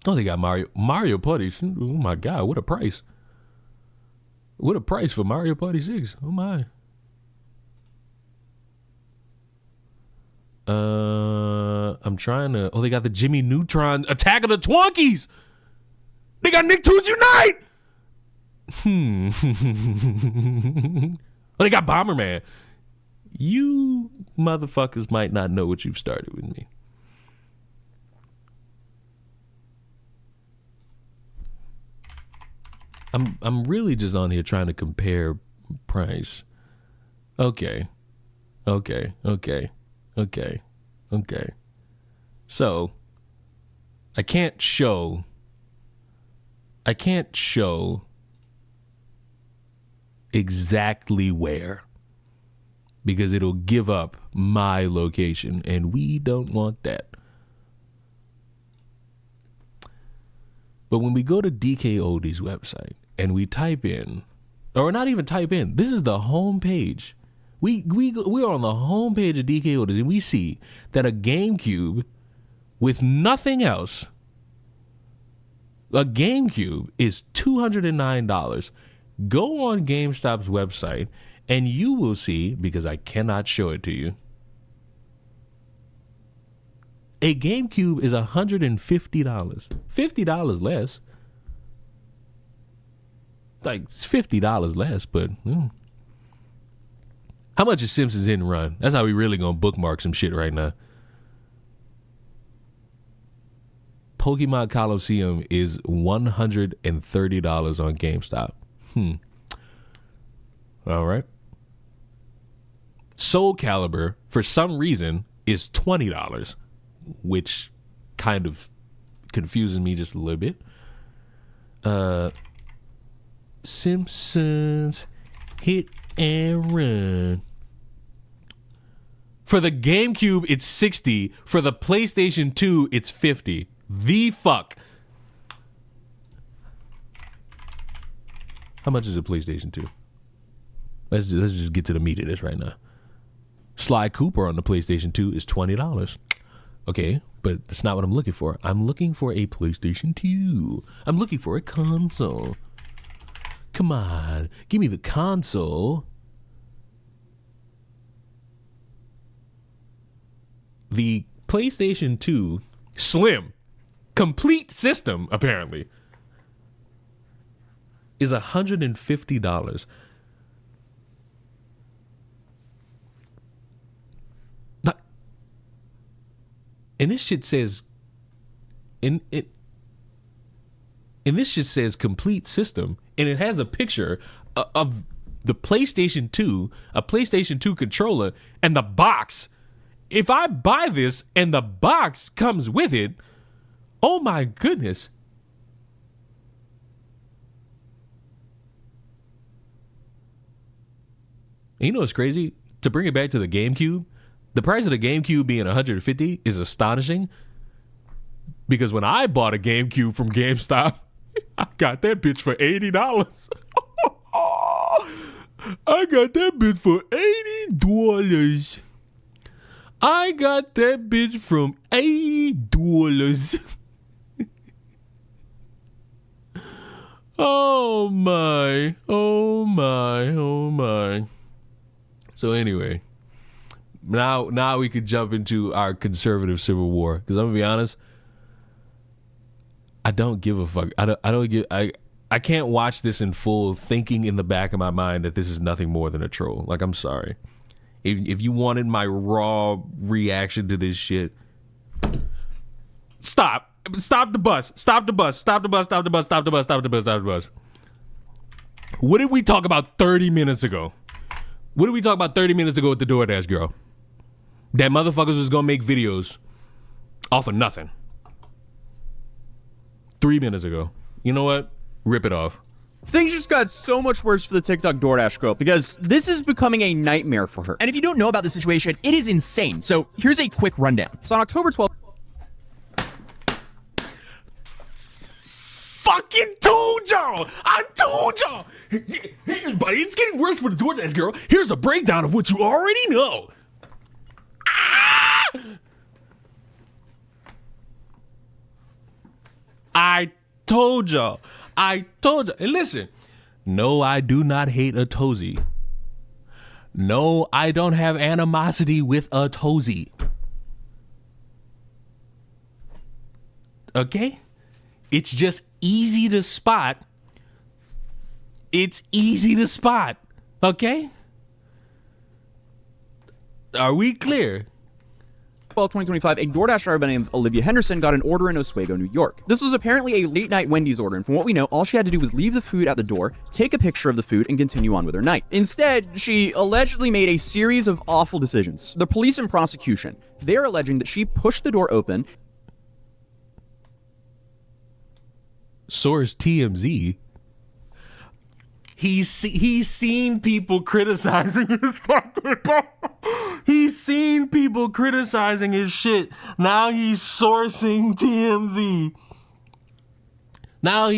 Oh, they got Mario Party. Oh my God, what a price. What a price for Mario Party 6. Oh my. I'm trying to... Oh, they got the Jimmy Neutron Attack of the Twonkies. They got Nicktoons Unite. Oh, they got Bomberman. You motherfuckers might not know what you've started with me. I'm really just on here trying to compare price. Okay. So I can't show exactly where, because it'll give up my location, and we don't want that. But when we go to DK Odie's website and we type in, or not even type in, this is the home page. We're on the home page of DK Odie's, and we see that a GameCube with nothing else, a GameCube is $209. Go on GameStop's website and you will see, because I cannot show it to you, a GameCube is $150. $50 less. Like, it's $50 less, but How much is Simpsons Hit and Run? That's how we really gonna bookmark some shit right now. Pokemon Coliseum is $130 on GameStop. All right. Soul Calibur, for some reason, is $20, which kind of confuses me just a little bit. Simpsons Hit and Run. For the GameCube, it's $60. For the PlayStation 2, it's $50. The fuck? How much is a PlayStation 2? Let's just get to the meat of this right now. Sly Cooper on the PlayStation 2 is $20. Okay, but that's not what I'm looking for. I'm looking for a PlayStation 2. I'm looking for a console. Come on, give me the console. The PlayStation 2 Slim, complete system, apparently, is $150. And this shit says, and this shit says complete system, and it has a picture of the PlayStation 2, a PlayStation 2 controller, and the box. If I buy this and the box comes with it, oh my goodness. And you know what's crazy? To bring it back to the GameCube, the price of the GameCube being $150 is astonishing, because when I bought a GameCube from GameStop, I got that bitch for $80. I got that bitch for $80. I got that bitch from $80. Oh my, oh my, oh my. So anyway, now we could jump into our conservative civil war, because I'm gonna be honest, I don't give a fuck. I can't watch this in full thinking in the back of my mind that this is nothing more than a troll. Like, I'm sorry. If you wanted my raw reaction to this shit, stop the bus. What did we talk about 30 minutes ago? What did we talk about 30 minutes ago with the DoorDash girl? That motherfuckers was gonna make videos off of nothing. 3 minutes ago. You know what? Rip it off. Things just got so much worse for the TikTok DoorDash girl, because this is becoming a nightmare for her. And if you don't know about the situation, it is insane. So here's a quick rundown. So on October 12th, fucking told y'all! I told y'all! Hey, everybody, it's getting worse for the DoorDash girl. Here's a breakdown of what you already know. I told y'all. And listen, no, I do not hate a Tozy. No, I don't have animosity with a Tozy. Okay? It's just easy to spot. It's easy to spot. Okay? Are we clear? 2025, a DoorDash driver by the name of Olivia Henderson got an order in Oswego, New York. This was apparently a late-night Wendy's order, and from what we know, all she had to do was leave the food at the door, take a picture of the food, and continue on with her night. Instead, she allegedly made a series of awful decisions. The police and prosecution, they're alleging that she pushed the door open. Source TMZ. He's seen people criticizing his fucking He's seen people criticizing his shit. Now he's sourcing TMZ. Now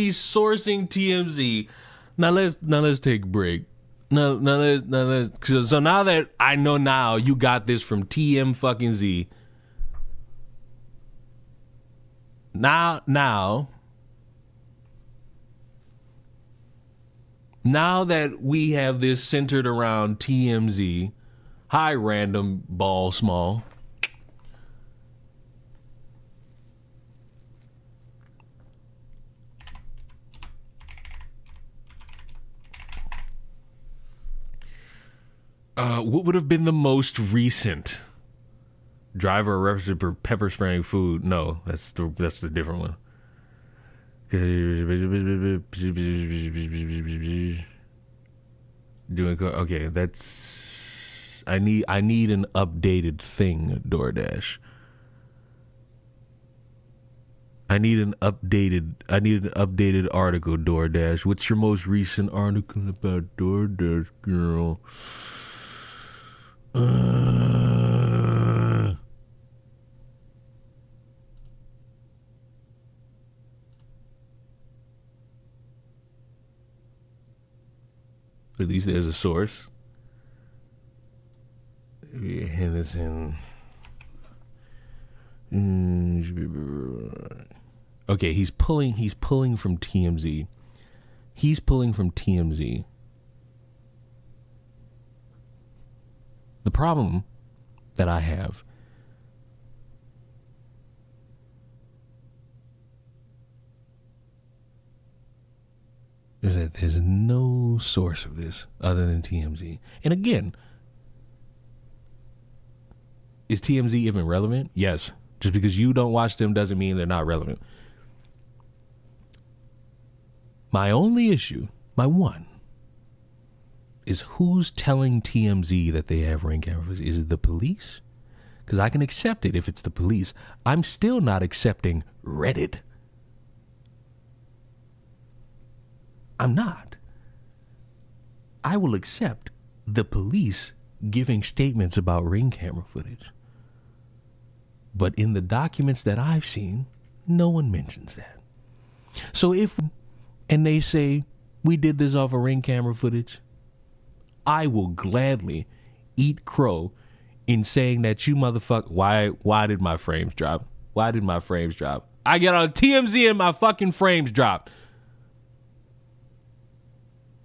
let's take a break. So now that I know now you got this from TM fucking Z. Now that we have this centered around TMZ, hi random ball small. What would have been the most recent? Driver arrested for pepper spraying food. No, that's the different one. Okay, that's I need an updated thing, DoorDash. I need an updated article, DoorDash. What's your most recent article about DoorDash, girl? At least there's a source. Henderson. Okay, he's pulling from TMZ. He's pulling from TMZ. The problem that I have is that there's no source of this other than TMZ. And again, is TMZ even relevant? Yes. Just because you don't watch them doesn't mean they're not relevant. My only issue, my one, is who's telling TMZ that they have Ring cameras? Is it the police? Because I can accept it if it's the police. I'm still not accepting Reddit. I'm not. I will accept the police giving statements about Ring camera footage. But in the documents that I've seen, no one mentions that. So and they say, we did this off of Ring camera footage, I will gladly eat crow in saying that you motherfucker, why did my frames drop? Why did my frames drop? I get on TMZ and my fucking frames dropped.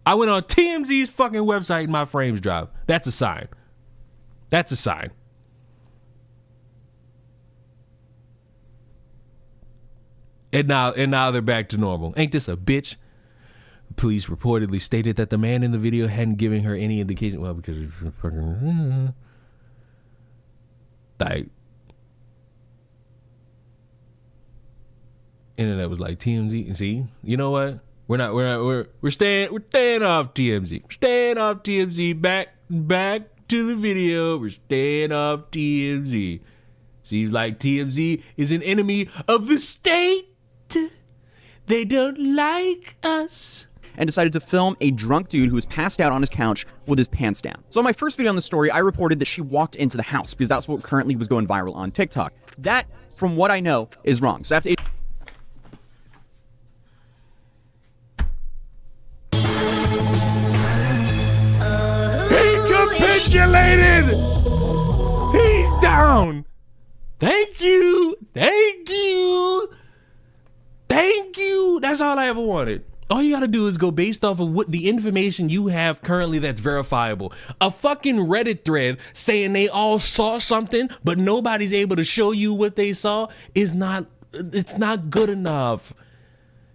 I went on TMZ's fucking website and my frames dropped. That's a sign. That's a sign. And now they're back to normal. Ain't this a bitch? Police reportedly stated that the man in the video hadn't given her any indication. Well, because it's fucking like internet was like TMZ. See, you know what? We're staying off TMZ. We're staying off TMZ. Back to the video. We're staying off TMZ. Seems like TMZ is an enemy of the state. They don't like us. And decided to film a drunk dude who was passed out on his couch with his pants down. So in my first video on the story, I reported that she walked into the house because that's what currently was going viral on TikTok. That, from what I know, is wrong. So I have to... He capitulated! He's down! Thank you! Thank you! Thank you! That's all I ever wanted. All you gotta do is go based off of what the information you have currently that's verifiable. A fucking Reddit thread saying they all saw something, but nobody's able to show you what they saw it's not good enough.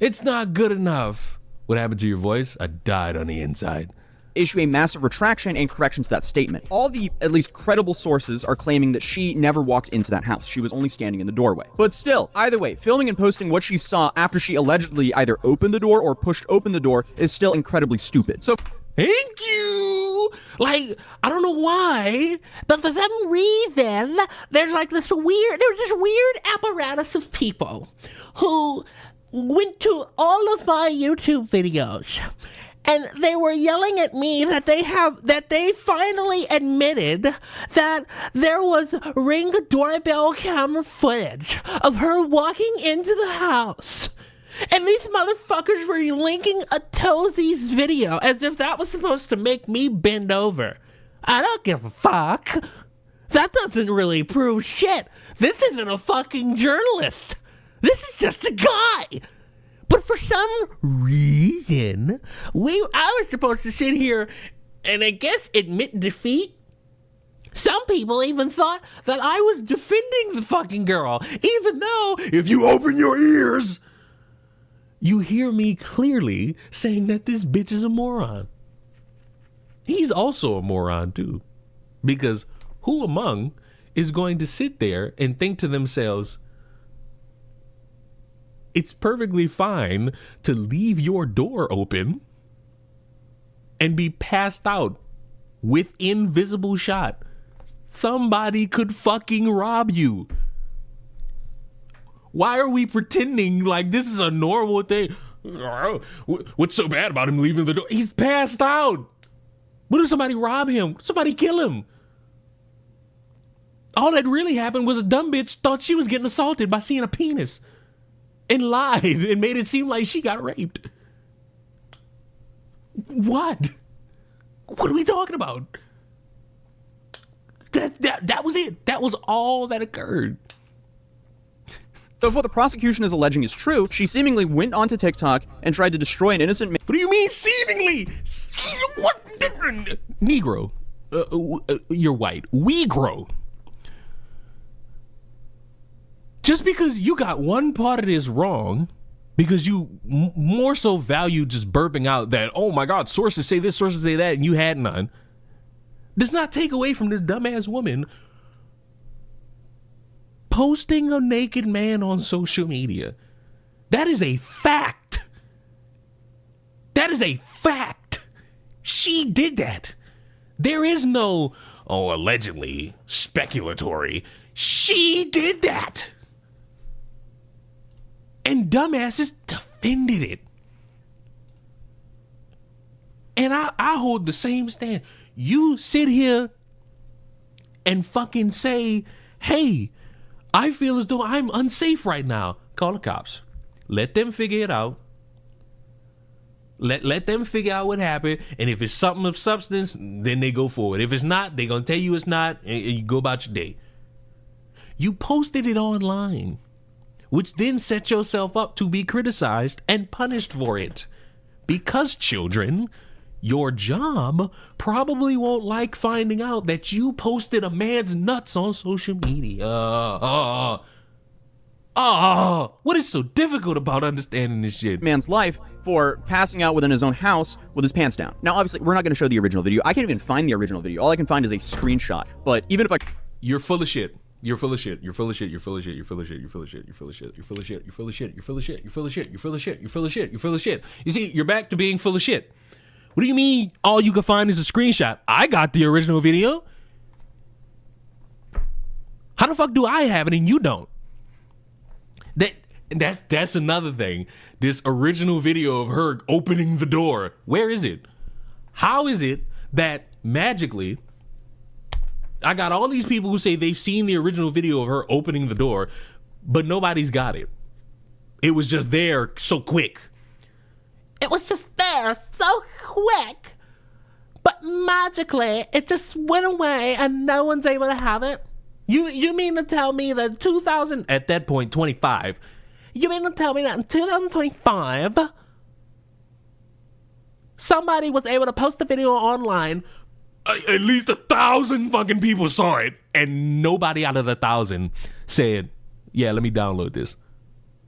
It's not good enough. What happened to your voice? I died on the inside. Issue a massive retraction and correction to that statement. All the, at least credible sources, are claiming that she never walked into that house. She was only standing in the doorway. But still, either way, filming and posting what she saw after she allegedly either opened the door or pushed open the door is still incredibly stupid. So, thank you! Like, I don't know why, but for some reason, there's this weird apparatus of people who went to all of my YouTube videos. And they were yelling at me that they finally admitted that there was Ring doorbell camera footage of her walking into the house. And these motherfuckers were linking a Tozy's video as if that was supposed to make me bend over. I don't give a fuck. That doesn't really prove shit. This isn't a fucking journalist. This is just a guy. But for some reason, I was supposed to sit here and I guess admit defeat. Some people even thought that I was defending the fucking girl, even though, if you open your ears, you hear me clearly saying that this bitch is a moron. He's also a moron, too. Because who among is going to sit there and think to themselves, it's perfectly fine to leave your door open and be passed out within visible shot. Somebody could fucking rob you. Why are we pretending like this is a normal thing? What's so bad about him leaving the door? He's passed out. What if somebody rob him? Somebody kill him? All that really happened was a dumb bitch thought she was getting assaulted by seeing a penis and lied and made it seem like she got raped. What? What are we talking about? That was it. That was all that occurred. So if what the prosecution is alleging is true, she seemingly went onto TikTok and tried to destroy an innocent man. What do you mean seemingly? What? Negro. You're white. We grow. Just because you got one part of this wrong, because you more so value just burping out that, oh my God, sources say this, sources say that, and you had none, does not take away from this dumbass woman posting a naked man on social media. That is a fact. That is a fact. She did that. There is no, oh, allegedly, speculatory. She did that. And dumbasses defended it. And I hold the same stand. You sit here and fucking say, hey, I feel as though I'm unsafe right now. Call the cops. Let them figure it out. Let them figure out what happened. And if it's something of substance, then they go forward. If it's not, they're going to tell you it's not, and you go about your day. You posted it online, which then set yourself up to be criticized and punished for it. Because, children, your job probably won't like finding out that you posted a man's nuts on social media. What is so difficult about understanding this shit? Man's life for passing out within his own house with his pants down. Now, obviously, we're not going to show the original video. I can't even find the original video. All I can find is a screenshot. But even if I... You're full of shit. You're full of shit. You're full of shit. You're full of shit. You're full of shit. You're full of shit. You're full of shit. You're full of shit. You're full of shit. You're full of shit. You're full of shit. You're full of shit. You're full of shit. You're full of shit. You see, you're back to being full of shit. What do you mean all you can find is a screenshot? I got the original video. How the fuck do I have it and you don't? That's another thing. This original video of her opening the door. Where is it? How is it that magically I got all these people who say they've seen the original video of her opening the door, but nobody's got it? It was just there so quick. It was just there so quick, but magically it just went away and no one's able to have it? You mean to tell me that 2000, at that point 25, you mean to tell me that in 2025 somebody was able to post the video online, at least 1,000 fucking people saw it, and nobody out of the 1,000 said, yeah, let me download this?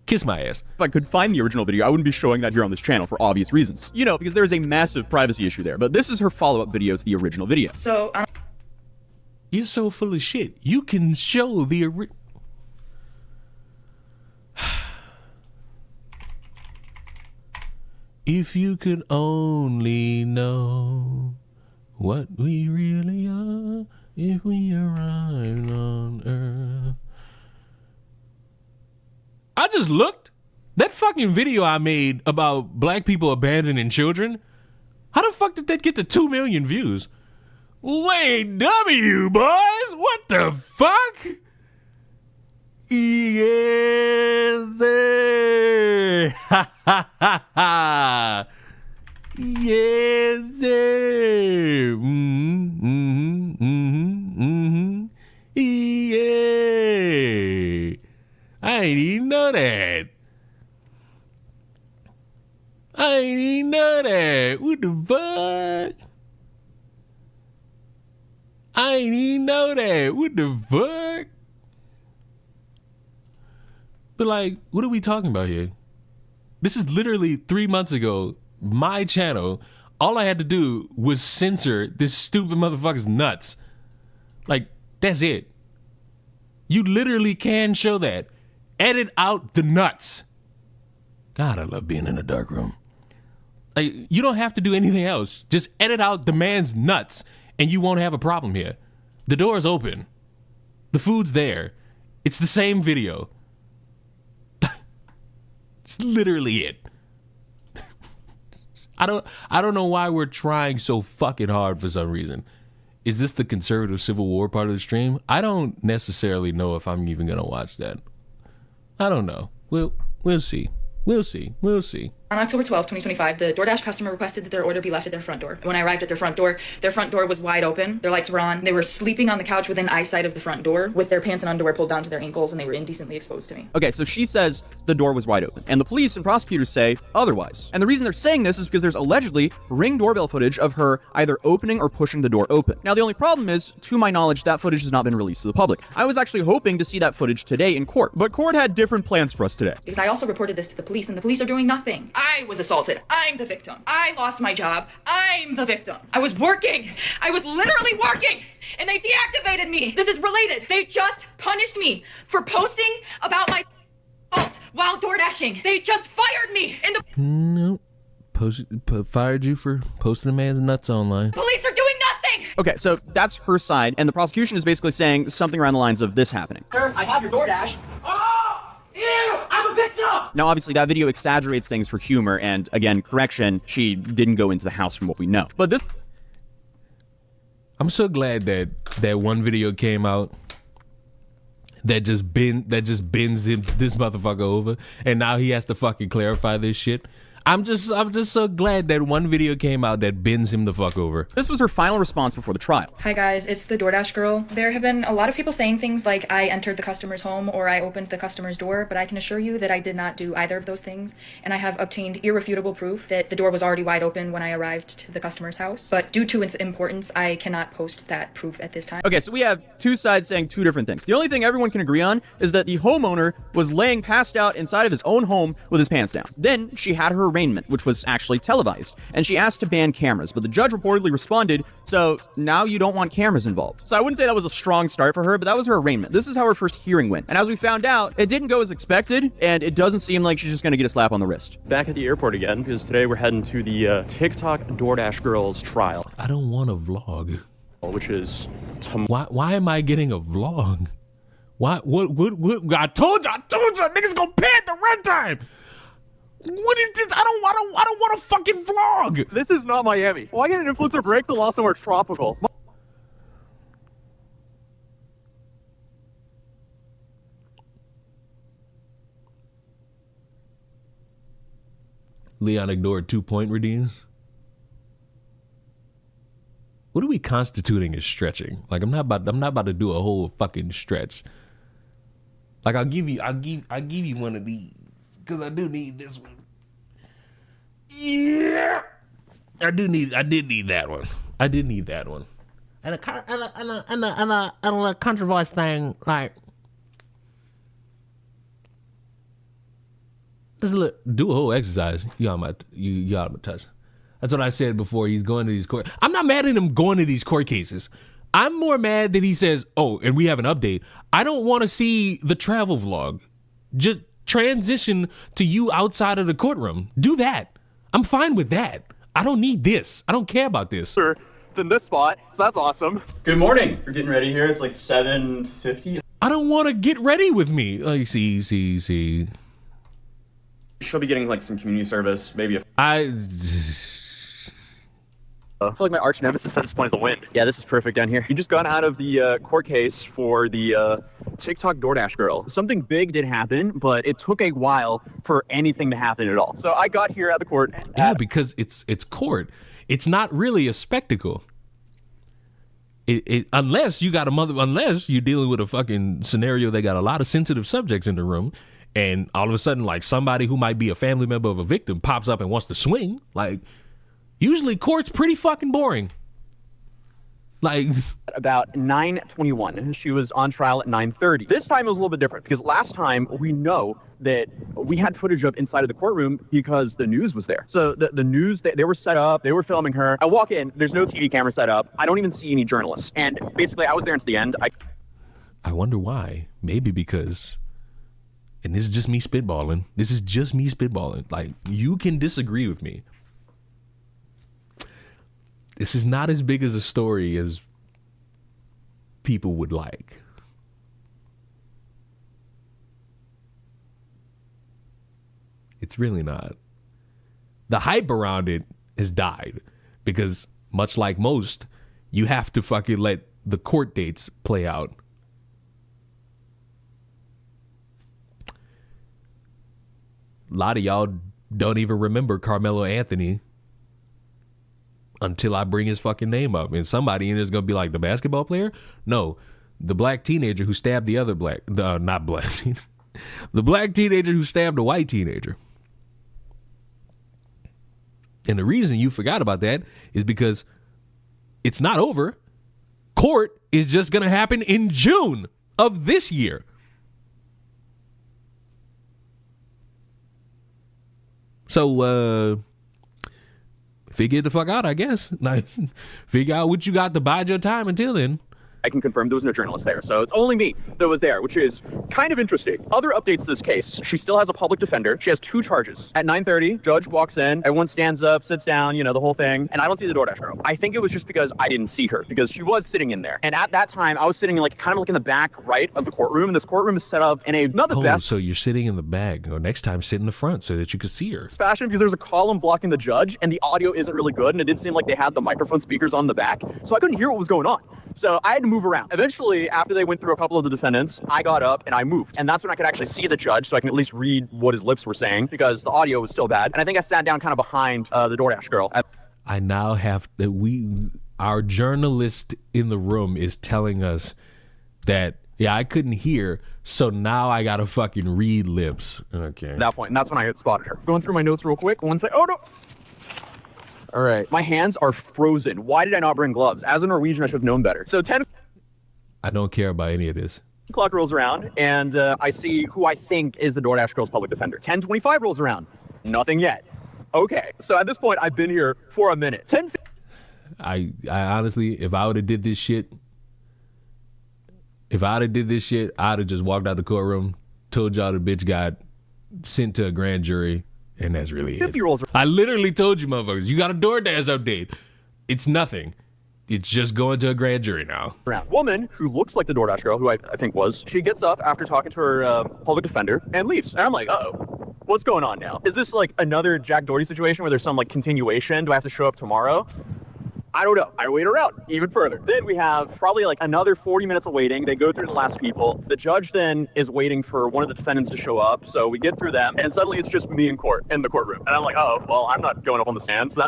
Kiss my ass. If I could find the original video, I wouldn't be showing that here on this channel for obvious reasons. You know, because there's a massive privacy issue there. But this is her follow-up video to the original video. So, you're so full of shit. You can show the If you could only know what we really are if we arrived on Earth. I just looked. That fucking video I made about black people abandoning children, how the fuck did that get to 2 million views? Wait, W, boys? What the fuck? Yes, sir. Ha ha ha ha. Yes, sir. Yeah. I ain't even know that. I ain't even know that. What the fuck? I ain't even know that. What the fuck? But like, what are we talking about here? This is literally 3 months ago. My channel, all I had to do was censor this stupid motherfucker's nuts. Like, that's it. You literally can show that. Edit out the nuts. God, I love being in a dark room. Like, you don't have to do anything else. Just edit out the man's nuts and you won't have a problem here. The door is open. The food's there. It's the same video. It's literally it. I don't know why we're trying so fucking hard for some reason. Is this the conservative Civil War part of the stream? I don't necessarily know if I'm even gonna watch that. I don't know. We'll see. We'll see. On October 12, 2025, the DoorDash customer requested that their order be left at their front door. When I arrived at their front door was wide open, their lights were on, they were sleeping on the couch within eyesight of the front door with their pants and underwear pulled down to their ankles, and they were indecently exposed to me. Okay, so she says the door was wide open, and the police and prosecutors say otherwise. And the reason they're saying this is because there's allegedly Ring doorbell footage of her either opening or pushing the door open. Now, the only problem is, to my knowledge, that footage has not been released to the public. I was actually hoping to see that footage today in court, but court had different plans for us today. Because I also reported this to the police, and the police are doing nothing. I was assaulted. I'm the victim. I lost my job. I'm the victim. I was working. I was literally working, and they deactivated me. This is related. They just punished me for posting about my fault while door dashing. They just fired me. And the Nope. Fired you for posting a man's nuts online. police are doing nothing. Okay, so that's her side, and the prosecution is basically saying something around the lines of this happening. Sir, I have your DoorDash. Ew, I'm a victim! Now, obviously, that video exaggerates things for humor, and again, correction, she didn't go into the house from what we know. But this... I'm so glad that one video came out that just bends this motherfucker over, and now he has to fucking clarify this shit. I'm just so glad that one video came out that bends him the fuck over. This was her final response before the trial. Hi guys, it's the DoorDash girl. There have been a lot of people saying things like I entered the customer's home or I opened the customer's door, but I can assure you that I did not do either of those things, and I have obtained irrefutable proof that the door was already wide open when I arrived to the customer's house. But due to its importance, I cannot post that proof at this time. Okay, so we have two sides saying two different things. The only thing everyone can agree on is that the homeowner was laying passed out inside of his own home with his pants down. Then she had her arraignment, which was actually televised, and she asked to ban cameras, but the judge reportedly responded, so now you don't want cameras involved. So I wouldn't say that was a strong start for her, but that was her arraignment. This is how her first hearing went. And as we found out, it didn't go as expected, and it doesn't seem like she's just gonna get a slap on the wrist. Back at the airport again, because today we're heading to the TikTok DoorDash girls trial. I don't want a vlog. Which is why am I getting a vlog? What I told you niggas gonna pay at the runtime. What is this? I don't want a fucking vlog. This is not Miami. Why get an influencer break the law somewhere tropical? Leon ignored 2-point redeems. What are we constituting as stretching? Like I'm not about to do a whole fucking stretch. Like I'll give you one of these because I do need this one. Yeah, I did need that one. I did need that one. And a controversial thing like just do a whole exercise. You out of my touch. That's what I said before. He's going to these court. I'm not mad at him going to these court cases. I'm more mad that he says, "Oh, and we have an update." I don't want to see the travel vlog. Just transition to you outside of the courtroom. Do that. I'm fine with that. I don't need this. I don't care about this. Sir, than this spot, so that's awesome. Good morning. We're getting ready here. It's like 7:50. I don't want to get ready with me. Like, see. She'll be getting like some community service, maybe I feel like my arch nemesis at this point is the wind. Yeah, this is perfect down here. You just got out of the court case for the TikTok DoorDash girl. Something big did happen, but it took a while for anything to happen at all. So I got here at the court. Yeah, because it's court. It's not really a spectacle. Unless you're dealing with a fucking scenario that got a lot of sensitive subjects in the room, and all of a sudden, like somebody who might be a family member of a victim pops up and wants to swing, like. Usually court's pretty fucking boring. Like about 9:21. She was on trial at 9:30. This time it was a little bit different because last time we know that we had footage of inside of the courtroom because the news was there. So the news, they were set up, they were filming her. I walk in, there's no TV camera set up. I don't even see any journalists. And basically I was there until the end. I wonder why. Maybe because, and this is just me spitballing. Like, you can disagree with me. This is not as big as a story as people would like. It's really not. The hype around it has died because, much like most, you have to fucking let the court dates play out. A lot of y'all don't even remember Carmelo Anthony until I bring his fucking name up. And somebody in there is going to be like, the basketball player? No, the black teenager who stabbed the other black, not black, the black teenager who stabbed a white teenager. And the reason you forgot about that is because it's not over. Court is just going to happen in June of this year. So, figure the fuck out, I guess. Like, figure out what you got to bide your time until then. I can confirm there was no journalist there, so it's only me that was there, which is kind of interesting. Other updates to this case, she still has a public defender. She has 2 charges. At 9:30, judge walks in, everyone stands up, sits down, the whole thing, and I don't see the DoorDash girl. I think it was just because I didn't see her, because she was sitting in there. And at that time, I was sitting kind of in the back right of the courtroom, and this courtroom is set up in another best so you're sitting in the back. Or next time, sit in the front so that you could see her. fashion, because there's a column blocking the judge, and the audio isn't really good, and it didn't seem like they had the microphone speakers on the back, so I couldn't hear what was going on. So I had to move around. Eventually, after they went through a couple of the defendants, I got up and I moved. And that's when I could actually see the judge, so I can at least read what his lips were saying, because the audio was still bad. And I think I sat down kind of behind the DoorDash girl. I now have our journalist in the room is telling us that, I couldn't hear, so now I gotta fucking read lips. Okay. At that point, and that's when I spotted her. Going through my notes real quick. One second. Oh, no. All right. My hands are frozen. Why did I not bring gloves? As a Norwegian, I should have known better. So 10 I don't care about any of this. o'clock rolls around, and I see who I think is the DoorDash girl's public defender. 10:25 rolls around. Nothing yet. Okay. So at this point, I've been here for a minute. I honestly, if I would have did this shit, I'd have just walked out the courtroom, told y'all the bitch got sent to a grand jury, and that's really 50 it. rolls. I literally told you motherfuckers, you got a DoorDash update. It's nothing. It's just going to a grand jury now. Woman who looks like the DoorDash girl, who I think was, she gets up after talking to her public defender and leaves. And I'm like, uh-oh, what's going on now? Is this like another Jack Doherty situation where there's some continuation? Do I have to show up tomorrow? I don't know. I wait around even further. Then we have probably another 40 minutes of waiting. They go through the last people. The judge then is waiting for one of the defendants to show up. So we get through them, and suddenly it's just me in court, in the courtroom. And I'm like, oh, well, I'm not going up on the stand. So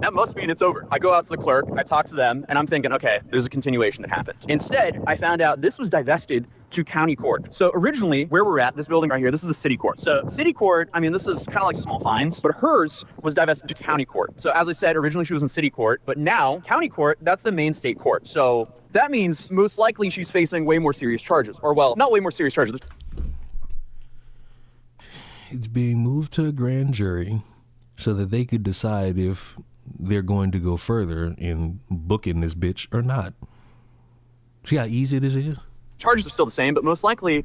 that must mean it's over. I go out to the clerk, I talk to them, and I'm thinking, okay, there's a continuation that happened. Instead, I found out this was divested to county court. So originally, where we're at, this building right here, this is the city court. So city court, this is kind of like small fines, but hers was divested to county court. So as I said, originally she was in city court, but now county court, that's the main state court. So that means most likely she's facing way more serious charges. Or well, not way more serious charges. It's being moved to a grand jury so that they could decide if they're going to go further in booking this bitch or not. See how easy this is? Charges are still the same, but most likely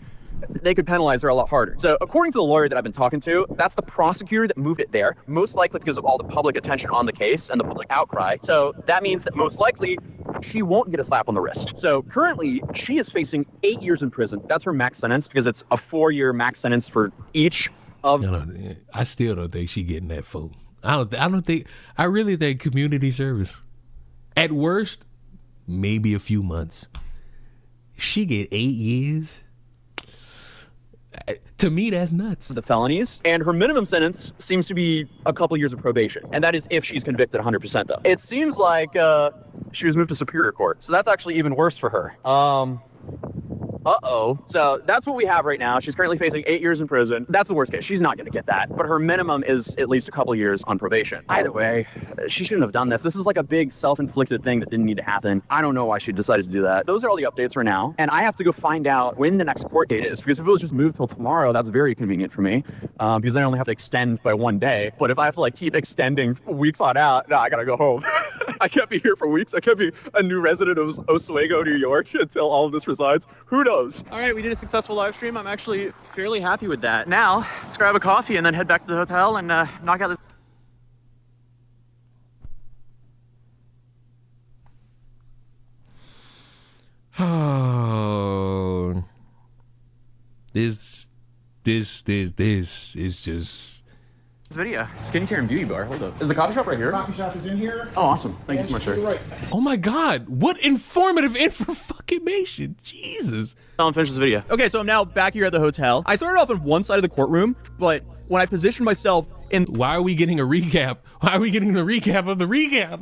they could penalize her a lot harder. So according to the lawyer that I've been talking to, that's the prosecutor that moved it there, most likely because of all the public attention on the case and the public outcry. So that means that most likely she won't get a slap on the wrist. So currently she is facing 8 years in prison. That's her max sentence, because it's a 4-year max sentence for each of... I still don't think she getting that full. I really think community service. At worst, maybe a few months. She get 8 years. To me, that's nuts. The felonies, and her minimum sentence seems to be a couple years of probation, and that is if she's convicted 100% though. It seems like she was moved to Superior Court, so that's actually even worse for her. Uh-oh. So that's what we have right now. She's currently facing 8 years in prison. That's the worst case. She's not going to get that. But her minimum is at least a couple years on probation. Either way, she shouldn't have done this. This is like a big self-inflicted thing that didn't need to happen. I don't know why she decided to do that. Those are all the updates for now. And I have to go find out when the next court date is, because if it was just moved till tomorrow, that's very convenient for me, because then I only have to extend by 1 day. But if I have to like keep extending weeks on out, no, I gotta go home. I can't be here for weeks. I can't be a new resident of Oswego, New York until all of this resides. Who knows? All right, we did a successful live stream. I'm actually fairly happy with that. Now, let's grab a coffee and then head back to the hotel and knock out this. Oh, this is just Video. Skincare and beauty bar. Hold up. Is the coffee shop right here? Coffee shop is in here. Oh, awesome. Thank you so much, sir. Right. Oh my God, what informative information. Jesus. I'll finish this video. Okay, so I'm now back here at the hotel. I started off on one side of the courtroom, but when I positioned myself in... Why are we getting a recap? Why are we getting the recap of the recap?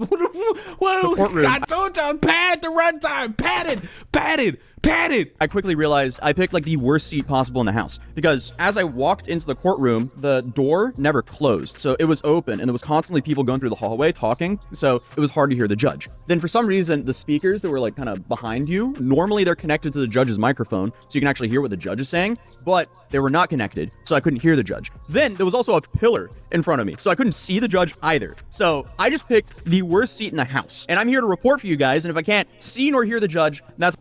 What? Courtroom. I told y'all, pad the runtime. Padded. I quickly realized I picked like the worst seat possible in the house, because as I walked into the courtroom, the door never closed. So it was open and there was constantly people going through the hallway talking. So it was hard to hear the judge. Then for some reason, the speakers that were like kind of behind you, normally they're connected to the judge's microphone, so you can actually hear what the judge is saying, but they were not connected. So I couldn't hear the judge. Then there was also a pillar in front of me, so I couldn't see the judge either. So I just picked the worst seat in the house, and I'm here to report for you guys. And if I can't see nor hear the judge, that's...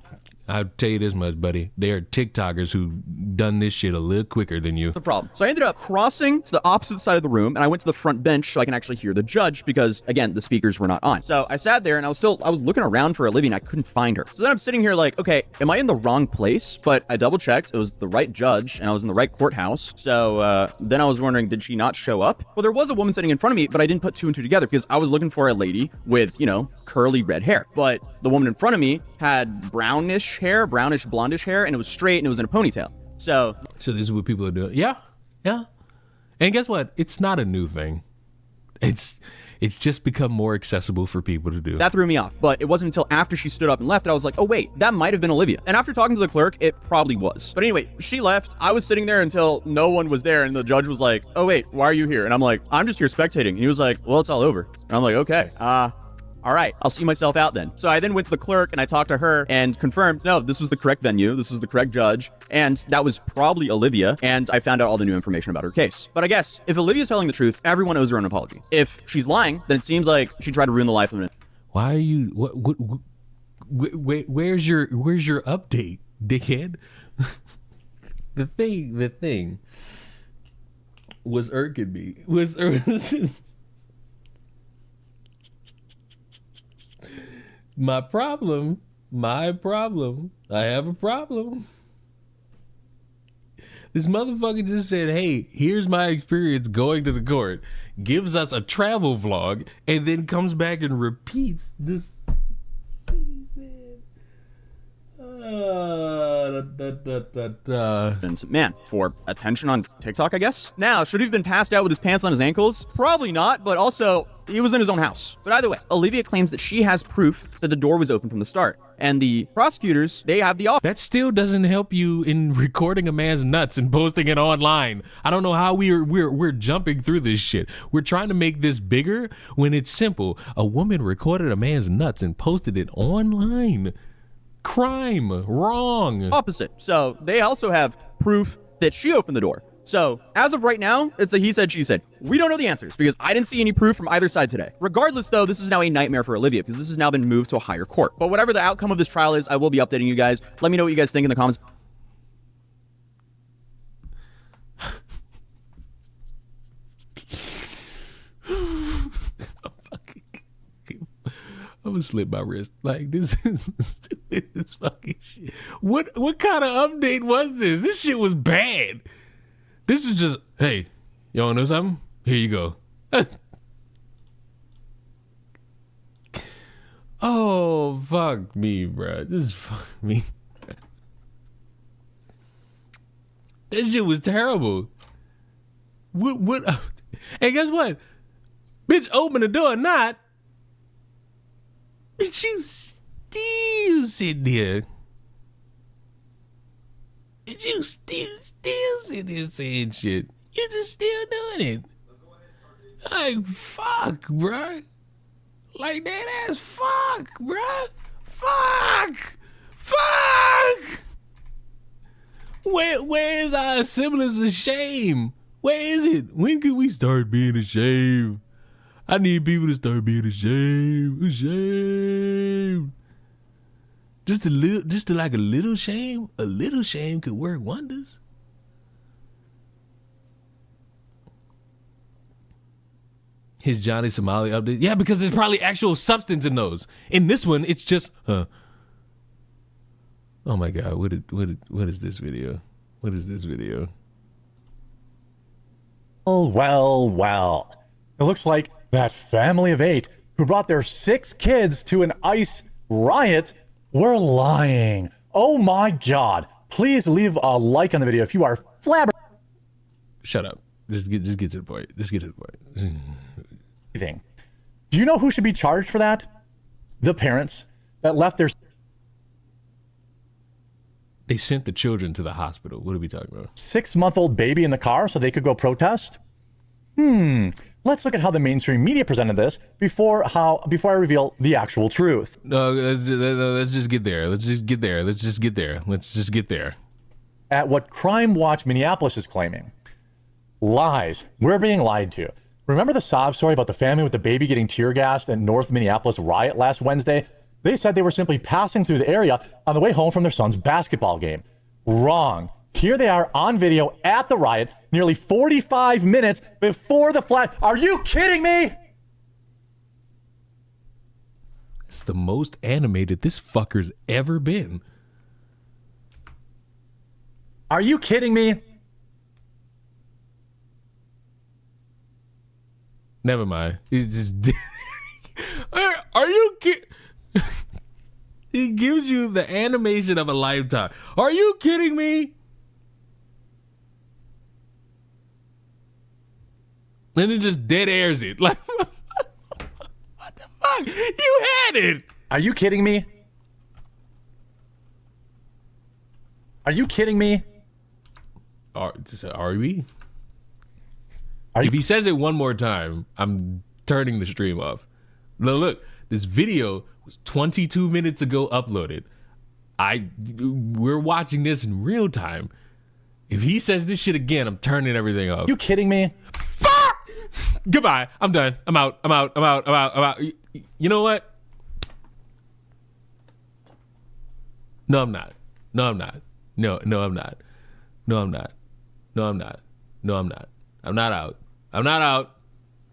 I'll tell you this much, buddy. They are TikTokers who done this shit a little quicker than you. The problem. So I ended up crossing to the opposite side of the room, and I went to the front bench so I can actually hear the judge, because again, the speakers were not on. So I sat there and I was looking around for Olivia and I couldn't find her. So then I'm sitting here like, okay, am I in the wrong place? But I double checked. It was the right judge and I was in the right courthouse. So then I was wondering, did she not show up? Well, there was a woman sitting in front of me, but I didn't put two and two together because I was looking for a lady with, you know, curly red hair. But the woman in front of me had brownish hair, brownish blondish hair, and it was straight and it was in a ponytail. So this is what people are doing. Yeah. And guess what? It's not a new thing. It's just become more accessible for people to do. That threw me off, but it wasn't until after she stood up and left that I was like, oh wait, that might have been Olivia. And after talking to the clerk, it probably was. But anyway, she left. I was sitting there until no one was there, and the judge was like, oh wait, why are you here? And I'm like, I'm just here spectating. And he was like, well, it's all over. And I'm like, okay, all right, I'll see myself out then. So I then went to the clerk and I talked to her and confirmed, no, this was the correct venue. This was the correct judge. And that was probably Olivia. And I found out all the new information about her case. But I guess if Olivia's telling the truth, everyone owes her an apology. If she's lying, then it seems like she tried to ruin the life of an... Why are you... Where's your update, dickhead? The thing was irking me. My problem, I have a problem. This motherfucker just said, hey, here's my experience going to the court, gives us a travel vlog, and then comes back and repeats this shit he said. Man, for attention on TikTok, I guess. Now, should he have been passed out with his pants on his ankles? Probably not, but also, he was in his own house. But either way, Olivia claims that she has proof that the door was open from the start. And the prosecutors, they have the offer. That still doesn't help you in recording a man's nuts and posting it online. I don't know how we're jumping through this shit. We're trying to make this bigger when it's simple. A woman recorded a man's nuts and posted it online. Crime. Wrong. Opposite. So they also have proof that she opened the door. So as of right now, it's a he said, she said. We don't know the answers because I didn't see any proof from either side today. Regardless, though, this is now a nightmare for Olivia because this has now been moved to a higher court. But whatever the outcome of this trial is, I will be updating you guys. Let me know what you guys think in the comments. I'm gonna slip my wrist. Like, this is stupid as fucking shit. What kind of update was this? This shit was bad. This is just, hey, you wanna know something? Here you go. Oh, fuck me, bro. This is fuck me. This shit was terrible. What? And guess what? Bitch, open the door or not. Bitch, you still sitting here. But you still sitting here saying shit. You're just still doing it. Like, fuck, bruh. Like, that ass fuck, bruh. Fuck. Where is our semblance of shame? Where is it? When could we start being ashamed? I need people to start being ashamed. Just a little shame. A little shame could work wonders. His Johnny Somali update. Yeah, because there's probably actual substance in those. In this one, it's just oh my god, what is this video? What is this video? Well. It looks like that family of 8 who brought their 6 kids to an ICE riot were lying. Oh my god. Please leave a like on the video if you are flabbergasted. Shut up. Just get to the point. Just get to the point. Do you know who should be charged for that? The parents that left their... They sent the children to the hospital. What are we talking about? 6-month-old baby in the car so they could go protest? Let's look at how the mainstream media presented this before I reveal the actual truth. No, let's just get there. Let's just get there. At what Crime Watch Minneapolis is claiming. Lies. We're being lied to. Remember the sob story about the family with the baby getting tear gassed at North Minneapolis riot last Wednesday? They said they were simply passing through the area on the way home from their son's basketball game. Wrong. Here they are on video at the riot, nearly 45 minutes before the flag. Are you kidding me? It's the most animated this fucker's ever been. Are you kidding me? Never mind. It just are you kidding? He gives you the animation of a lifetime. Are you kidding me? And then just dead airs it. Like, what the fuck? You had it. Are you kidding me? Are you kidding me? Are we? If he says it one more time, I'm turning the stream off. Look, this video was 22 minutes ago uploaded. We're watching this in real time. If he says this shit again, I'm turning everything off. You kidding me? Fuck! Goodbye. I'm done. I'm out. You know what? No, I'm not. No, I'm not. No, I'm not. No, I'm not. No, I'm not. No, I'm not. I'm not out. I'm not out.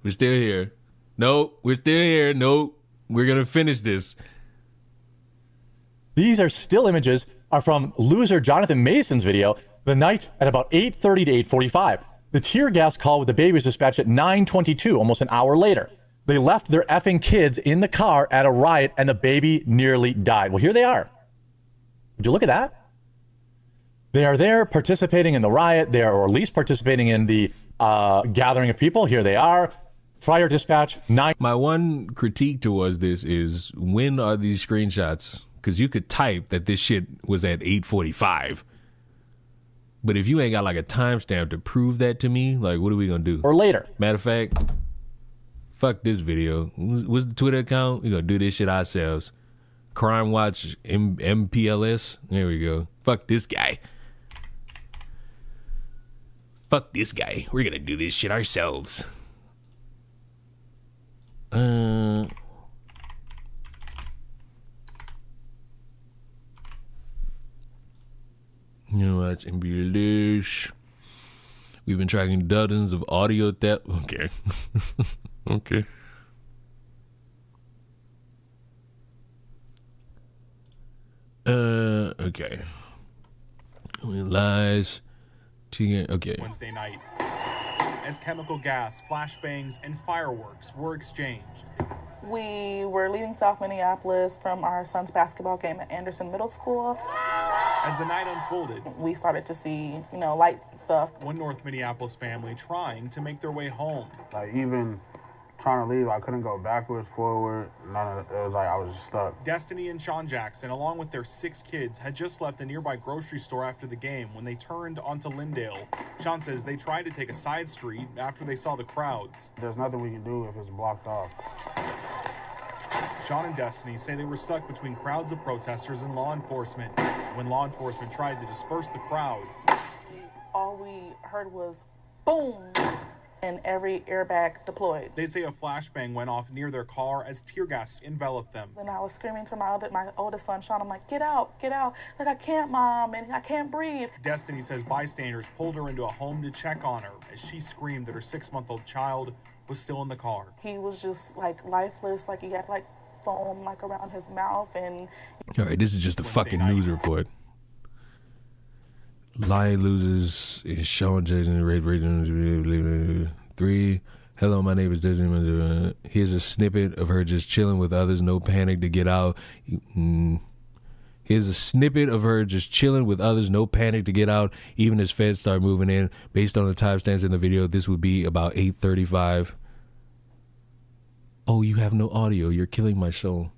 We're still here. Nope. We're still here. Nope. We're going to finish this. These are still images are from loser Jonathan Mason's video the night at about 8:30 to 8:45. The tear gas call with the baby was dispatched at 9:22, almost an hour later. They left their effing kids in the car at a riot and the baby nearly died. Well, here they are. Would you look at that? They are there participating in the riot. They are, or at least participating in the gathering of people. Here they are. Fryer dispatch 9. My one critique towards this is, when are these screenshots? Because you could type that this shit was at 8:45. But if you ain't got like a timestamp to prove that to me, like, what are we gonna do? Or later. Matter of fact, fuck this video. What's the Twitter account? We're gonna do this shit ourselves. Crime Watch MPLS. There we go. Fuck this guy. Fuck this guy. We're gonna do this shit ourselves. You watch MPLS. We've been tracking dozens of audio theft. Okay. Okay. Okay. Lies. Okay. Wednesday night, as chemical gas, flashbangs, and fireworks were exchanged. We were leaving South Minneapolis from our son's basketball game at Anderson Middle School. As the night unfolded, we started to see, lights and stuff. One North Minneapolis family trying to make their way home. Even trying to leave. I couldn't go backwards, forward. None of it. It was like I was stuck. Destiny and Sean Jackson, along with their 6 kids, had just left the nearby grocery store after the game when they turned onto Lyndale. Sean says they tried to take a side street after they saw the crowds. There's nothing we can do if it's blocked off. Sean and Destiny say they were stuck between crowds of protesters and law enforcement. When law enforcement tried to disperse the crowd, all we heard was boom, and every airbag deployed. They say a flashbang went off near their car as tear gas enveloped them. And I was screaming to my oldest son, Sean. I'm like, get out. Like, I can't, Mom, and I can't breathe. Destiny says bystanders pulled her into a home to check on her as she screamed that her 6-month-old child was still in the car. He was just like lifeless, like he had like foam like around his mouth. And all right, this is just a fucking news report. Lion loses is Sean Jackson, Red Raven 3. Hello, my name is Disney. Here's a snippet of her just chilling with others. No panic to get out. Here's a snippet of her just chilling with others. No panic to get out. Even as feds start moving in. Based on the timestamps in the video, this would be about 8:35. Oh, you have no audio. You're killing my soul.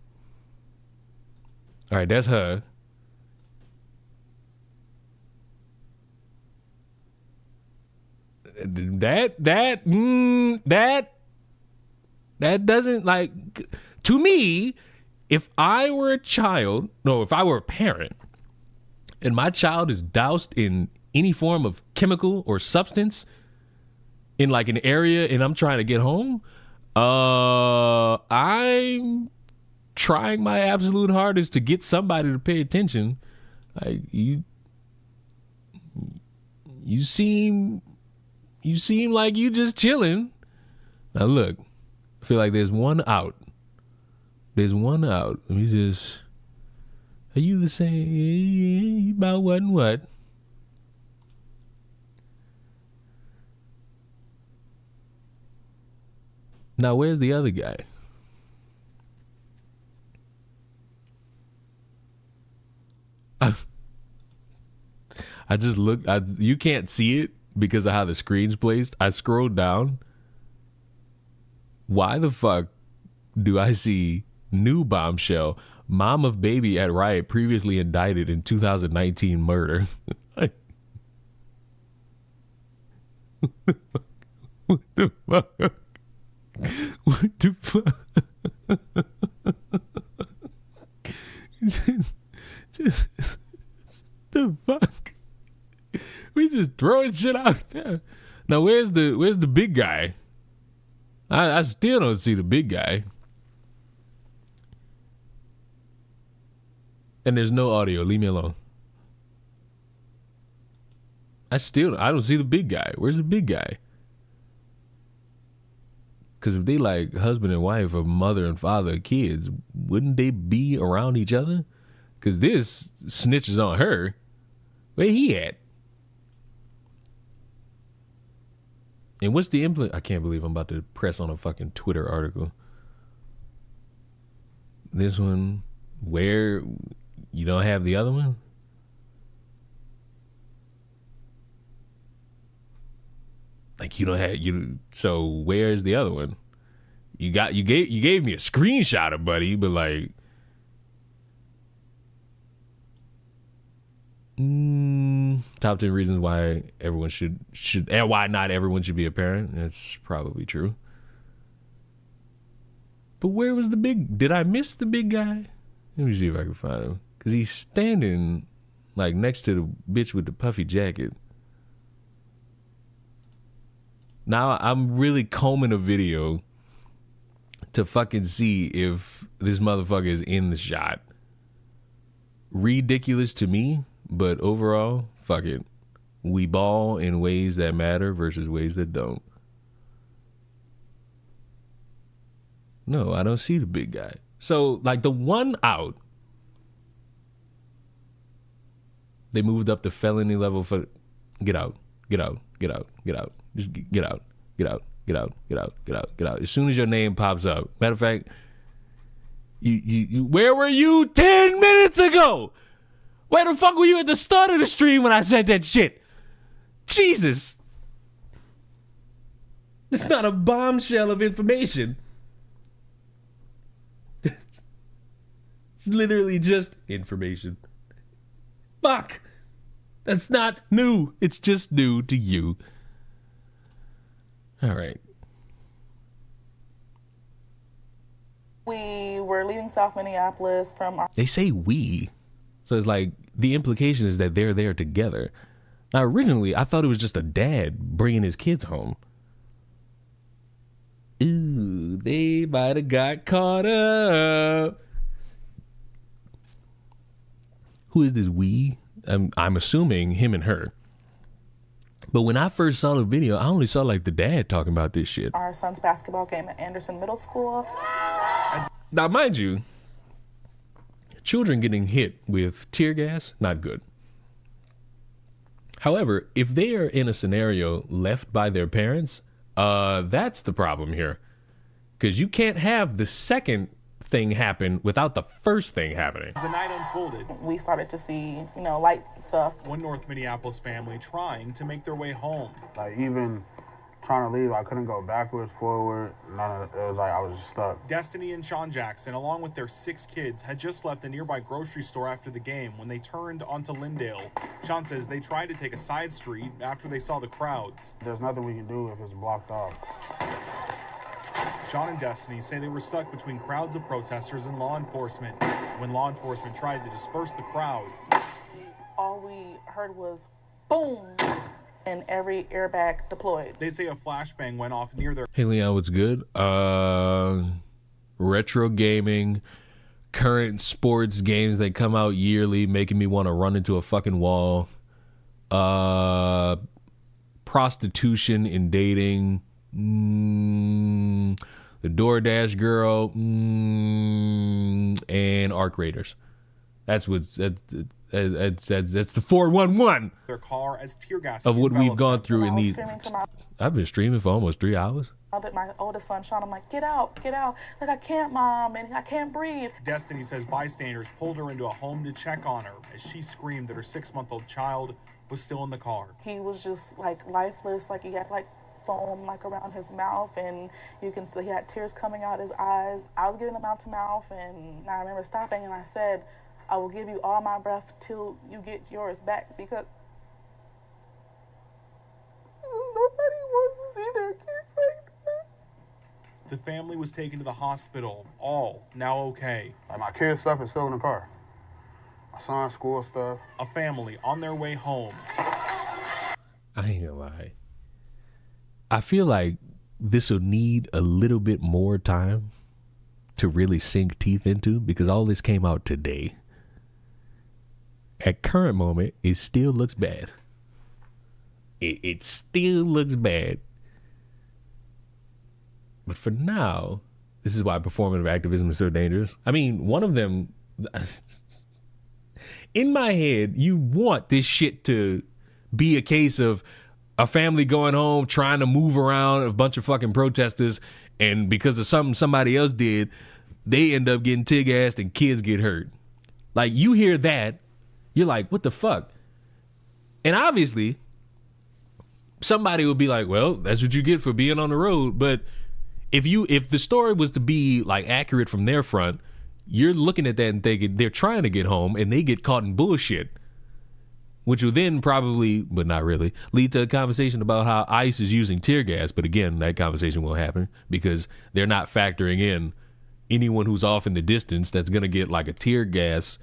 All right, that's her. That doesn't, like, to me, if I were a parent and my child is doused in any form of chemical or substance in like an area and I'm trying to get home, I'm trying my absolute hardest to get somebody to pay attention. Like, you seem like you just chilling. Now look, I feel like there's one out. Let me just. Are you the same? About what and what? Now where's the other guy? I just looked. You can't see it because of how the screen's placed. I scrolled down. Why the fuck do I see new bombshell? Mom of baby at riot previously indicted in 2019 murder. What the fuck? What the fuck? Just the fuck? We just throwing shit out there. Now where's the big guy? I still don't see the big guy. And there's no audio. Leave me alone. I don't see the big guy. Where's the big guy? Because if they like husband and wife or mother and father of kids, wouldn't they be around each other? Because this snitches on her. Where he at? And what's the I can't believe I'm about to press on a fucking Twitter article. This one, where you don't have the other one? Like you don't have so where's the other one? You gave me a screenshot of Buddy, but like top 10 reasons why everyone should and why not everyone should be a parent. That's probably true. But where was the big? Did I miss the big guy? Let me see if I can find him. Because he's standing like next to the bitch with the puffy jacket. Now I'm really combing a video to fucking see if this motherfucker is in the shot. Ridiculous to me, but overall, fuck it. We ball in ways that matter versus ways that don't. No, I don't see the big guy. So, like, the one out, they moved up to felony level for get out. Just get out. As soon as your name pops up. Matter of fact, you where were you 10 minutes ago? Where the fuck were you at the start of the stream when I said that shit? Jesus. It's not a bombshell of information. It's literally just information. Fuck. That's not new. It's just new to you. All right. We were leaving South Minneapolis from our... They say we. So it's like the implication is that they're there together. Now, originally, I thought it was just a dad bringing his kids home. Ooh, they might have got caught up. Who is this we? I'm assuming him and her. But when I first saw the video, I only saw like the dad talking about this shit. Our son's basketball game at Anderson Middle School. Now, mind you, children getting hit with tear gas, not good. However, if they are in a scenario left by their parents, that's the problem here. Because you can't have the second thing happen without the first thing happening. As the night unfolded, we started to see, light stuff. One North Minneapolis family trying to make their way home. Like, even trying to leave, I couldn't go backwards, forward. None of it. It was like I was just stuck. Destiny and Sean Jackson, along with their 6 kids, had just left a nearby grocery store after the game when they turned onto Lyndale. Sean says they tried to take a side street after they saw the crowds. There's nothing we can do if it's blocked off. Sean and Destiny say they were stuck between crowds of protesters and law enforcement. When law enforcement tried to disperse the crowd, all we heard was boom, and every airbag deployed. They say a flashbang went off near their... Hey, Leon, what's good? Retro gaming, current sports games that come out yearly, making me want to run into a fucking wall. Prostitution in dating. The DoorDash girl, and Arc Raiders. That's the 411 their car as tear gas of what we've gone through in these. I've been streaming for almost 3 hours. My oldest son, Sean, I'm like, get out. Like, I can't, Mom, and I can't breathe. Destiny says bystanders pulled her into a home to check on her as she screamed that her 6-month-old child was still in the car. He was just like lifeless, like he had like foam like around his mouth, and he had tears coming out his eyes. I was getting them out to mouth, and I remember stopping and I said, I will give you all my breath till you get yours back, because nobody wants to see their kids like that. The family was taken to the hospital, all now okay. Like, my kids' stuff is still in the car. My son's school stuff. A family on their way home. I ain't gonna lie. I feel like this will need a little bit more time to really sink teeth into, because all this came out today. At current moment, it still looks bad. It still looks bad. But for now, this is why performative activism is so dangerous. I mean, one of them, in my head, you want this shit to be a case of a family going home, trying to move around a bunch of fucking protesters, and because of something somebody else did, they end up getting tear-gassed and kids get hurt. Like, you hear that, you're like, what the fuck? And obviously, somebody would be like, well, that's what you get for being on the road. But if the story was to be like accurate from their front, you're looking at that and thinking they're trying to get home and they get caught in bullshit, which will then probably, but not really, lead to a conversation about how ICE is using tear gas. But again, that conversation won't happen because they're not factoring in anyone who's off in the distance that's going to get like a tear gas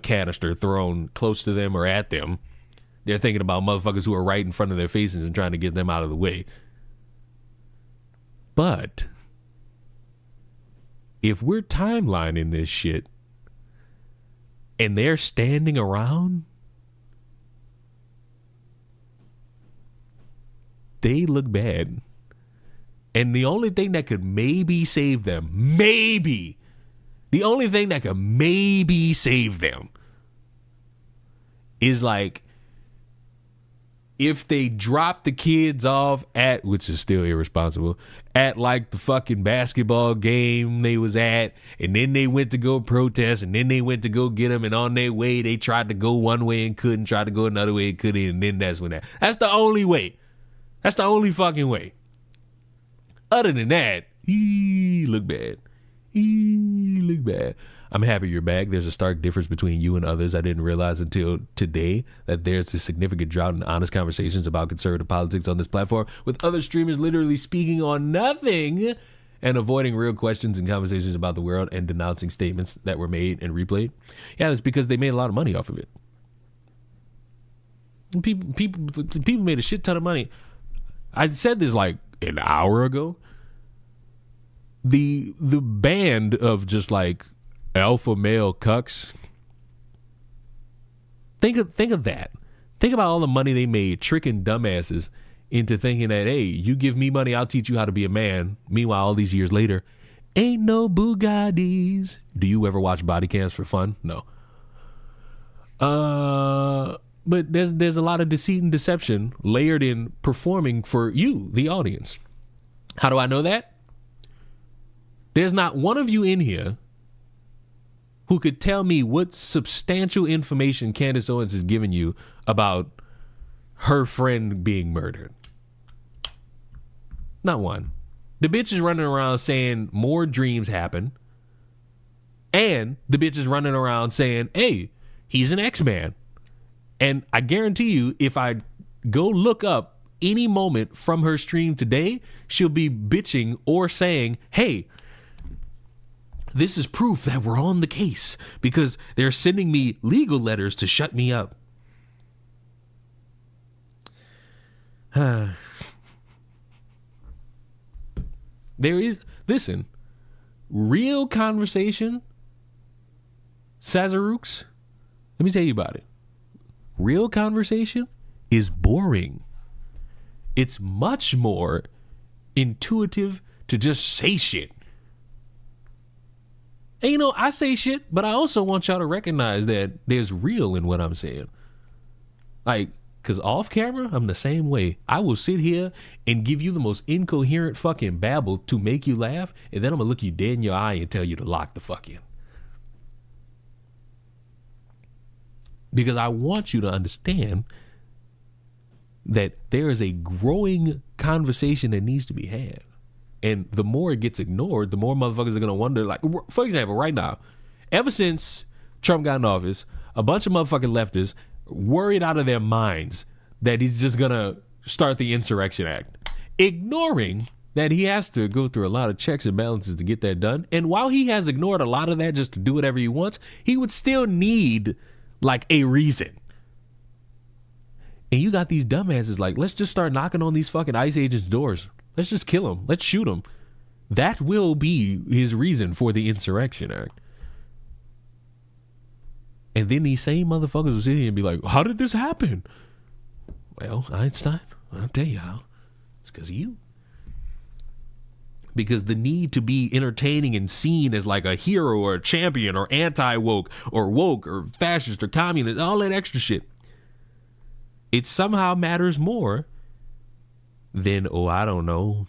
canister thrown close to them or at them. They're thinking about motherfuckers who are right in front of their faces and trying to get them out of the way. But if we're timelining this shit and they're standing around, they look bad. And the only thing that could maybe save them, the only thing that could maybe save them is like if they drop the kids off at, which is still irresponsible, at like the fucking basketball game they was at, and then they went to go protest, and then they went to go get them, and on their way they tried to go one way and couldn't, tried to go another way and couldn't, and then that's when that's the only way. That's the only fucking way. other than that, he look bad. He look bad. I'm happy you're back. There's a stark difference between you and others. I didn't realize until today that there's a significant drought in honest conversations about conservative politics on this platform, with other streamers literally speaking on nothing and avoiding real questions and conversations about the world and denouncing statements that were made and replayed. Yeah, that's because they made a lot of money off of it. People made a shit ton of money. I said this like an hour ago. The band of just like alpha male cucks. Think of that. Think about all the money they made tricking dumbasses into thinking that, hey, you give me money, I'll teach you how to be a man. Meanwhile, all these years later, ain't no Bugattis. Do you ever watch body cams for fun? No. But there's a lot of deceit and deception layered in performing for you, the audience. How do I know that? There's not one of you in here who could tell me what substantial information Candace Owens has given you about her friend being murdered. Not one. The bitch is running around saying more dreams happen. And the bitch is running around saying, hey, he's an X-Man. And I guarantee you, if I go look up any moment from her stream today, she'll be bitching or saying, hey, this is proof that we're on the case because they're sending me legal letters to shut me up. There is, listen, real conversation, Sazarooks, let me tell you about it. Real conversation is boring. It's much more intuitive to just say shit. And you know, I say shit, but I also want y'all to recognize that there's real in what I'm saying. Like, because off camera, I'm the same way. I will sit here and give you the most incoherent fucking babble to make you laugh, and then I'm going to look you dead in your eye and tell you to lock the fuck in. Because I want you to understand that there is a growing conversation that needs to be had. And the more it gets ignored, the more motherfuckers are going to wonder. Like, for example, right now, ever since Trump got in office, a bunch of motherfucking leftists worried out of their minds that he's just going to start the Insurrection Act, ignoring that he has to go through a lot of checks and balances to get that done. And while he has ignored a lot of that just to do whatever he wants, he would still need like a reason. And you got these dumbasses like, let's just start knocking on these fucking ICE agents' doors. Let's just kill him. Let's shoot him. That will be his reason for the Insurrection Act. And then these same motherfuckers will sit here and be like, how did this happen? Well, Einstein, I'll tell you how. It's because of you. Because the need to be entertaining and seen as like a hero or a champion or anti-woke or fascist or communist, all that extra shit, it somehow matters more than, oh, I don't know,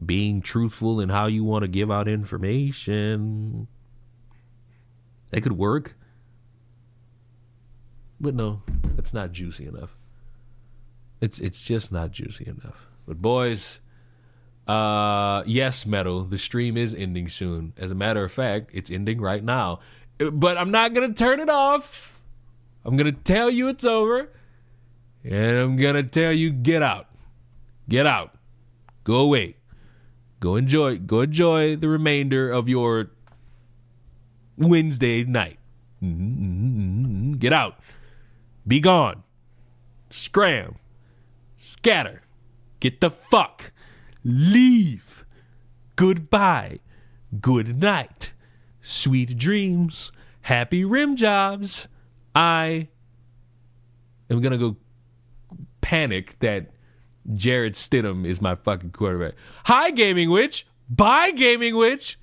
being truthful in how you want to give out information. That could work. But no, it's not juicy enough. It's just not juicy enough. But boys, yes, Metal, the stream is ending soon. As a matter of fact, it's ending right now. But I'm not going to turn it off. I'm going to tell you it's over. And I'm going to tell you, get out. Get out. Go away. Go enjoy the remainder of your Wednesday night. Get out. Be gone. Scram. Scatter. Get the fuck. Leave. Goodbye. Good night. Sweet dreams. Happy rim jobs. I am going to go panic that Jared Stidham is my fucking quarterback. Hi, Gaming Witch. Bye, Gaming Witch.